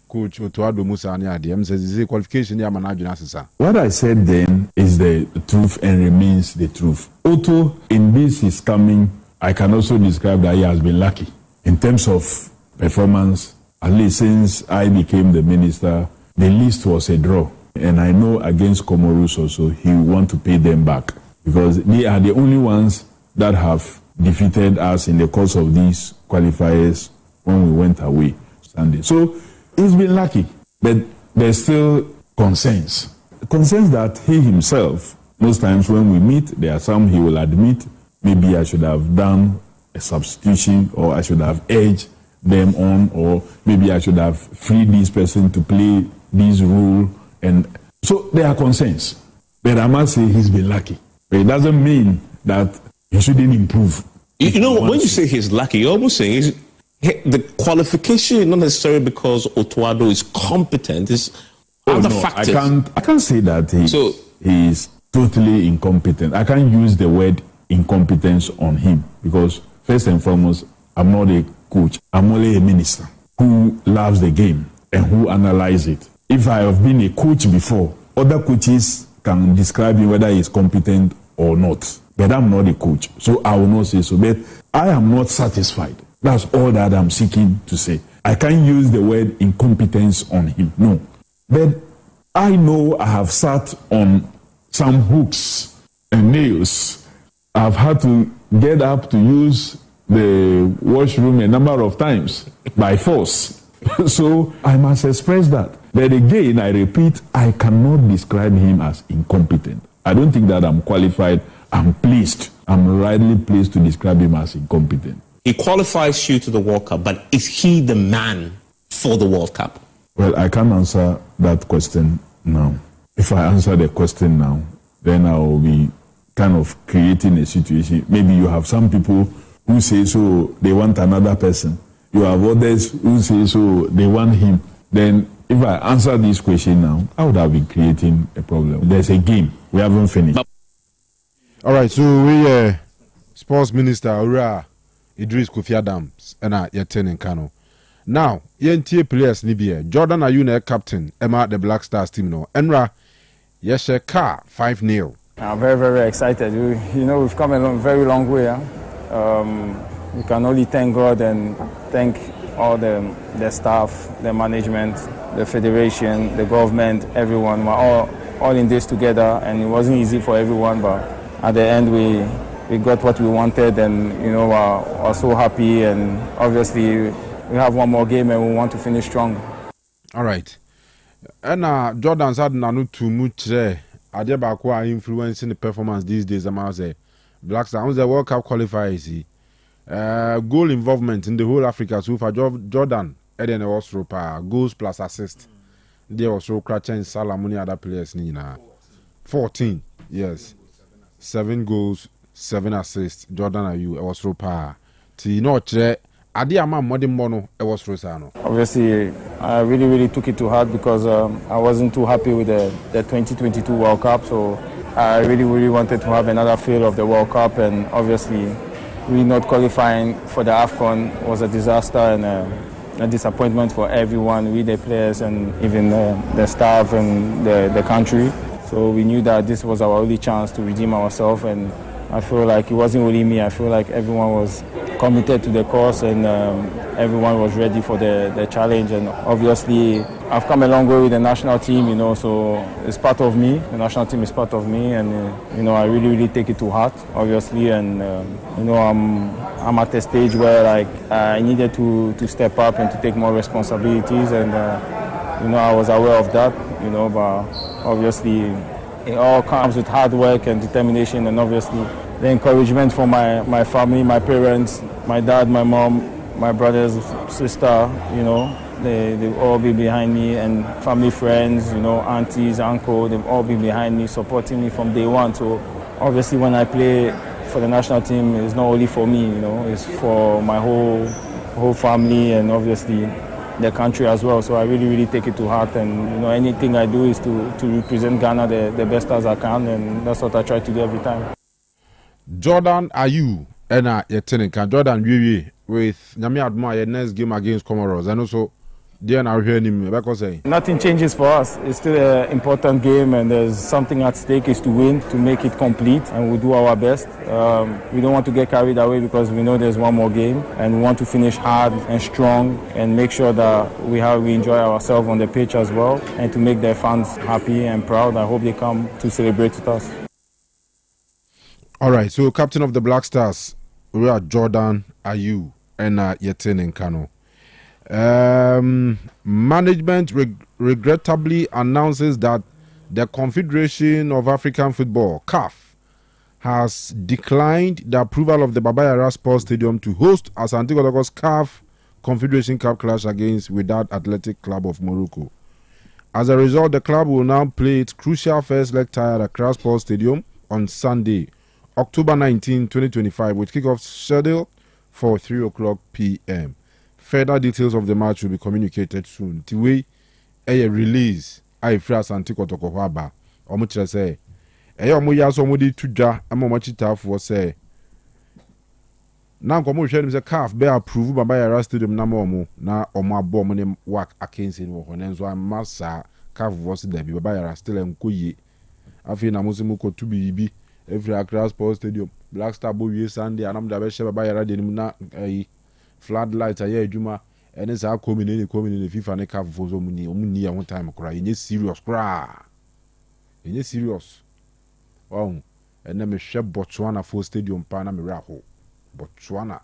Coach Otuado Musa and Yadim says the qualification Yamanajuna. What I said then is the truth and remains the truth. Otto, in this his coming, I can also describe that he has been lucky. In terms of performance, at least since I became the minister, the list was a draw. And I know against Comoros also, he will want to pay them back. Because they are the only ones that have defeated us in the course of these qualifiers when we went away Sunday. So he's been lucky, but there's still concerns. Concerns that he himself, most times when we meet, there are some he will admit, maybe I should have done a substitution, or I should have urged them on, or maybe I should have freed this person to play this role. And so there are concerns. But I must say he's been lucky. But it doesn't mean that he shouldn't improve. You know, when you say he's lucky, you're almost saying the qualification, not necessarily because Otuado is competent, is other factors. I can't say that he is totally incompetent. I can't use the word incompetence on him because, first and foremost, I'm not a coach. I'm only a minister who loves the game and who analyzes it. If I have been a coach before, other coaches can describe me whether he's competent or not. But I'm not a coach, so I will not say so. But I am not satisfied. That's all that I'm seeking to say. I can't use the word incompetence on him, no. But I know I have sat on some hooks and nails. I've had to get up to use the washroom a number of times by force. So I must express that. But again, I repeat, I cannot describe him as incompetent. I don't think that I'm qualified. I'm pleased. I'm rightly pleased to describe him as incompetent. He qualifies you to the World Cup, but is he the man for the World Cup? Well, I can't answer that question now. If I answer the question now, then I will be kind of creating a situation. Maybe you have some people who say so they want another person. You have others who say so they want him. Then if I answer this question now, I would have been creating a problem. There's a game. We haven't finished. All right, so we sports minister Ura Idris Kofi Adams and I in Kanu. Now, yentie players ni bi Jordan Ayew captain Emma the Black Stars team no. Enra yeshe car 5-0. I'm very, very excited. We've come a very long way. We can only thank God and thank all the staff, the management, the federation, the government, everyone. We're all in this together, and it wasn't easy for everyone, but at the end we got what we wanted, and we're so happy, and obviously we have one more game and we want to finish strong. All right. And Jordan said nanu too much ade ba ko influencing the performance these days. I say Black Stars the World Cup qualifiers. Goal involvement in the whole Africa so far. Jordan Eden was goals plus assist. There was Krachen Salamoni other players ni na 14. Yes. 7 goals, 7 assists. Jordan Ayew was ti no chere ade ama modern mono e was Rosano. Obviously, I really took it to heart because I wasn't too happy with the 2022 World Cup, so I really wanted to have another feel of the World Cup, and obviously we not qualifying for the AFCON was a disaster and a disappointment for everyone, we the players and even the staff and the country. So we knew that this was our only chance to redeem ourselves, and I feel like it wasn't only me. I feel like everyone was committed to the cause and everyone was ready for the challenge. And obviously, I've come a long way with the national team, so it's part of me. The national team is part of me, and I really take it to heart, obviously. And I'm at a stage where I needed to step up and to take more responsibilities, and I was aware of that, but obviously it all comes with hard work and determination, and obviously the encouragement from my family, my parents, my dad, my mom, my brothers, sister, they've all been behind me, and family, friends, aunties, uncle, they've all been behind me, supporting me from day one. So obviously when I play for the national team, it's not only for me, it's for my whole family and obviously the country as well. So I really take it to heart, and anything I do is to represent Ghana the best as I can, and that's what I try to do every time. Jordan Ayew and Jordan with Nyame Adma next game against Comoros, and also Nothing changes for us. It's still an important game, and there's something at stake is to win, to make it complete, and we'll do our best. We don't want to get carried away because we know there's one more game, and we want to finish hard and strong and make sure that we enjoy ourselves on the pitch as well, and to make their fans happy and proud. I hope they come to celebrate with us. All right, so captain of the Black Stars, we are Jordan Ayew and Yetin and Kanu. Management regrettably announces that the Confederation of African Football, CAF, has declined the approval of the Baba Yara Sports Stadium to host Asante Kotoko's CAF Confederation Cup clash against Wydad Athletic Club of Morocco. As a result, the club will now play its crucial first leg tie at Accra Sports Stadium on Sunday, October 19, 2025, with kickoff scheduled for 3 o'clock p.m. Further details of the match will be communicated soon. Tiwe a release I free Asante Kotoko Hwaba. Omo kire say omo ya so mo di tudwa ama mo chita for say na nkomo hwe nim say CAF be approve Baba Yara Stadium na mo na omo abo mo ne work against ni wo nenzo amasa CAF was there be Baba Yara still enkoye afi na mo se mo ko tu bibi every Accra Sports Stadium Black Star bo wie Sunday anam da be she Baba Yara de nim na floodlight aye adwuma ene sa komi ne FIFA ne CAF fozo omuni ya one time kra yenye serious kra yenye serious ene me hwe Botswana for stadium pa na me raho Botswana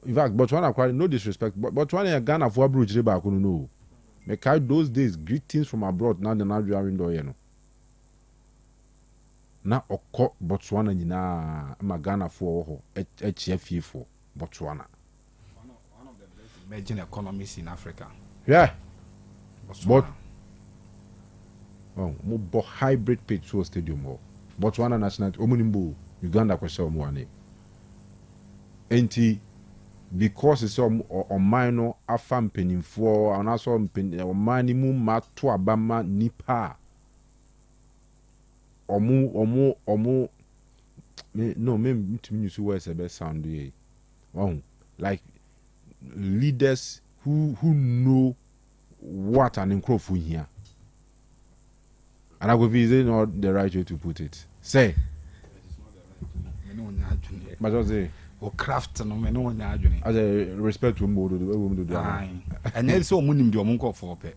in fact Botswana quite no disrespect Botswana ya Ghana for abroad ba ko no me kai those days greetings from abroad now the Nigeria window you know na okọ Botswana nyina ma Ghana for ho HFE for Botswana. Emerging economies in Africa. Yeah. But more hybrid pitch to stadium more. Botswana national omunimbo Uganda kwese omuane. Enti because it's on minor afam penimfo and also minimum mato abama nipa. Omu no me ntimi use words e be sound e. Like leaders who know what an incredible here. And I will be not the right way to put it. Say, but I say, or craft no me no as a respect to Modo, the way we do that. And then so munim do monko for pay.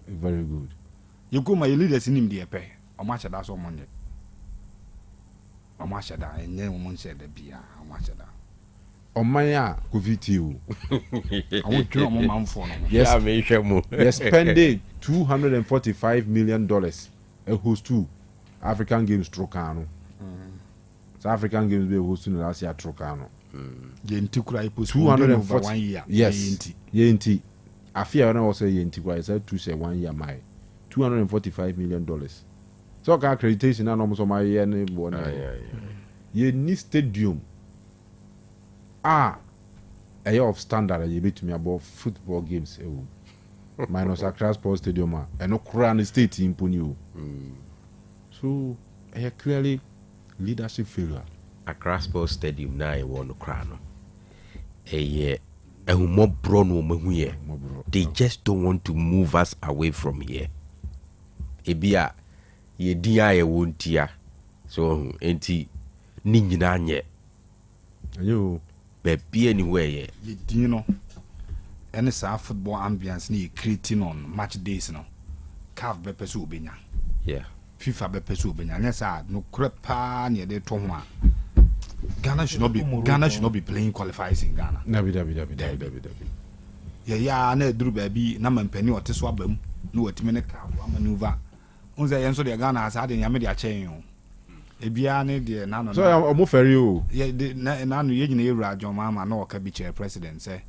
Very good. You go my leaders in him the pay. How much that's on Monday? How much that? And then woman said the beer. How much that? Omaya Kuvitiu. I want to know my phone. Yes, they spent $245 million a host to African Games Trocano. So African Games be hosting last year Trocano. $240 yes. Yenti. I fear I was say Yenti. I said to say 1 year my $245 million. So accreditation and almost on my year ye need stadium. A year of standard you beat me about football games minus Accra Sports Stadium and no crown state in Punyu. So clearly leadership failure. Accra Sports Stadium now you want to crown. They just don't want to move us away from here. Ebia ye dia ye wontia. So enti ninjina nye. You be anywhere ye you know any sa football ambience ni creating on match days no CAF be peso obenya yeah FIFA be peso obenya na sa no krepa na de to ho a Ghana should not be playing qualifiers in Ghana. Dabi. Yeah na eduru ba bi na mampani ote so abam no watime ne CAF maneuver unza yenso de Ghana as ade nyame de a chen yo ebia ne de na no so omo feri o ye na no ye nyina ewura John Mahama na oka bi chair president say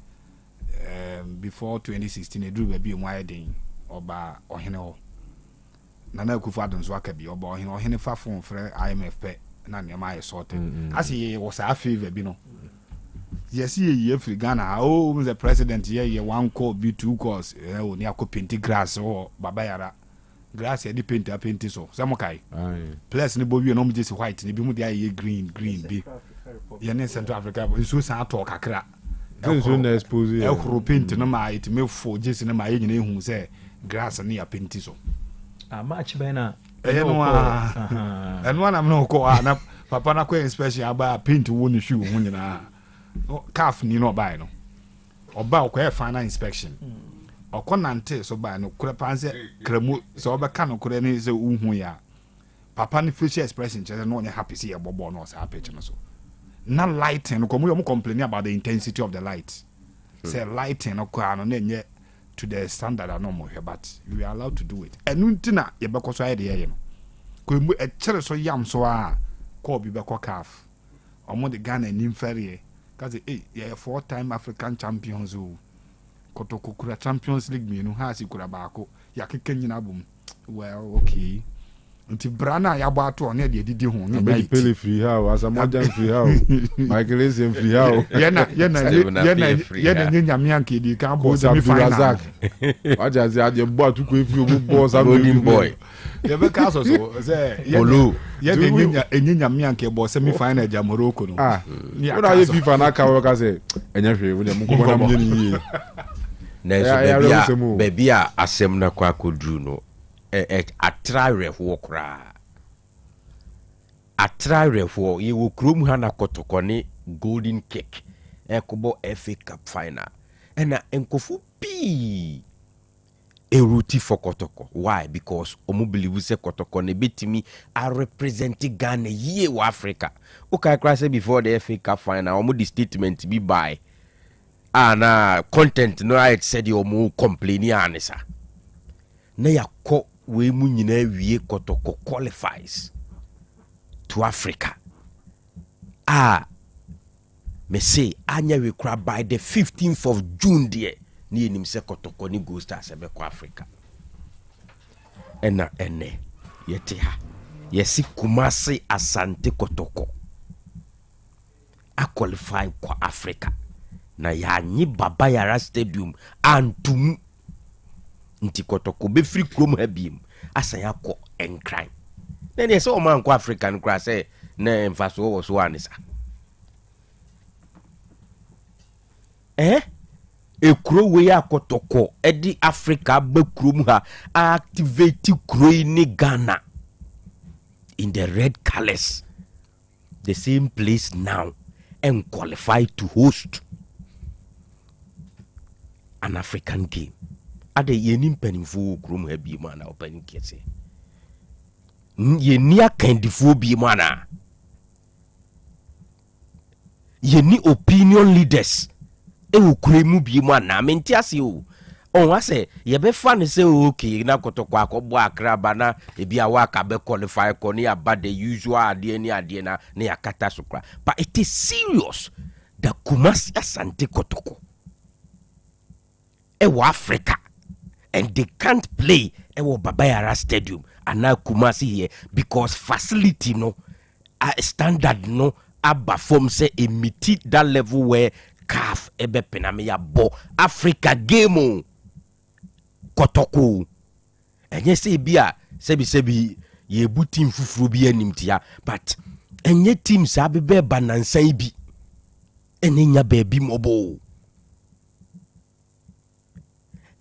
before 2016 eduru ba bi mu ayeden oba ohene ho na Akufo-Addo so aka bi oba ohene fa fon frɛ IMF pe na ne ma ye sorted asi was a favor bi no yes ye free Ghana the president ye one call be two calls o ni akopenti grass o Baba Yara grass e di paint so samo kai plus ni bowie no mjesi white ni bi mu dia ye green bi ye ne Central Africa so san talk kakra ɛhoro paint no ma ɛtumi fo gyesi no ma yɛ nyina ɛhu sɛ grass no yɛ painti so match bɛn na ɛyɛ no a ɛno anam no kɔ na papa no kɔ inspection aba paint wɔ ne shoe ho nyinaa calf ni no ɔbae no ɔba ɔkɔyɛ final inspection ɔkɔ nante so bae no kora pan sɛ kramu sɛ ɔbɛka no kora ne sɛ wohu yɛ a papa no facial expression kyerɛ sɛ na ɔnyɛ happy sɛ yɛbɔbɔ no ɔsaa pitch no so na lighting no kɔmu complaining about the intensity of the light say lighting no kwa no na nye to the standard no mo hwe but we are allowed to do it enu ntina ye bekɔ so ayede ye no kɔmu e kyere so yam so a kɔ bi bekɔ calf omo de Ghana nim ferie kaze ye 4-time African champions o Kotoko kura Champions League mi no ha si kura baako ya keke nyina bom well okay nti brana ya bɔ ato ɔne de didi ho ne na pele free how asamoja free how Michael Essien free how yena nyame anke di kan bɔ semi final aja zi ade bɔ atuko efi obo bɔ sa golden boy ye be ka so say yena nyame anke bɔ semi final ja Morocco no na ye FIFA na ka wo ka say enya hwe wo de mo ko na me ni na so baby a asem na kwa kodru no atrarefoɔ koraa atrarefoɔ yɛwɔ kurom ha na kɔtɔkɔ ne golden cake ɛkɔbɔ FA Cup final ɛna nkɔfo pii ɛruti for kɔtɔkɔ why because ɔmo believe sɛ kɔtɔkɔ ne betimi a represent Ghana yie wɔ Africa okay koraa sɛ before the FA Cup final ɔmo di statement bi by na content no I said ɔmo complain anisa na yakɔ we mu nyina wie kɔtɔkɔ qualifies to Africa me say anya we kra by the 15th of June there ni enim se kɔtɔkɔ ni Gold Stars ebe kɔ Africa ene yete ha yesi Kumasi Asante kɔtɔkɔ a qualify kɔ Africa na ya nyi Baba Yara Stadium antum nti kɔtɔkɔ be free krom ha biem asaya kɔ enkran na ne se o man kɔ Africa no kra se na emfaso wo so anisa ekuro we akɔtɔkɔ edi Africa ba krom ha activate kuro ni Ghana in the red colors the same place now and qualify to host an African game ade yenim panimfo krom ha bi ma na open kese yeni akandifo bi ma na yeni opinion leaders e wo kremu bi ma na menti ase o on wa se ye be fa ne se okay na kotoko akọbọ akraba na ebi awa ka be qualify ko ni aba the usual ade ni ade na yakata sokra but it is serious the Kumasi Asante kotoko e wa Africa and they can't play ewo Baba Yara Stadium and now Kumasi here because facility no standard no abba form say emit that level where CAF ebe pename ya bo Africa game kotoko enye se bia sebi ye bu team fufuru bi animtia but enye team sa be banansan bi enenya ba bi mobo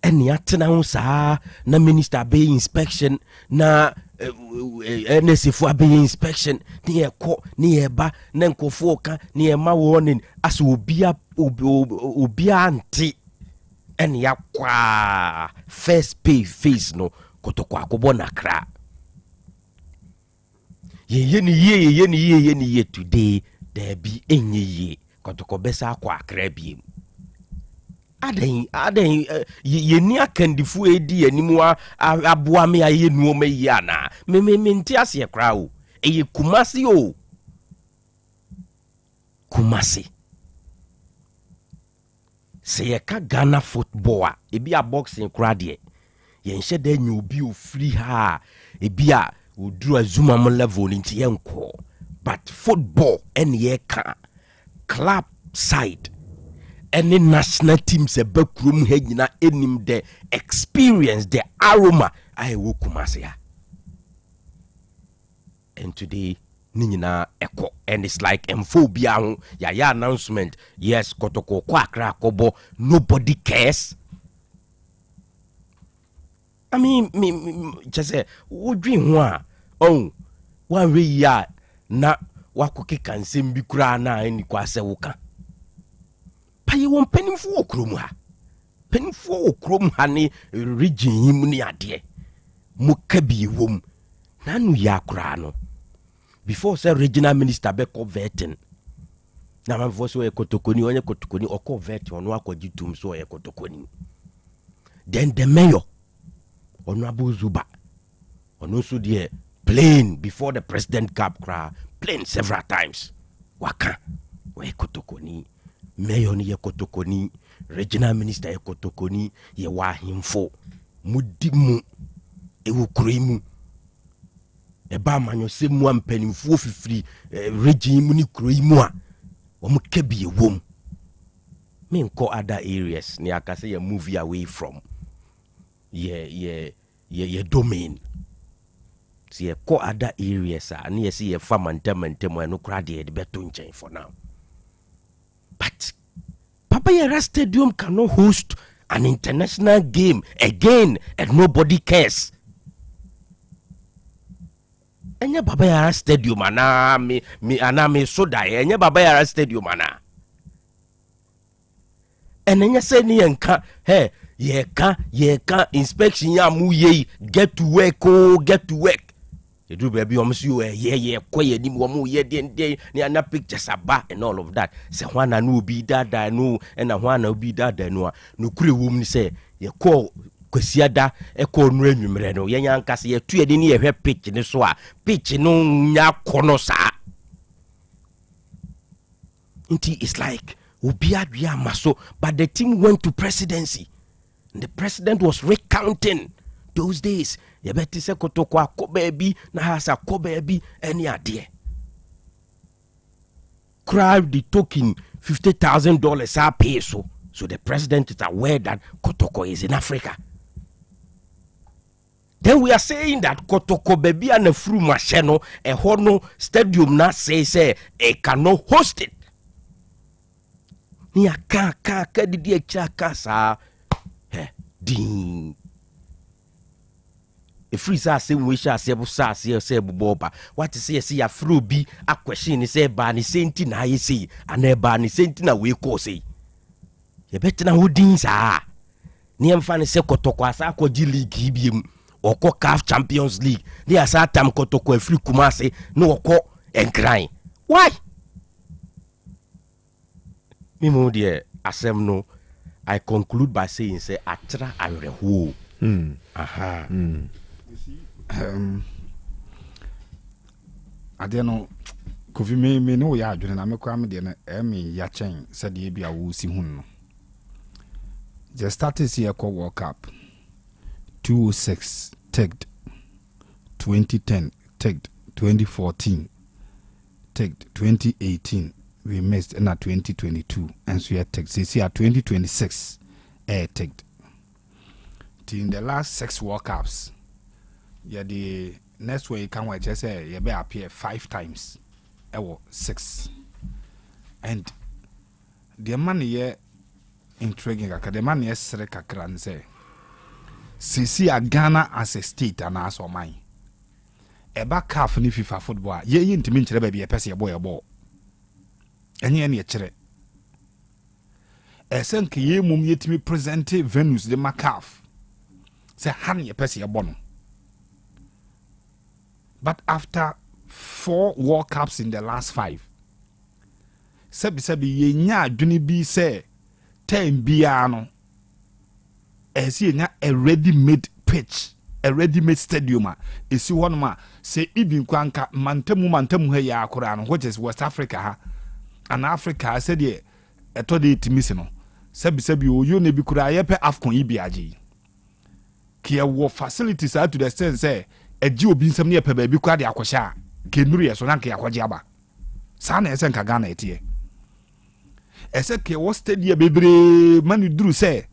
eni atena ho saa na minister be inspection na NSF be inspection ni ekọ ni eba na nkofo oka ni ema warning as obia anti eni akwa first pay face no kotoko akobo na kra ye ni today there be enye ye kotoko besa akwa akra bi aden ye ni akandifu edi animu aboa me aye nuoma yi ana me nti ase kra o eye Kumasi o Kumasi se ye ka Ghana football ebi a boxing kra de ye nhye da nya obi o free ha ebi a oduru azuma mo level nti ye nko but football en ye ka club side any national teams a backroom hejina enim the experience the aroma I wo Kumasi. And today ni nyina eko, and it's like emphobia ho ya announcement. Yes, Kotoko kwa Accra kobo, nobody cares. I mean, just say, what dream one? Oh, 1 way ya na wakuki kansem bi kura na eni kwase woka. Pa ye won penimfo okrom ha. Penimfo okrom ha ni region him ni ade. Mu kabi wom. Na nu ya kura no. Before say regional minister be converting. Na man voice we Kotokoni onye Kotokoni o convert ono akwajitum so e Kotokoni. Then the mayor Honorable Zuba ono so there plain before the president cap cry plain several times. Waka we Kotokoni mayor ni ye Kotokoni regional minister ye Kotokoni ye wa himfo mudimu ewu kuremu eba manyo se mu ampanimfo fifiri region mu ni kuremu a omu kebi ewom me nko other areas ni akase ye move away from ye domain. See ye ko other areas and ye see ye farm and no crowd the better change for now. But Papa Yara Stadium cannot host an international game again and nobody cares. Enye Papa Yara Stadium ana me soda enye Papa Yara Stadium ana. Enye se ni enka hey ye ka inspection ya mu ye get to work you do baby almost you ye quiet ni mo ye den ni ana pictures aba and all of that say hwana no bi dada no and hwana bi dada no no kure wom ni say ye call kwasiada e call no anwumre no ye nyanka say ye tu de ni ye hwe pitch ni so a pitch no nya kono sa nti it's like obiadua maso but the team went to presidency. The president was recounting those days. You better say Kotoko baby, na hasa baby, any idea. Crowd the token $50,000 a peso. So the president is aware that Kotoko is in Africa. Then we are saying that Kotoko baby and a fru macheno a hono stadium na say cannot host it. Ni ka didi chaka sa. Ding. A free same wish I say boba. What is say a fru be a question is a bani sainty na ye say and a bani sainty na we ko say. Ye better na who dings are. Niam fan se Kotoko asa ko G League him or ko CAF Champions League. Ni asa tam Kotoko a free kumase no ko and crying. Why? Mimo dear asem no. I conclude by saying, say, Atra Arehu. Aha. I don't know. Kofi me no ya adwene na mekwa me de na emi ya chen said ye bia wo si hun no. The status here called World Cup 2006 tagged 2010 tagged 2014 tagged 2018 we missed in 2022 and so we are tagged this year 2026 tagged. In the last 6 World Cups, yeah, the next way you can just say you better appear 5 times. 6. And the money here intriguing, the money is Kakran say. See Ghana as a state and as or mine. A back half in FIFA football, ye ain't mean to be a person boy a ball. And ye any chere. A sent ye mum yet me present venues the macaf. Say honey a person a bono. But after 4 World Cups in the last 5, Sebi ye nya duni bi say 10 biano. As ye nya a ready-made pitch, a ready-made stadium. Is you one ma say ibin kwanka mantemu he ya Quran, which is West Africa ha. And Africa said ye a todi timisino. Sebi you ne bi kura yepe afcon ibiaji. Kia wo facilities are to the extent say a Jew bin some near pe baby kwa de akwasha kenuri so nanke akwaje aba sana ese nka Ghana etie ese ke wo stadium bebre manu duru say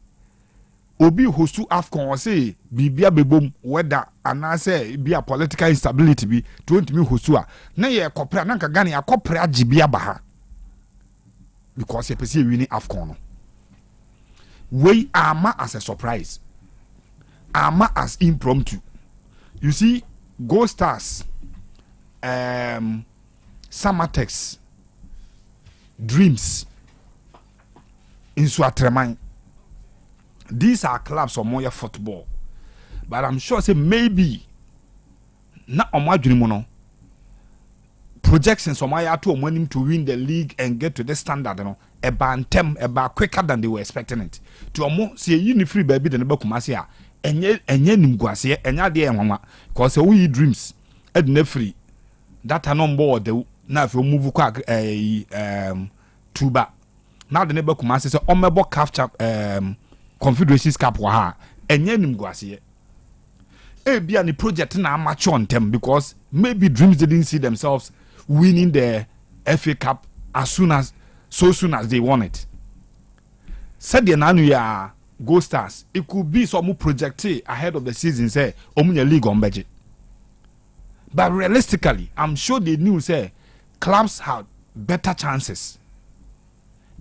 obi hostu AFCON say bibia bebom whether anase be a political instability bi to ntimi hostu a na ye kopra na nka Ghana akopra agibia ba ha because ye pese win AFCON no we ama as a surprise ama as impromptu. You see Gold Stars, Samatex, Dreams, Insuatreman. These are clubs of more football. But I'm sure say maybe not on my dream projections on my to wanting to win the league and get to the standard, you know, about quicker than they were expecting it. To a more see a unifree baby than about Kumasia. Enye nimguase enya de enwama cause we dreams edna free that are on board the na if you move kwa tuba now the neighbor kuma say omebo capture confederations cup wa ha enye nimguase e bia ni project na amateur on them because maybe dreams didn't see themselves winning the FA Cup so soon as they won it. Said the nanu ya Gold Stars, it could be some projected ahead of the season, say, Omunya League on budget. But realistically, I'm sure they knew, say, clubs had better chances.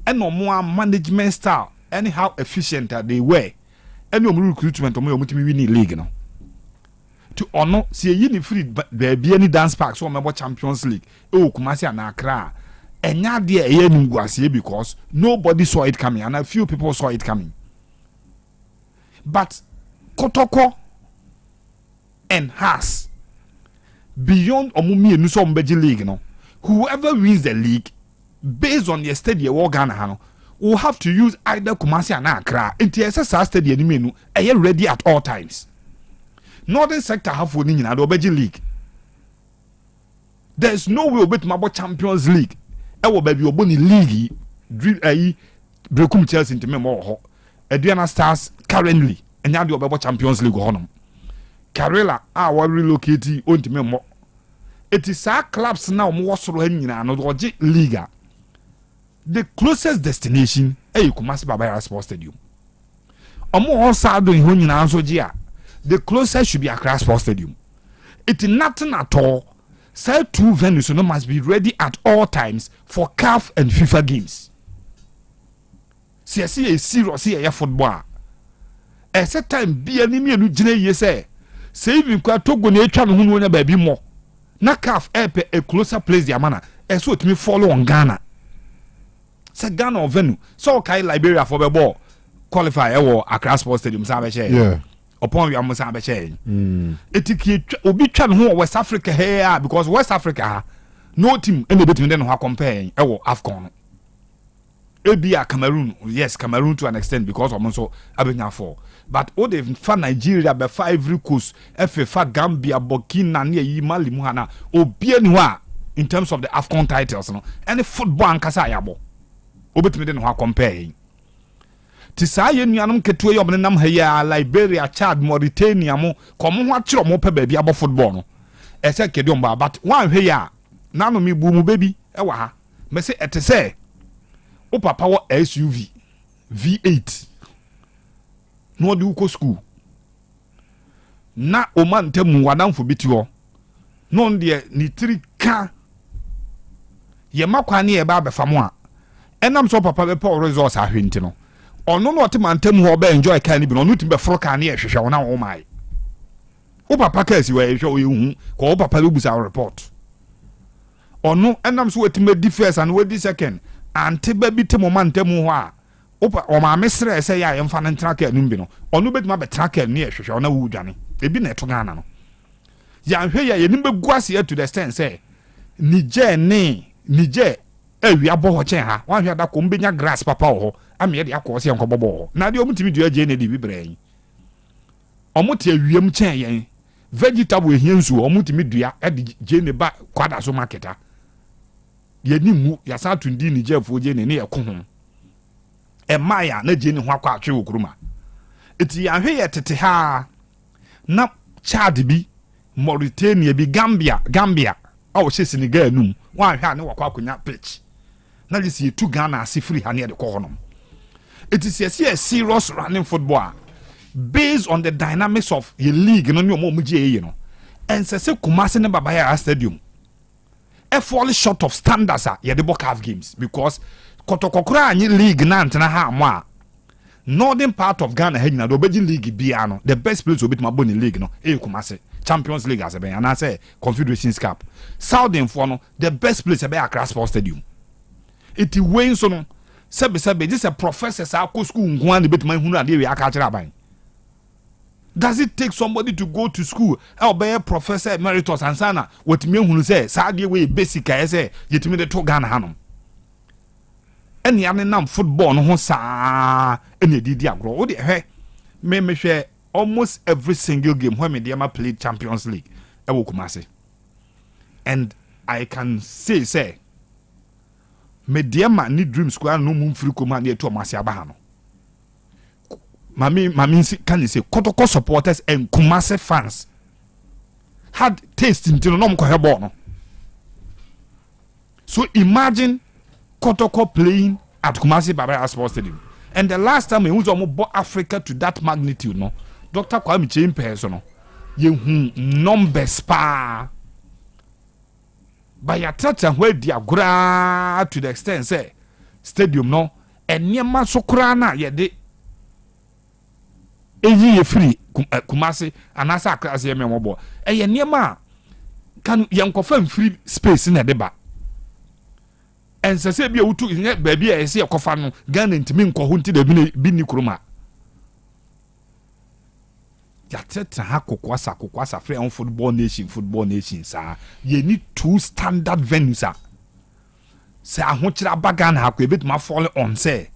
And no more management style, anyhow efficient that they were. And no more recruitment, or more winning league, no. To honor, see a unifree, there be any dance parks or member Champions League. Oh, Kumasi and Accra. And now, dear, because nobody saw it coming, and a few people saw it coming. But Kotoko and Haas beyond Omumi and Nuso Mbeji League, no, whoever wins the league based on the stadium or Ghana will have to use either Kumasi and Accra into SSR stadium and ready at all times. Northern sector have winning in the Obeji League. There is no way about Mabo Champions League. Ewo baby oboni league drill Brekum Chelsea into me more. Adriana Stars currently and now the Champions League honum. Karela are relocating on to me more. It is our clubs now more so in another Liga. The closest destination is Kumasi Babaya Sports Stadium. More sad doing when you answer Gia. The closest should be Accra Sports Stadium. It is nothing at all. Say two venues no must be ready at all times for CAF and FIFA games. See a serious here football. A set time be an immune gene say. Saving quite Togo nature no baby more. Na CAF a closer place the amana. As what me follow on Ghana. Say Ghana or venue. So Kai Liberia for the ball. Qualify or Accra Sports Stadium Sabache. Yeah. Upon your Musabache. It will be trying who West Africa here because West Africa no team any between them who are comparing AFCON. Ebia Cameroon, yes, Cameroon to an extent because of also Abenya 4. But all the fun Nigeria be 5 recruits, FA Gambia, Burkina, Mali, Muhana, Obienwa in terms of the AFCON titles, no. And the football and Kasayabo. Obetime den ho comparing. Tisaye nuanom keto ye obnenam haya Liberia, Chad, Mauritania mo komo ho akiro mo pe baabi abo football no. Ese kedom ba but one haya na no mi bu mu baby e wa ha. Me say etese o papa wo SUV V8 no de uko school na o man temu wadamfo biti ho no de ni trika ye makwane e ba befamo a enam so papa be Paul resource ahwenti no ono no te mantem ho ba enjoy kan ni bi no no timbe fro kan ne hwehwe wona wo mai o papa ka si we hwe o yehu ko o papa be busa report ono enam so wetima di first and we di second ante ba bi te momentum ho a o ma mesre se ya yemfa ne tracker nu bi no ono betima be tracker ne hwehwe wona wo dwane ebi na eto Ghana no ya hwe ya yenim be guase to the extent say Niger wi abo ho chen ha wan hwe da ko mbenya grass papa ho ame de akose enko bobo na de omutimi du aje ne de bi bran omuti awiem chen yen vegetable ehiensu omutimi dua e de je ne ba kwada so marketa ye ni mu ya sa tundi Niger fo je ne ne yeko ho e maya na je ne ho akwa atwe okuruma eti ya hwe ye tete ha na Chad bi Mauritania bi Gambia awo hye Senegal num wan hwe ne wakwa akonya pitch na lisi tu Ghana asifiri ha ne de ko honom it is a serious running football based on the dynamics of your league no mo you know and say Kumasi ne Babaya Stadium e fall short of standards ye the half games because kotokokura anyi league na ntena ha mo a northern part of Ghana he na do beji league bia no the best place to beat my boni league no e Kumasi Champions League as and I say Confederations Cup southern for no the best place be Accra Sports Stadium it wins so no sebe this a professor sa ko school nko an beat my hunu ade we aka kira ban. Does it take somebody to go to school or be a professor emeritus and sana what me hunu say sadie we basic I say yetimi de to Ghana hanom any nam football no ho saa any didi agro wo de hwe me hwe almost every single game when me dem played Champions League e wo Kumasi and I can say me dem ni dream square no mum free koma na to Kumasi aba ha no Mami can you say Kotoko supporters and Kumasi fans had taste in no mko no. So imagine Kotoko playing at Kumasi Babaya Sports Stadium. And the last time we was brought Africa to that magnitude, no, Dr. Kwame Chimpers, no, you numbers pa. By your touch and where they are to the extent say stadium no, and near Masokrana ye de. Eyi free Kumasi anasa Accra se me mobo eye niema kan yankofam free space na deba ensese bia wutu nye baabi a ese yakofa no Ghana ntimi nkoho nti da bi ni kuruma ya teta ha kokwasa free on football nation sa ye need two standard venues sa ahokyira bagana ha ko ebetuma fall on say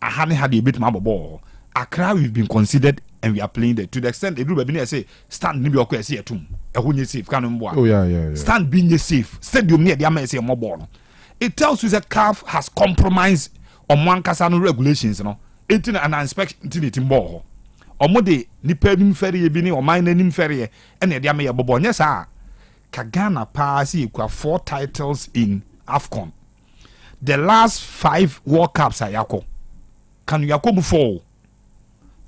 ahane ha de ebetuma bobo Accra we've been considered and we are playing there to the extent the group have been say stand ni be okwa say etum e ho nye safe Kanu mbo oh yeah stand being safe stadium near the am say mo ball it tells you that CAF has compromised on one kasa no regulations no etin an inspection tin ball omo de nipa nim fere bi ni o man nim fere e na de am ye bobo nye sa ka Ghana pass equal 4 titles in AFCON the last 5 World Cups ayako Kanu yakobu 4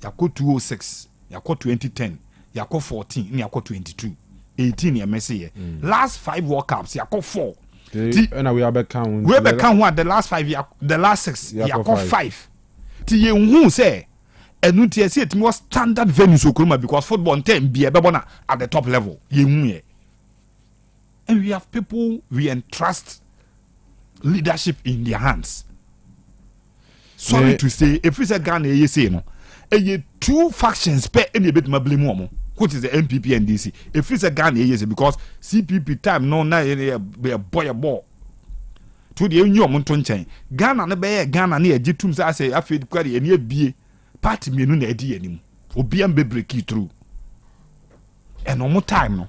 yako 206 yako 2010 yako 14 ni yako 22 18 ya Messi last 5 World Cups yako 4 and we are count the last 5 the last 6 yako 5 ti ye hu say enu ti say it was standard venues okroma because football ntem be e bebona at the top level ye hu ye and we have people we entrust leadership in their hands sorry to say if we say Ghana ye say no a 2 factions per any bit my blame woman, which is the MPP and DC. If it's a Ghana, yes, because CPP time no na be a boy a ball. To the new mountain chain. Ghana na be Ghana near Jitum say I feel query and ye be party me no na di anim. Obiam be break through. And no more time no.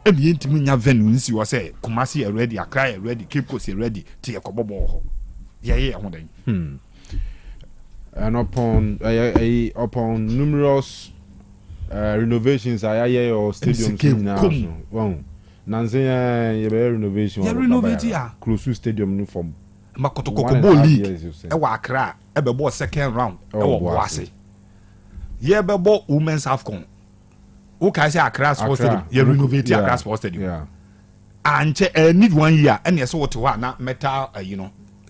And the intimate venues you say Kumasi ready, Accra ready, Cape Coast ready, to a cobo. Yeah, and upon numerous renovations or stadiums wow nanze ye be renovation close to stadium new form Makotoko league e wa Accra e be ball second round e wo Boase ye be ball women's AFCON o ka say Accra Sports Stadium ye renovate Accra Sports Stadium and need 1 year and yes what na metal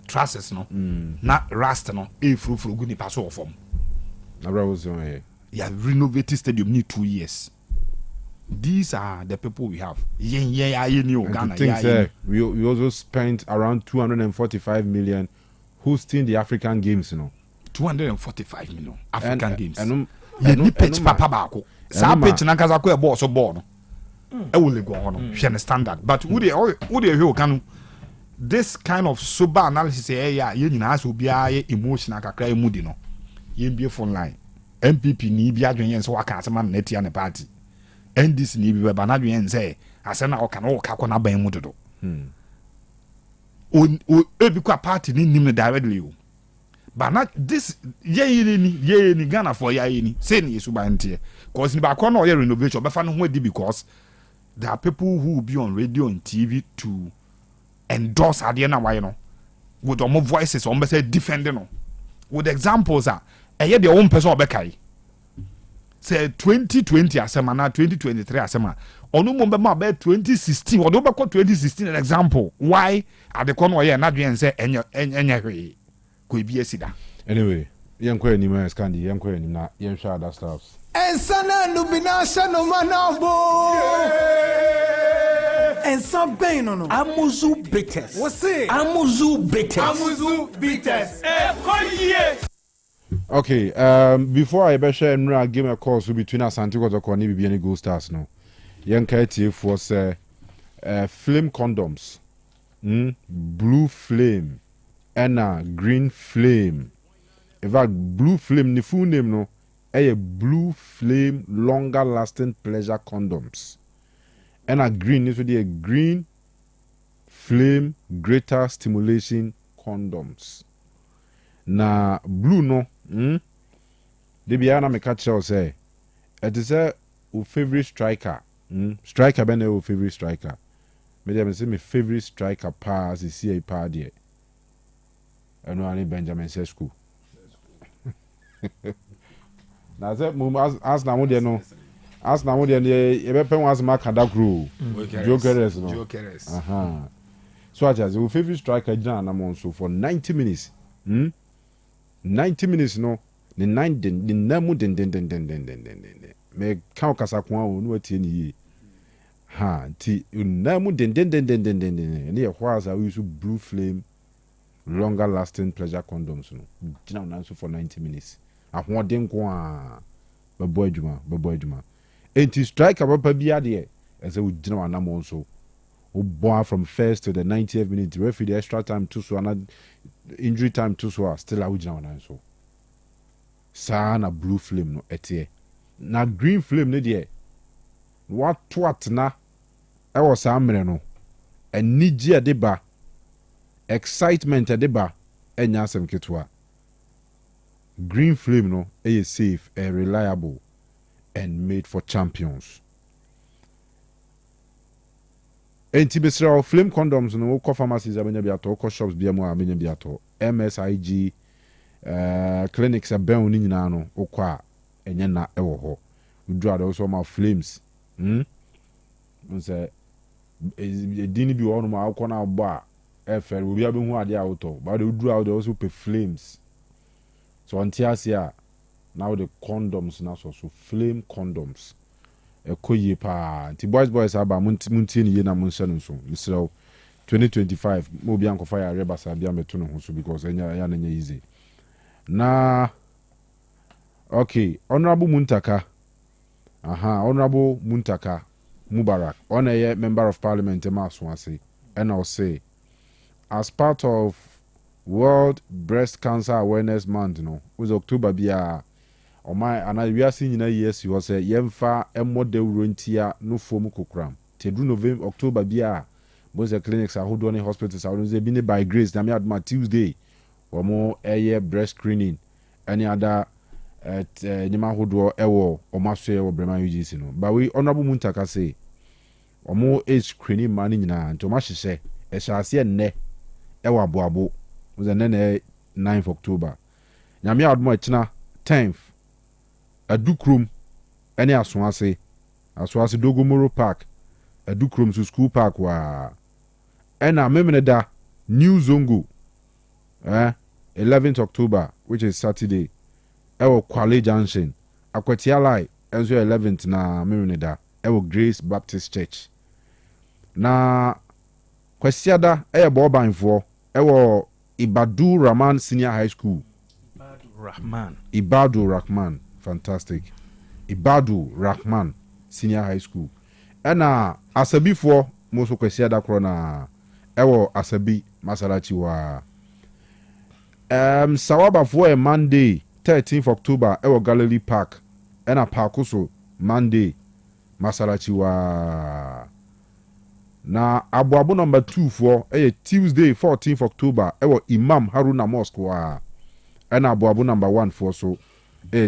trusses no na rust no e furu gu ni paso form na bra was on yeah renovate stadium need 2 years. These are the people we have Ghana. We also spent around 245 million hosting the African Games 245 million African Games and pitch papa bako sa pitch na kaza ko e ball so ball no e wo le go on no standard but who dey Kanu this kind of sober analysis ye nyina aso bia ye emotional kakra emudi no ye bie phone line MPP ni bia dwen so waka asema na tia ne party NDC ni bia ba na dwen say asena o kana o ka ko na ban mu dodo o ebi kwa party ni nim directly o but not this ye ni Ghana for ye ni say ni yesu ba ntie cause ni ba ko na o ye renovation be fa no ho di because there are people who will be on radio and TV to endorse adie na why no with omo voices on be say defend no with examples eye de own person obekai say 2020 asema na 2023 asema ono mo be ma be 2016 odo be ko 2016 an example why adekọ no ye na dwen say enya hwe ko bi asida anyway yenkọ anim na scandi yenkọ anim na yenhwa other stuffs ensana nubinasha no manabo ensa bɛn no Amuzu bitters. Wose Amuzu bitters. Amuzu bitters koye. Okay, before I share and give a call so between us and Kotoko ni bibi any Gold Stars no. Yenka TF say flame condoms. Blue flame and green flame. In fact, blue flame ni full name no. Blue flame longer lasting pleasure condoms. And a green is a green flame greater stimulation condoms. Na blue no de bia na me catch you say it is a favorite striker striker be na favorite striker me dem say me favorite striker pass is see pa there eno ani Benjamin Sesko na say as na mo de no as na mo de e be pen was ma kada grow Jokeres no aha so as a favorite striker jana na mo so for 90 minutes 90 minutes no the 9 the namu den me kan kasa ko an no atie ni yi ha ti namu den ne ye ho as we use blue flame longer lasting pleasure condoms no gina na so for 90 minutes ahoden ko a babo adwuma enti striker papa bia de as we gina na mo so o from first to the 90th minute referee the extra time to so and injury time to so still a wujina wana so sa na blue flame no etie na green flame ne de what na e wo sa amre no enigi ade ba excitement ade ba enya asem ketwa green flame no e safe and reliable and made for champions. Enti besra flame condoms no wo pharmacies abenya biato wo shops bia mu abenya biato MSIG clinics abɛn ni nyina no wo kwa enye na ɛwɔ hɔ udura de so ma flames nse edini bi wɔ no ma akɔ na abɔ a ɛfɛ obi abɛhu ade a wotɔ ba de udura de also pe flames so antiasia now the condoms na so flame condoms ekoye pa ti boys aba muntie ni ye na munse no so misrel 2025 mo bi ankofa ya reba sa bia meto no ho so because enya ya na nya easy na okay honorable Muntaka Mubarak on a member of parliament Maswasi and I'll say as part of World Breast Cancer Awareness Month no was October bia o my and we are seeing na yes you say yemfa emode urontia no fom kokram tedru November October bia both the clinics are holding hospitals are been by grace na me adma Tuesday or more air breast screening any other at nyima hodo ewo o maso e wo brema UGC no but we honorable Muntaka say o more age screening man nyina nto ma hyehyɛ e hyase enne ewo aboabo was an 9th October nyame admo akina 10th Adukrum any Aswase Dogomoro Park Adukrum to school park wa ena memeda New Zongo 11th October which is Saturday ewo Kwale Junction Akwetialai enzo 11th na memeda ewo Grace Baptist Church na kwesiada bobanfo ewo Ibadu Rahman Senior High School Ibadu Rahman fantastic Ibadu Rahman Senior High School ena asabi for moso kwesi da kro na ewo asabi Masarachi wa sawaba for Monday 13th October ewo Galilee Park ena Parkuso Monday Masarachi wa na abu number 2 for Tuesday 14th October ewo Imam Haruna Mosque wa ena abu number 1 for so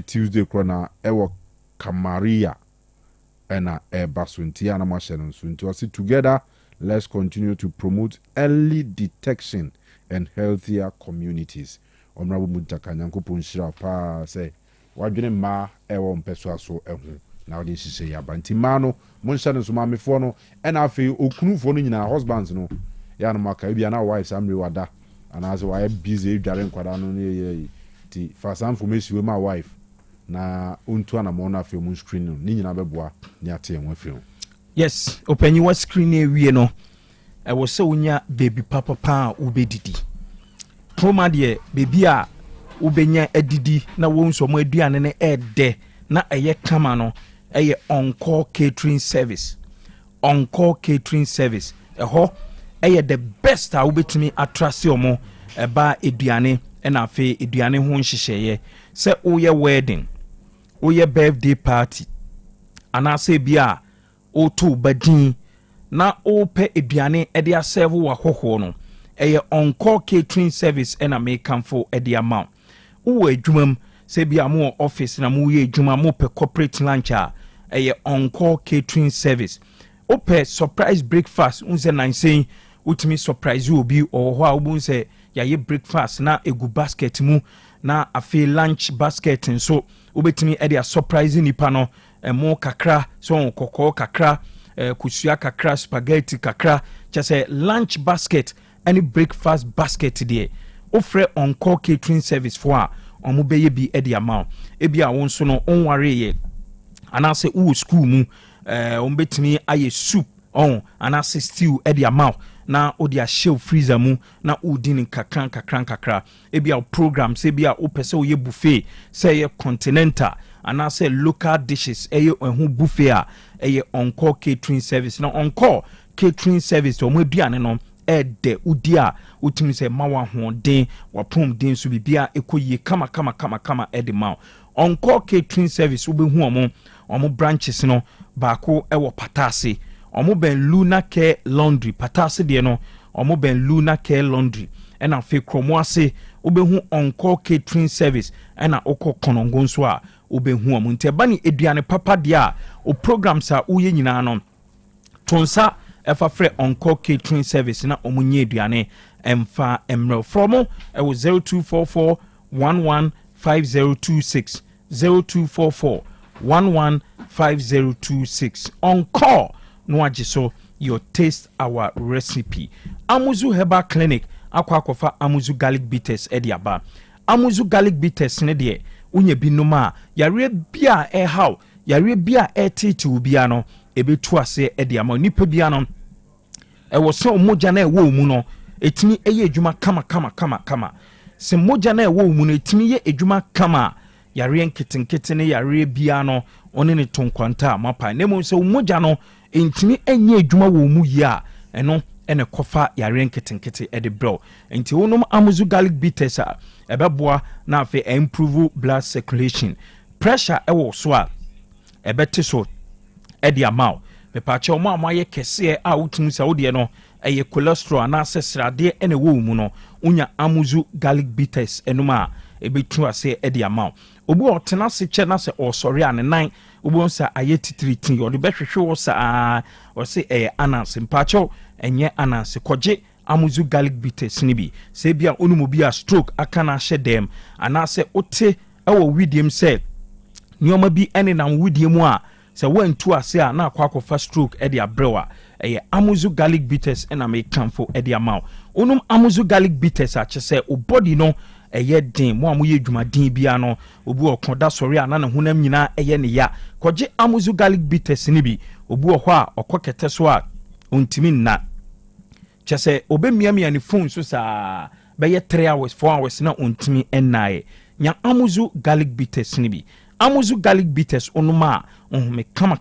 Tuesday krona ewo Kamaria ena basuntia na mashen sunti asi together let's continue to promote early detection and healthier communities. Honorable Muntaka nyankopon shira pa say wadwene mmaa ɛwɔ mpɛsoa so ɛho na ɔde hyehyɛ yaba nti mmaa no monhyɛ no so maamefoɔ no ɛna afei okunufoɔ no nyinaa husbands no yɛ no maka bia na wife samre wada anaasɛ wayɛ busy dware nkwadaa no ne yɛ ti fa saa information we ma wife na ontu anamɔ no afei mu screen no ne nyinaa bɛboa ne ate ɛho afiri ho. Yes, opanyi wa screen ewie no ɛwɔ sɛ wonya baby papa pa a wobɛdidi proma deɛ baby a wobɛnya adidi na wo nso mo aduane ne ɛdɛ na ɛyɛ kama no ɛyɛ on-call catering service ɛhɔ ɛyɛ the best a wobɛtumi atrase omo ɛba aduane ɛna afei aduane ho nhyehyɛeɛ sɛ woyɛ wedding woyɛ birthday party anaasɛ bi a woto badin na wopɛ aduane ɛde aserve wɔ ahohoɔ no ɛyɛ on-call catering service ɛna mekamfo ɛde ama wowɔ adwuma mu sɛ bi a mo office na mo yɛ adwuma mo pɛ corporate lunch a ɛyɛ on-call catering service wopɛ surprise breakfast unse nansen wotumi surprise obi ɔwɔ hɔ a wobɛhu sɛ yɛayɛ breakfast na egu basket mu na afei lunch basket nso wobɛtumi ɛde a surprise nipa no ɛmo kakra so kɔkɔɔ kakra kusua kakra spaghetti kakra kyɛ lunch basket any breakfast basket deɛ ofrɛ on-call catering service for a ɔmo bɛyɛ bi ɛde ama ebi a wo nso no onware yɛ anaasɛ wo school mu ɔmo bɛtumi ayɛ soup anaasɛ stew ɛde ama na odi ahyɛ freezer mu na odi ne kakra ebi a program sɛ bi a wopɛ sɛ woyɛ buffet sɛ yɛ continental anaasɛ local dishes ɛyɛ ɛho buffet a ɛyɛ on-call catering service na on-call catering service ɔmo aduane no ɛdɛ udi a wotumi sɛ ma wahoɔden wapom den so bibia ɛkɔ yie kama ɛde ma on-call catering service wobɛhu ɔmo branches no baako ɛwɔ Patase ɔmo bɛn Luna Care Laundry Patase deɛ no ɔmo bɛn Luna Care Laundry ɛna afei kromo ase wobɛhu on-call catering service ɛna okɔ Konongo nso a wobɛhu ɔmo nti ɛba ne aduane papa deɛ a o programs a woyɛ nyinaa no tonsa ɛfa frɛ on-call catering service na ɔmo nye aduane ɛmfa ɛmrɛ from ɛwɔ 0244 115026 0244 115026 on call no agye so your taste our recipe. Amuzu Herbal Clinic akwa Amuzu Garlic Bitters ediaba. Amuzu Garlic Bitters ne de unye binoma yare bia how yare bia tete ubia no ebetu ase ediama nipa bia no ewo so moja na ewo mu no etimi eye adwuma kama se moja na ewo mu no etimi ye adwuma kama yare nkitenkete ne yare bia no one ne tonkwanta mapa nemo se moja no entimi enye adwuma wo mu yi a eno ene kofa yare nkitenkete ede bro enti wonom Amuzu Garlic Bitters a ebeboa na afi improve blood circulation pressure ewo so a ebete so ede amount me pa che omo amaye kese a wotumi sa wode no eye cholesterol na asesrade ene wo mu no unya Amuzu Garlic Bitters enuma ebetu ase ede amount obi otena se che na se osori ane nan obi onsa aye titiritin odi behwehwe wo sa o se anansi mpacho enye anansi koje Amuzu Garlic Bitters ni bi se bia onumu bi a stroke aka na hye dem anase ote ewo widiem se nioma bi ene na widiem a se wantu ase a na akwakofa stroke e de abrewa Amuzu Garlic Bitters ena me kamfo e de amount onum Amuzu Garlic Bitters a chese o body no eye den mo amoye adwuma den bia no obi okoda sori ana ne honam nyina eye ne ya koje Amuzu Garlic Bitters ni bi obi ho a okokete so a ontimi nna chese obemiamia ne phone so sa beye 3 hours 4 hours na ontimi ennae nya Amuzu Garlic Bitters ni bi Amuzu Garlic Bitters onuma me kama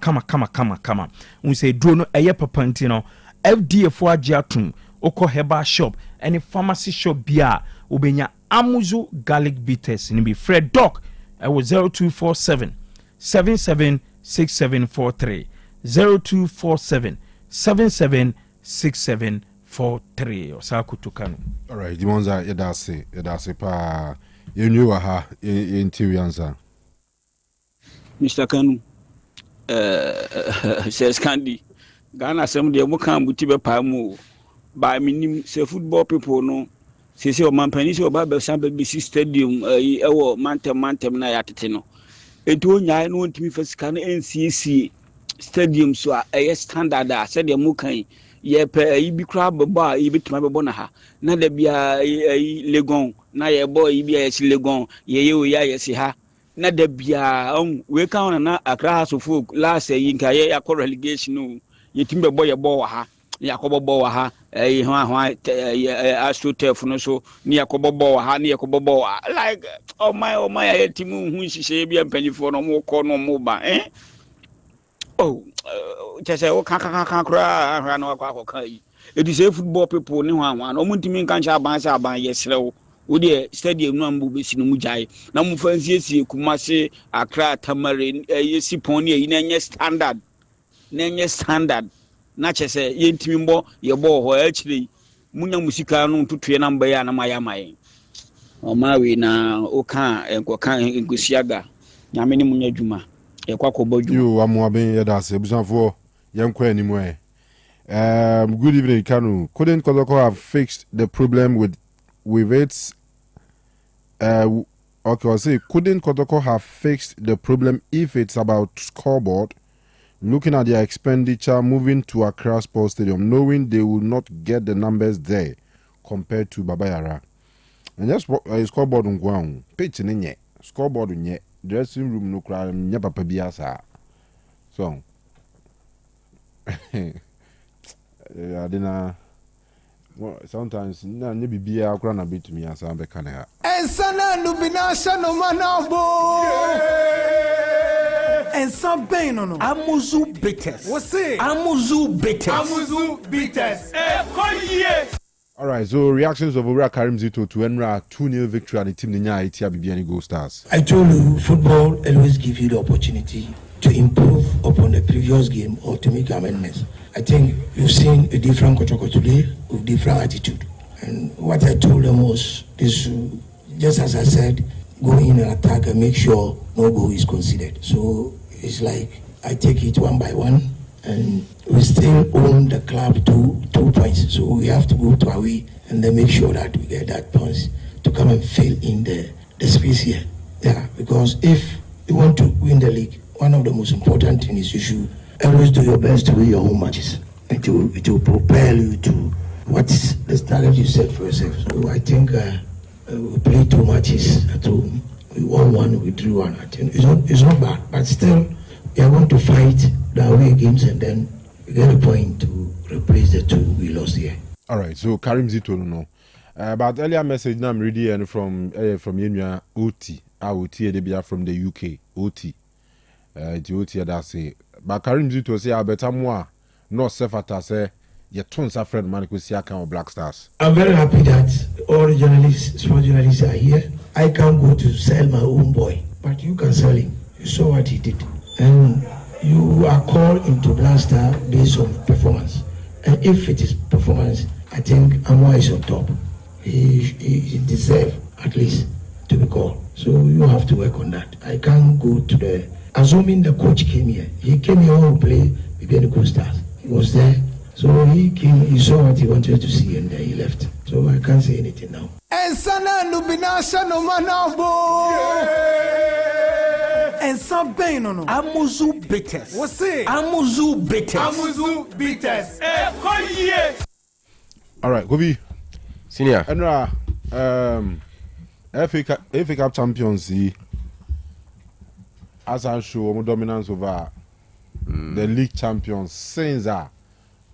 unse duro no eye papanti no FDA fo agiatum oko herbal shop any pharmacy shop bia obenya Amuzu Garlic Bitters ni bi Fred Doc was 0247 776743 0247 776743 Osei Kanu. All right, the ones are yedase pa yenyu wa ha yentiwi ansa Mr. Kanu says Candy Ghana some de mo kan buti be pa mu ba minim say football people no say o man pani say o ba be san be stadium ewo mantem na yatete no etu onyaa no ntimi fa sika no nsiesie stadium so a ɛyɛ standard a sɛ deɛ mu kan yɛ pɛ ayi bi kura bɛbɔ a yi bituma bɛbɔ na ha na da bia ayi legon na yɛ bɔ yi bi a yɛsi legon yɛyɛ o ya yɛsi ha na da bia we kan na Accra House of Folk last yi nka yɛ akɔ relegation no yɛtimi bɛbɔ yɛbɔ wɔ ha yakɔbɔ bɔ wɔ ha ɛyi ho astrotef no so ni yakɔbɔ bɔ wɔ ha ni yakɔbɔ bɔ wɔ like ɔman yɛ timu hu nhyehyɛ bi mpanyinfoɔ no mo kɔ no mo ba kyesɛ wo ka kora ahra na wakɔ akɔka yi ɛdi sɛ football people ne ho anwa no ɔmo ntimi nka nkyɛ aban sɛ aban yɛserɛ wo wodeɛ stadium no ambo bɛsi no mu gyae na momfa nsiesie Kumase Accra Tamale yɛsi pɔn ne ayi na ɛnyɛ standard na kyesɛ yɛntimi mbɔ yɛbɔ hɔ akyire munya musika no ntotoe na mbɛyɛ na mayɛ amaye ɔmawe na oka enkoka nkosiaga nyame ne munya dwuma yɛkɔ akɔbɔ dwuma yo amoaben yɛda ase busanfoɔ yɛnkɔ anim good evening Kanu. Couldn't Kotoko have fixed the problem with its okay, I'll say couldn't Kotoko have fixed the problem if it's about scoreboard? Looking at their expenditure moving to Accra Sports Stadium, knowing they will not get the numbers there compared to Babayara. And just scoreboard on ground, pitch in ye, scoreboard in ye, dressing room no crime, nye papa biasa. So, I didn't. Well, sometimes na nebi bia akra na bit me asa be kana. Ensana lubinasha no manabo. And some pain no. Amuzu bitters. What's it? Amuzu bitters. Amuzu bitters. All right, so reactions of Ora Karim Zito to Enra 2-0 victory and the team Ninya Itia Bibiani Gold Stars. I told you, football always gives you the opportunity to improve upon the previous game or to make amendments. I think you've seen a different Kotoko today with different attitude. And what I told them was this, just as I said, go in and attack and make sure no goal is considered. So it's like I take it one by one, and we still own the club 2 points. So we have to go to away and then make sure that we get that points to come and fill in the space here. Yeah, because if you want to win the league, one of the most important things is you should always do your best to win your home matches. It will propel you to what's the target you set for yourself. So I think we played 2 matches at home. We won 1, we drew 1. I think it's not bad, but still we are going to fight the away games and then we get a point to replace the 2 we lost here. All right, so Karim Zito no. But earlier message now I'm reading from Yenya OT. OT Edebia from the UK. OT. The OT that say. But Karim Zito say I better more no self say your tons of friend Maniko Siaka or Black Stars. I'm very happy that all journalists, small journalists are here. I can't go to sell my own boy, but you can sell him. You saw what he did. And you are called into Black Star based on performance. And if it is performance, I think Amwa is on top. He deserves at least to be called. So you have to work on that. I can't go to the... Assuming the coach came here. He came here to play Bibiani Gold Stars. He was there. So he came, he saw what he wanted to see and then he left. So I can't say anything now. And some pain no. Amuzu bitters. What's it? Amuzu bitters. Amuzu bitters. All right, Gobi. Senior. Enra, FA Cup champions, as I show more dominance over the league champions since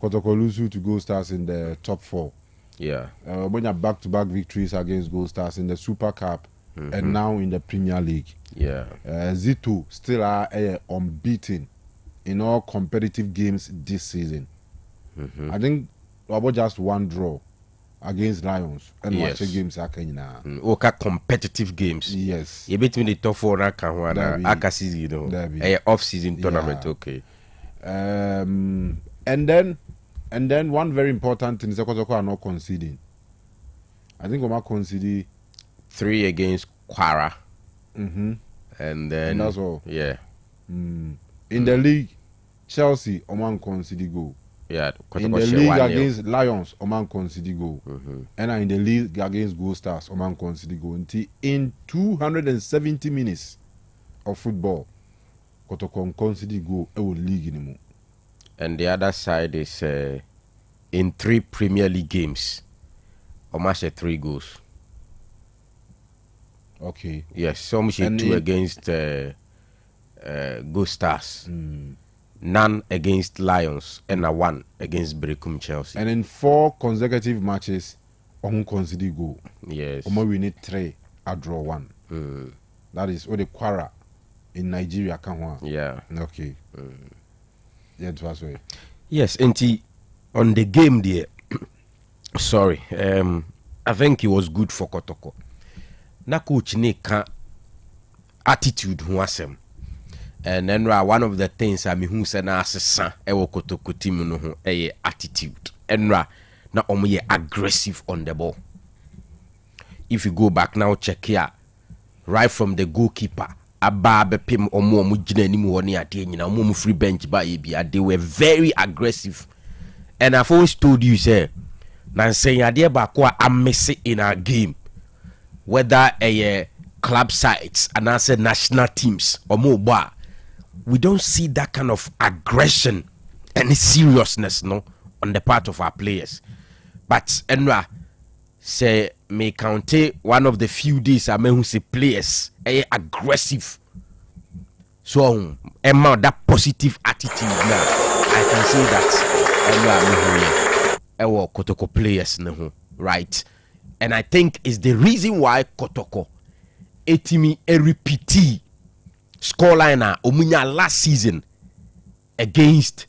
Kotoko lose to Gold Stars in the top 4. Yeah. When you back-to-back victories against Gold Stars in the Super Cup and now in the Premier League. Yeah. Zito still are unbeaten in all competitive games this season. I think about just 1 draw against Lions and watch games competitive games. Yes. You between the top 4 aka season, you know. Off-season tournament, okay. And then one very important thing is that Kotoko are not conceding. I think Oma conceded 3 against Kwara. And that's all. Yeah. In the league, Chelsea, Oman conceded goal. Yeah. In the league against Lions, Oman conceded goal. And in the league against Gold Stars, Oman conceded goal. In 270 minutes, of football. Kotoko concede goal league anymore. And the other side is in 3 Premier League games, almost 3 goals. Okay. Yes, some 2 against Go Stars. None against Lions, and 1 against Brecum Chelsea. And in 4 consecutive matches, on concede goal. Yes. We need 3, I draw 1. That is what the Quara in Nigeria can. Yeah. Okay. Yeah, it was way. Yes, and on the game there, sorry, I think it was good for Kotoko. Na coach ka attitude who asem. And then one of the things I mean who said na asesa e wo Kotoko team no ho attitude. And na omo aggressive on the ball. If you go back now, check here, right from the goalkeeper, Ababe Pim omo gina ni mu woni ade nyina omo free bench ba bia, they were very aggressive. And I've always told you, say, na saying ade ba ko am missing in our game, whether a club sides and I said national teams or more, we don't see that kind of aggression and seriousness no on the part of our players. But Enra say may count one of the few days I mean who say players aggressive. So Emma that positive attitude now I can say that Enra Kotoko players no right. And I think is the reason why Kotoko etimi a repeat scoreline omunya last season against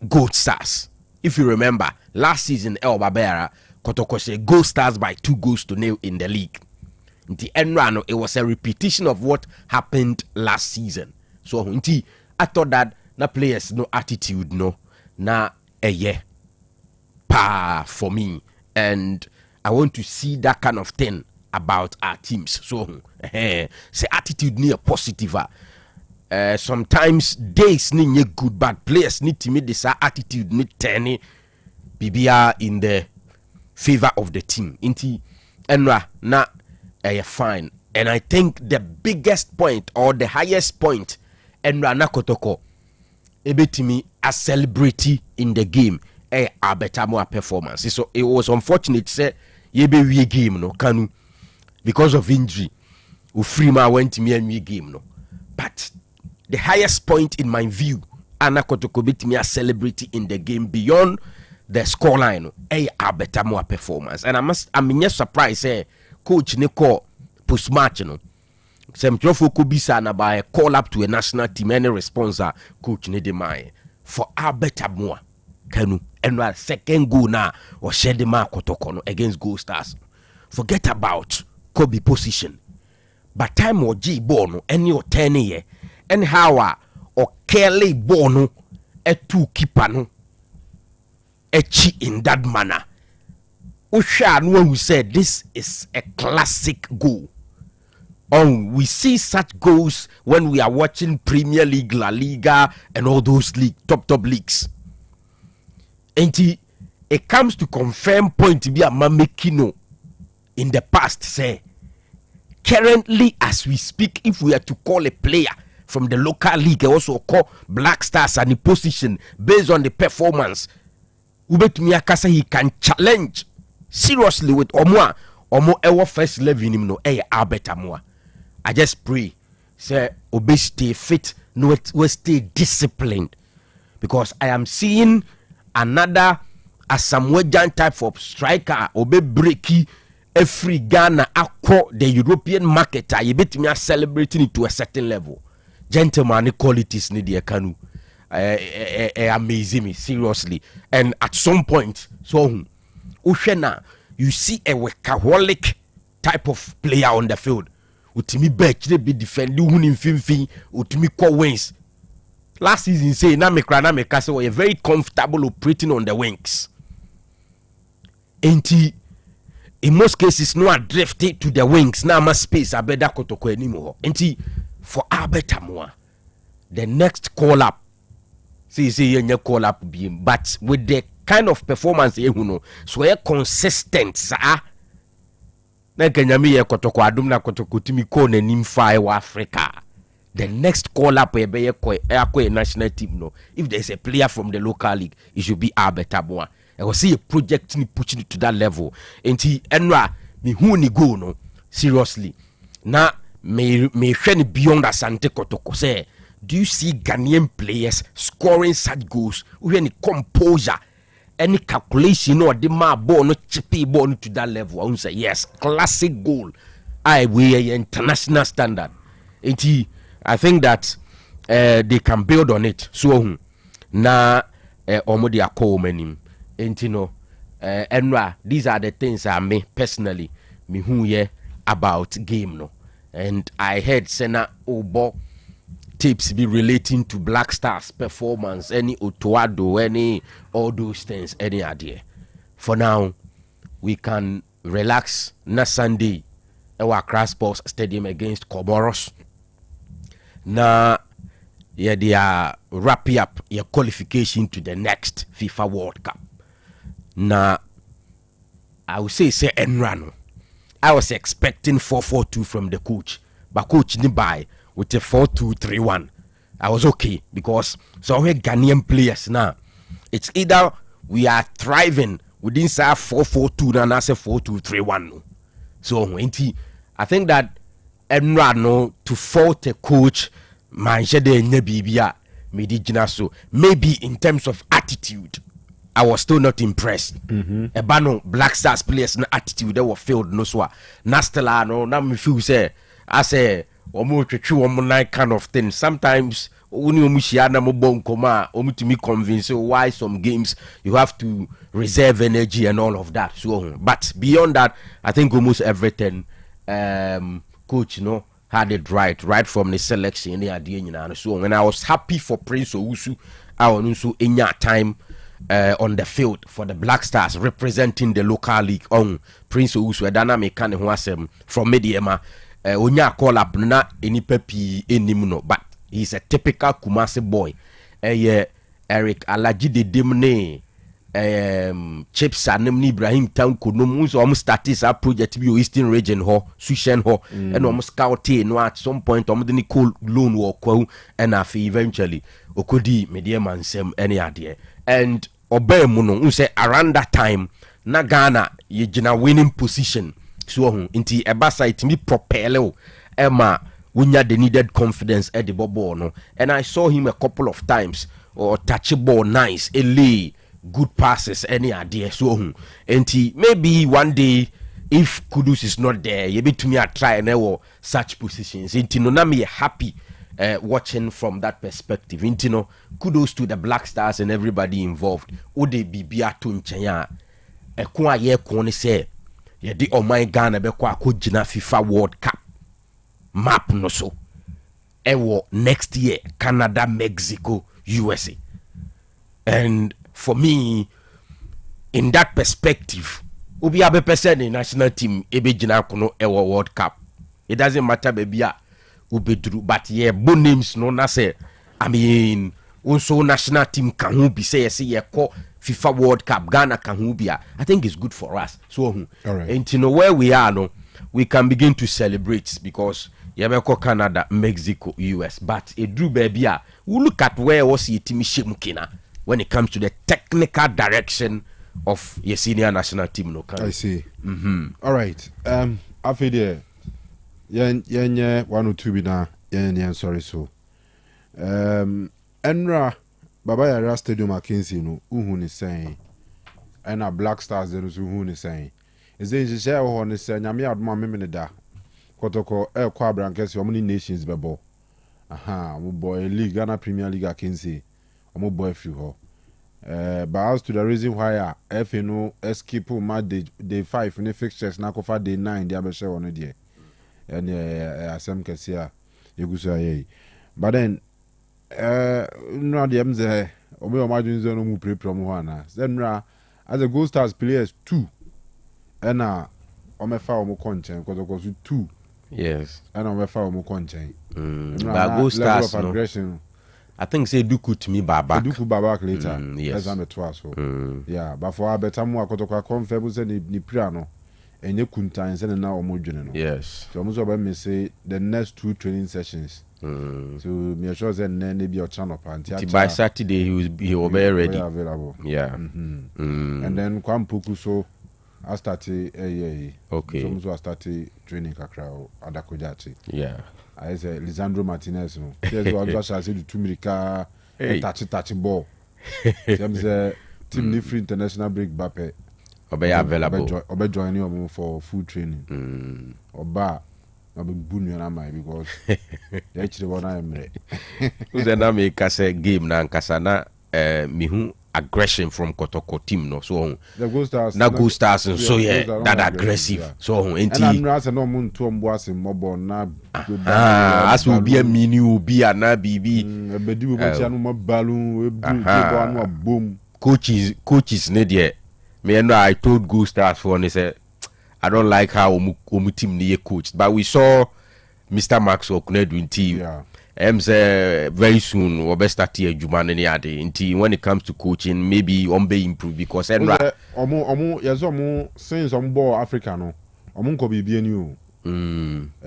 Gold Stars. If you remember, last season El Babera Kotoko said Gold Stars by 2-0 in the league. In the end run, it was a repetition of what happened last season. So I thought that na players no attitude no na pa for me, and I want to see that kind of thing about our teams. So say attitude near positive. Sometimes days need good, but players need to meet this attitude need 10 BBR in the favor of the team. Inti enra na fine. And I think the biggest point or the highest point enra na Kotoko ebetimi a celebrity in the game a better more performance. So it was unfortunate say yebe we game no Kanu because of injury. Ufrima went to me and we game no. But the highest point in my view, Anna Kotoko beat me a celebrity in the game beyond the scoreline. A better more performance. And I'm just surprised. Coach Nico post match no. Some Jofo could be sana by a call up to a national team. Any response Coach Nedemai for a better more. Kanu and second goal now or Shedema Kotoko against Gold Stars. Forget about Kobe position. But time or G Bono any or 10 year and how or Kelly Bono a 2 keeper no echi in that manner. Ushan when we said this is a classic goal. We see such goals when we are watching Premier League, La Liga, and all those top leagues. And it comes to confirm point to be a Mamekino in the past. Say, currently as we speak, if we are to call a player from the local league, also call Black Stars and the position based on the performance, Ubetumi Akasa he can challenge seriously with Omo ever first level him no better more. I just pray say Obe stay fit, no we stay disciplined, because I am seeing another Asamoah type of striker Obe breaky every Ghana across the European market. I bet me are celebrating it to a certain level. Gentleman qualities need the Kanu. Amazing me seriously. And at some point, so Ushena, you see a workaholic type of player on the field. Utimi bet they be defending winning fin utimi call wins. Last season say na me kasa were very comfortable operating on the wings. Enti in most cases no drifted to the wings na ma space abeda Kotoko anymore. Enti for Abeta more the next call up say you call up beam, but with the kind of performance so a consistent na Kenyami Kotoko adum na Kotoko timi ko na nim fa wa Africa the next call up a national team no, if there's a player from the local league, it should be Albert Boa. I will see a project pushing it to that level. And Enra me who ni go no seriously. Now me beyond Asante Kotoko say, do you see Ghanaian players scoring such goals with any composure, any calculation or the ball no chippy ball to that level? I will say yes, classic goal. I we international standard. And I think that they can build on it. So na omodi akọ menim. And Enra, these are the things I me personally me who ye about game no. And I heard Sena Obo tips be relating to Black Stars performance, any Otoado, any all those things, any idea. For now, we can relax na Sunday our Accra Sports Stadium against Comoros. Na yeah, they are wrapping up your qualification to the next FIFA World Cup. Na I would say Enrano. I was expecting 4-4-2 from the coach, but coach didn't buy with a 4-2-3-1. I was okay because so we Ghanaian players now. It's either we are thriving within 4-4-2 and I say 4-2-3-1. So I think that Enrano to fault a coach, maybe in terms of attitude. I was still not impressed. Ebano Black Stars players no attitude they were failed no so. Nastela no na me feel say I say omo twetwe omo kind of thing. Sometimes oni omo hia na mo bon koma omo to me convince why some games you have to reserve energy and all of that. So but beyond that, I think almost everything coach had it right from the selection so when I was happy for Prince Owusu I also in your time on the field for the Black Stars representing the local league on Prince Owusu Edana Mekane who was from Mediema onya call up na any pepi enimuno but he's a typical Kumasi boy Eric Alajide Demne Chips and Ibrahim Town could no moves almost started a project be Eastern region ho Sushen ho and almost scouting no at some point the cool loan walk and eventually Okodi Mediema sem any idea and obey muno say around that time na Ghana ye jina winning position so inti eba site me propel Emma wunya the needed confidence at the ball no and I saw him a couple of times or touch ball nice LA good passes any idea so and maybe one day if Kudus is not there you be to me try and such positions into no na me happy watching from that perspective into kudos to the Black Stars and everybody involved ode bibia to nchenya ekwa ye ko ne say ye di my Ghana be kwa akogina FIFA World Cup map no so ewo next year Canada, Mexico, USA. And for me, in that perspective, ubi abe person in national team ebe jina kono ewo World Cup. It doesn't matter baby ube dru, but yeah, bon names no na say. I mean, also national team can who be say ye call FIFA World Cup Ghana can who be. I think it's good for us. So, all right. And you know where we are no, we can begin to celebrate because Yabeko Canada, Mexico, US. But a drew baby, we look at where was the team Shimukina when it comes to the technical direction of your senior national team. No, I see. All right. After there, yeah, 102 bina, yeah, sorry so. Enra Baba Yara Stadium Akinsi no uhun is saying, and a Black Stars there is uhun is saying. Is there a share on is saying, Yami Adma Miminida, Kotoko, El Quabrankes, your many nations bebo. Aha, boy, League, Ghana Premier League Akinsi, or boy few. But as to the reason why FNO escape my day 5 in the fixtures, Nakofa day 9, the other show on a day. And some can see you go say, but then. No, the MZ, Obe Imagine Zone mu pre from one. Then, as a Gold Stars players 2, and Omefa Omo Conchen, because of course 2. Yes, and Omefa Omo Conchen. But Gold Stars, no. I think say Duku to me Babak. Duku Babak later. Yes, I'm a twice. Yeah, but for better more, Kotoko confirms ni Priano. And you couldn't and now Omo General. Yes, so almost about me say the next 2 training sessions. So me sure say na be ochano panti. By Saturday he will be ready. Available. Yeah. And then Kwampuku so I started okay. So I started training kakra Adakojachi. Yeah. I say Lisandro Martinez no. Yes, what just I say the 2 America touch ball. Them say team ni free international break bape. Obe available. Obe joining them for full training. Oba obe bunu na mai because they actually want am re. Who's na me kase game na nkasa na mihu aggression from Kotoko team no so the Gold Stars na Gold Stars so yeah that aggressive yeah. So enti and I'm say no mun to mbo ase mobo na as will be a mini will be na bibi ebedi wo tia no mo balloon we ball no boom coaches ne there me know I told Gold Stars for and say I don't like how omu team ne coached but we saw Mr. Max Okunedu team yeah. Say very soon we'll start here Juman any other until when it comes to coaching maybe be improve because omo since ball Africa no omo ko bibi eni o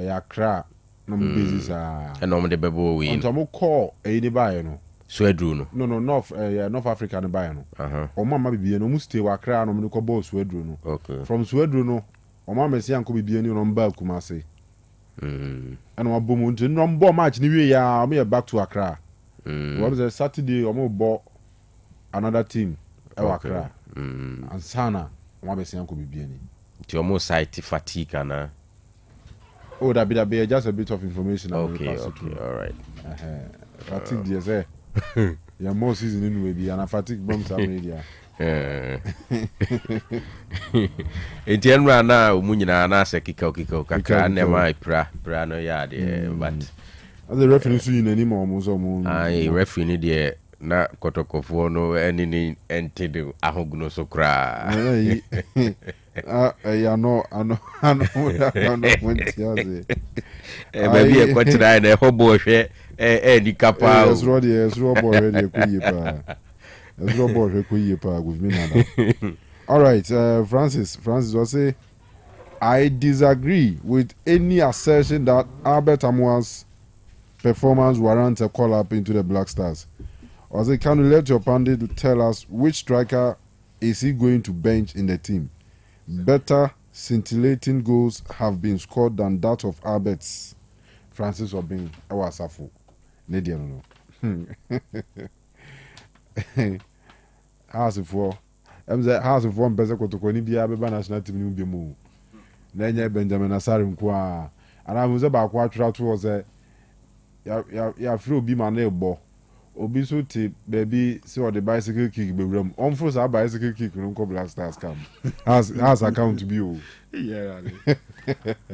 ya kra no mo basis and omo de bebo we omo call ni buy no Swedru no North Africa no buy no omo ma bibi eni omo stay wa kra no mo ko ball Swedru no okay from Swedru no omo amesi anko bibi eni no mba Kumasi and we boom no match ni we ya me back to Accra. What was Saturday we bought another team Accra. And Sana we be say anko bibia ni. Ti almost site fatigue na. Oh that be just a bit of information. Okay, all right. Fatigue dey say. Ya more season in we be and fatigue bomb some media. Entienra na umunyina na sekika kakra na mai pra no ya de but the referee so yin ani mo so mo ai referee ni de na kotokofo no eni ni entede ahoguno so kra ya no ano wenti aze baby e kwatira na hobo hwe ni kapa esro bo ready kuyi pa esro bo hwe kuyi pa with me now. All right, Francis will say, I disagree with any assertion that Albert Amua's performance warrants a call-up into the Black Stars. Or say, can you let your pundit tell us which striker is he going to bench in the team? Better scintillating goals have been scored than that of Albert's. Francis Obin, Awasafo. Nadia no. How's it for? House of one person to Koni Bia Beba national team be move. Then Benjamin Asarim Kwa. And I was about quarter was a ya through be my neighbor. Obi so tip baby see the bicycle kick be room. On first our bicycle kick no come Black Stars come. How's account to be o. Yeah.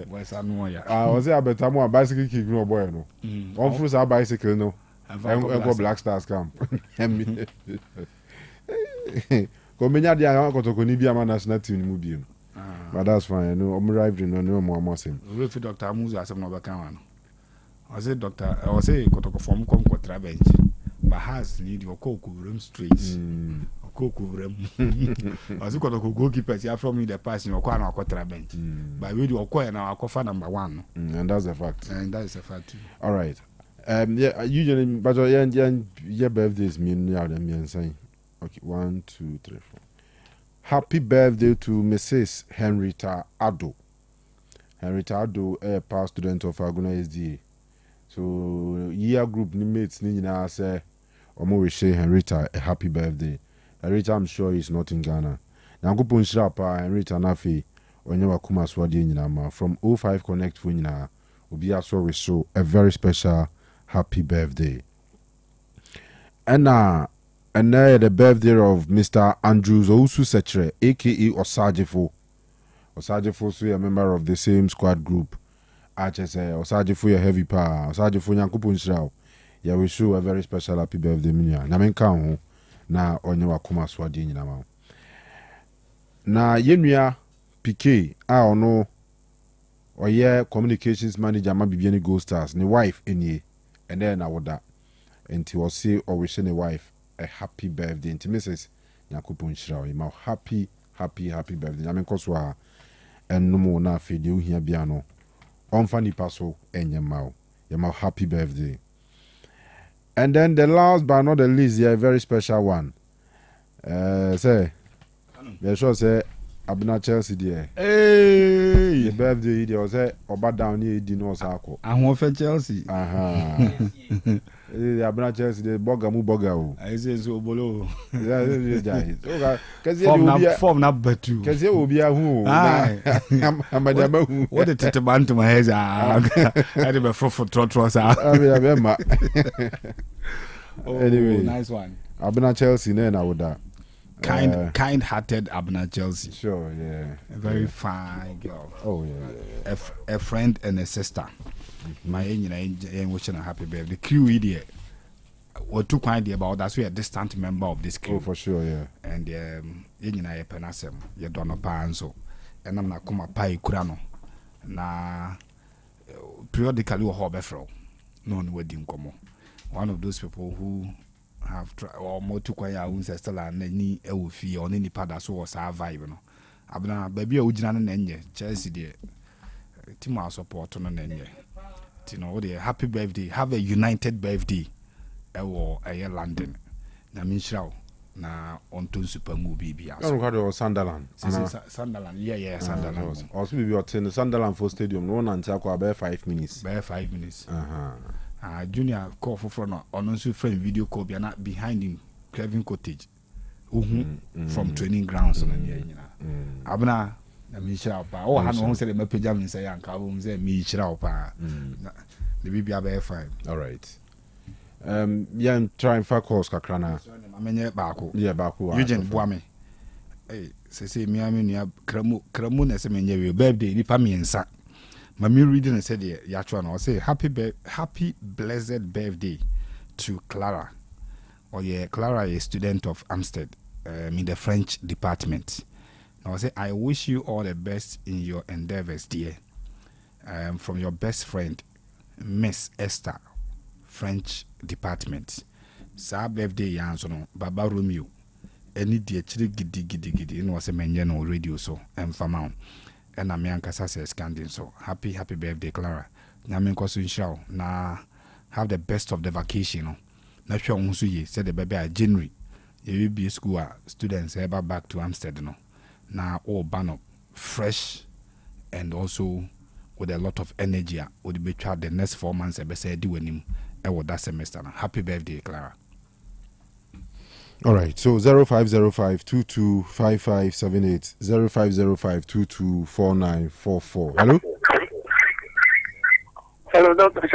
What's anoya. Was say abeta mo bicycle kick no boy no. On first our bicycle no. And go Black Stars come. Komenya dia ya Kotoko ni bia national team ni mu biem. But that's fine. No, I'm arriving no more amosim. We fit Dr. Amuzu asem no be kan wa no. I say Dr. I say Kotoko form come contra bench. But has need your coco room straight. Coco room. I say Kotoko goalkeeper ya from the pass in okwa na contra bench. But we do okwa na akofa number 1. And that's a fact. And that is a fact. All right. Yeah, usually but yeah birthdays mean ya them mean saying. Okay, 1, 2, 3, 4. Happy birthday to Mrs. Henrietta Addo. Henrietta Addo, a past student of Aguna SDA. So, year group mates, Nina say, Omo wish Henrietta a happy birthday. Henrietta, I'm sure is not in Ghana. Now, go punch up, Henrietta Nafi, when you are Kuma Swadi Nina from 05 Connect for Nina. Obi also wish so a very special happy birthday. And now the birthday of Mr. Andrew Ousu Sechere, a.k.a. Osajifo. Osajifo is a member of the same squad group. I just say, Osajifo, a heavy power. Osajifo, Yankupun Shrao. Yeah, we show a very special happy birthday, Minya. Namen Kau, na onyewa kuma swadi nyina ma. Na yenua PK, I ono, oye communications manager, ma bibiani Gold Stars, ni wife, enye. And then I would that. And he will say, or wish any wife a happy birthday. And Mrs. Yakupon Shrao, ma happy birthday. I mean, and no more na feed you here, Biano. On funny paso, and your mouth. Yama happy birthday. And then the last but not the least, a very special one. Say, they sure say Abna Chelsea there. Hey, the birthday there was Oba down here dino sako. I want for Chelsea. The Abna Chelsea the boga. I say so bolo. Form na betu. Cause you will be a who. What the titaban to my head. I did a for trotros. Anyway, nice one. Abna Chelsea then I would that. Kind-hearted Abna Chelsea. Sure, yeah. A very fine girl. Oh, yeah. A friend and a sister. My wishing a happy birthday. The crew idiot. What too kind about that's we a distant member of this crew. Oh, for sure, yeah. And you know, penasem, you don't know panso. And I'm not come pie kurano. Na periodically or hobby non wedding como. One of those people who have or more to kwaya unse still and any fee on any part that was our vibe no abna baby ojina na enye Chelsea there team our support no na enye tino the happy birthday have a united birthday ewo London na minshraw na onto super movie bia so no Sunderland Sunderland yeah Sunderland also be at Sunderland for stadium no na ntia kwa be 5 minutes Junior call for front on also friend video call behind him Kevin Cottage from training grounds on abna na mi shira pa o ha no say the mapage am say yanka o say mi shira pa the bibi abe fine. All right. Yeah, trying for calls kakrana amenye baako Eugene Boame say mi ami nua kramu na say menye we birthday ni pa miensa. Mami reading and said, "Yachwana, I say happy blessed birthday to Clara. Oh yeah, Clara is a student of Amstead, in the French department. Now I say I wish you all the best in your endeavors, dear. From your best friend, Miss Esther, French department. Sa birthday yansono Baba Romeo. Any dear chiri gidi. No say menye no radio so famao. And I'm young Casasa scanning so happy birthday Clara. Namin kosu inshaw na have the best of the vacation. No, na sure unsu ye said the baby January. You will be school students ever back to Amsterdam. No, na all ban up fresh and also with a lot of energy. Would be tried the next 4 months. Ebe say do him that semester. Happy birthday Clara. All right, so 0505-225578, 0505-224944. Hello? Hello, Dr.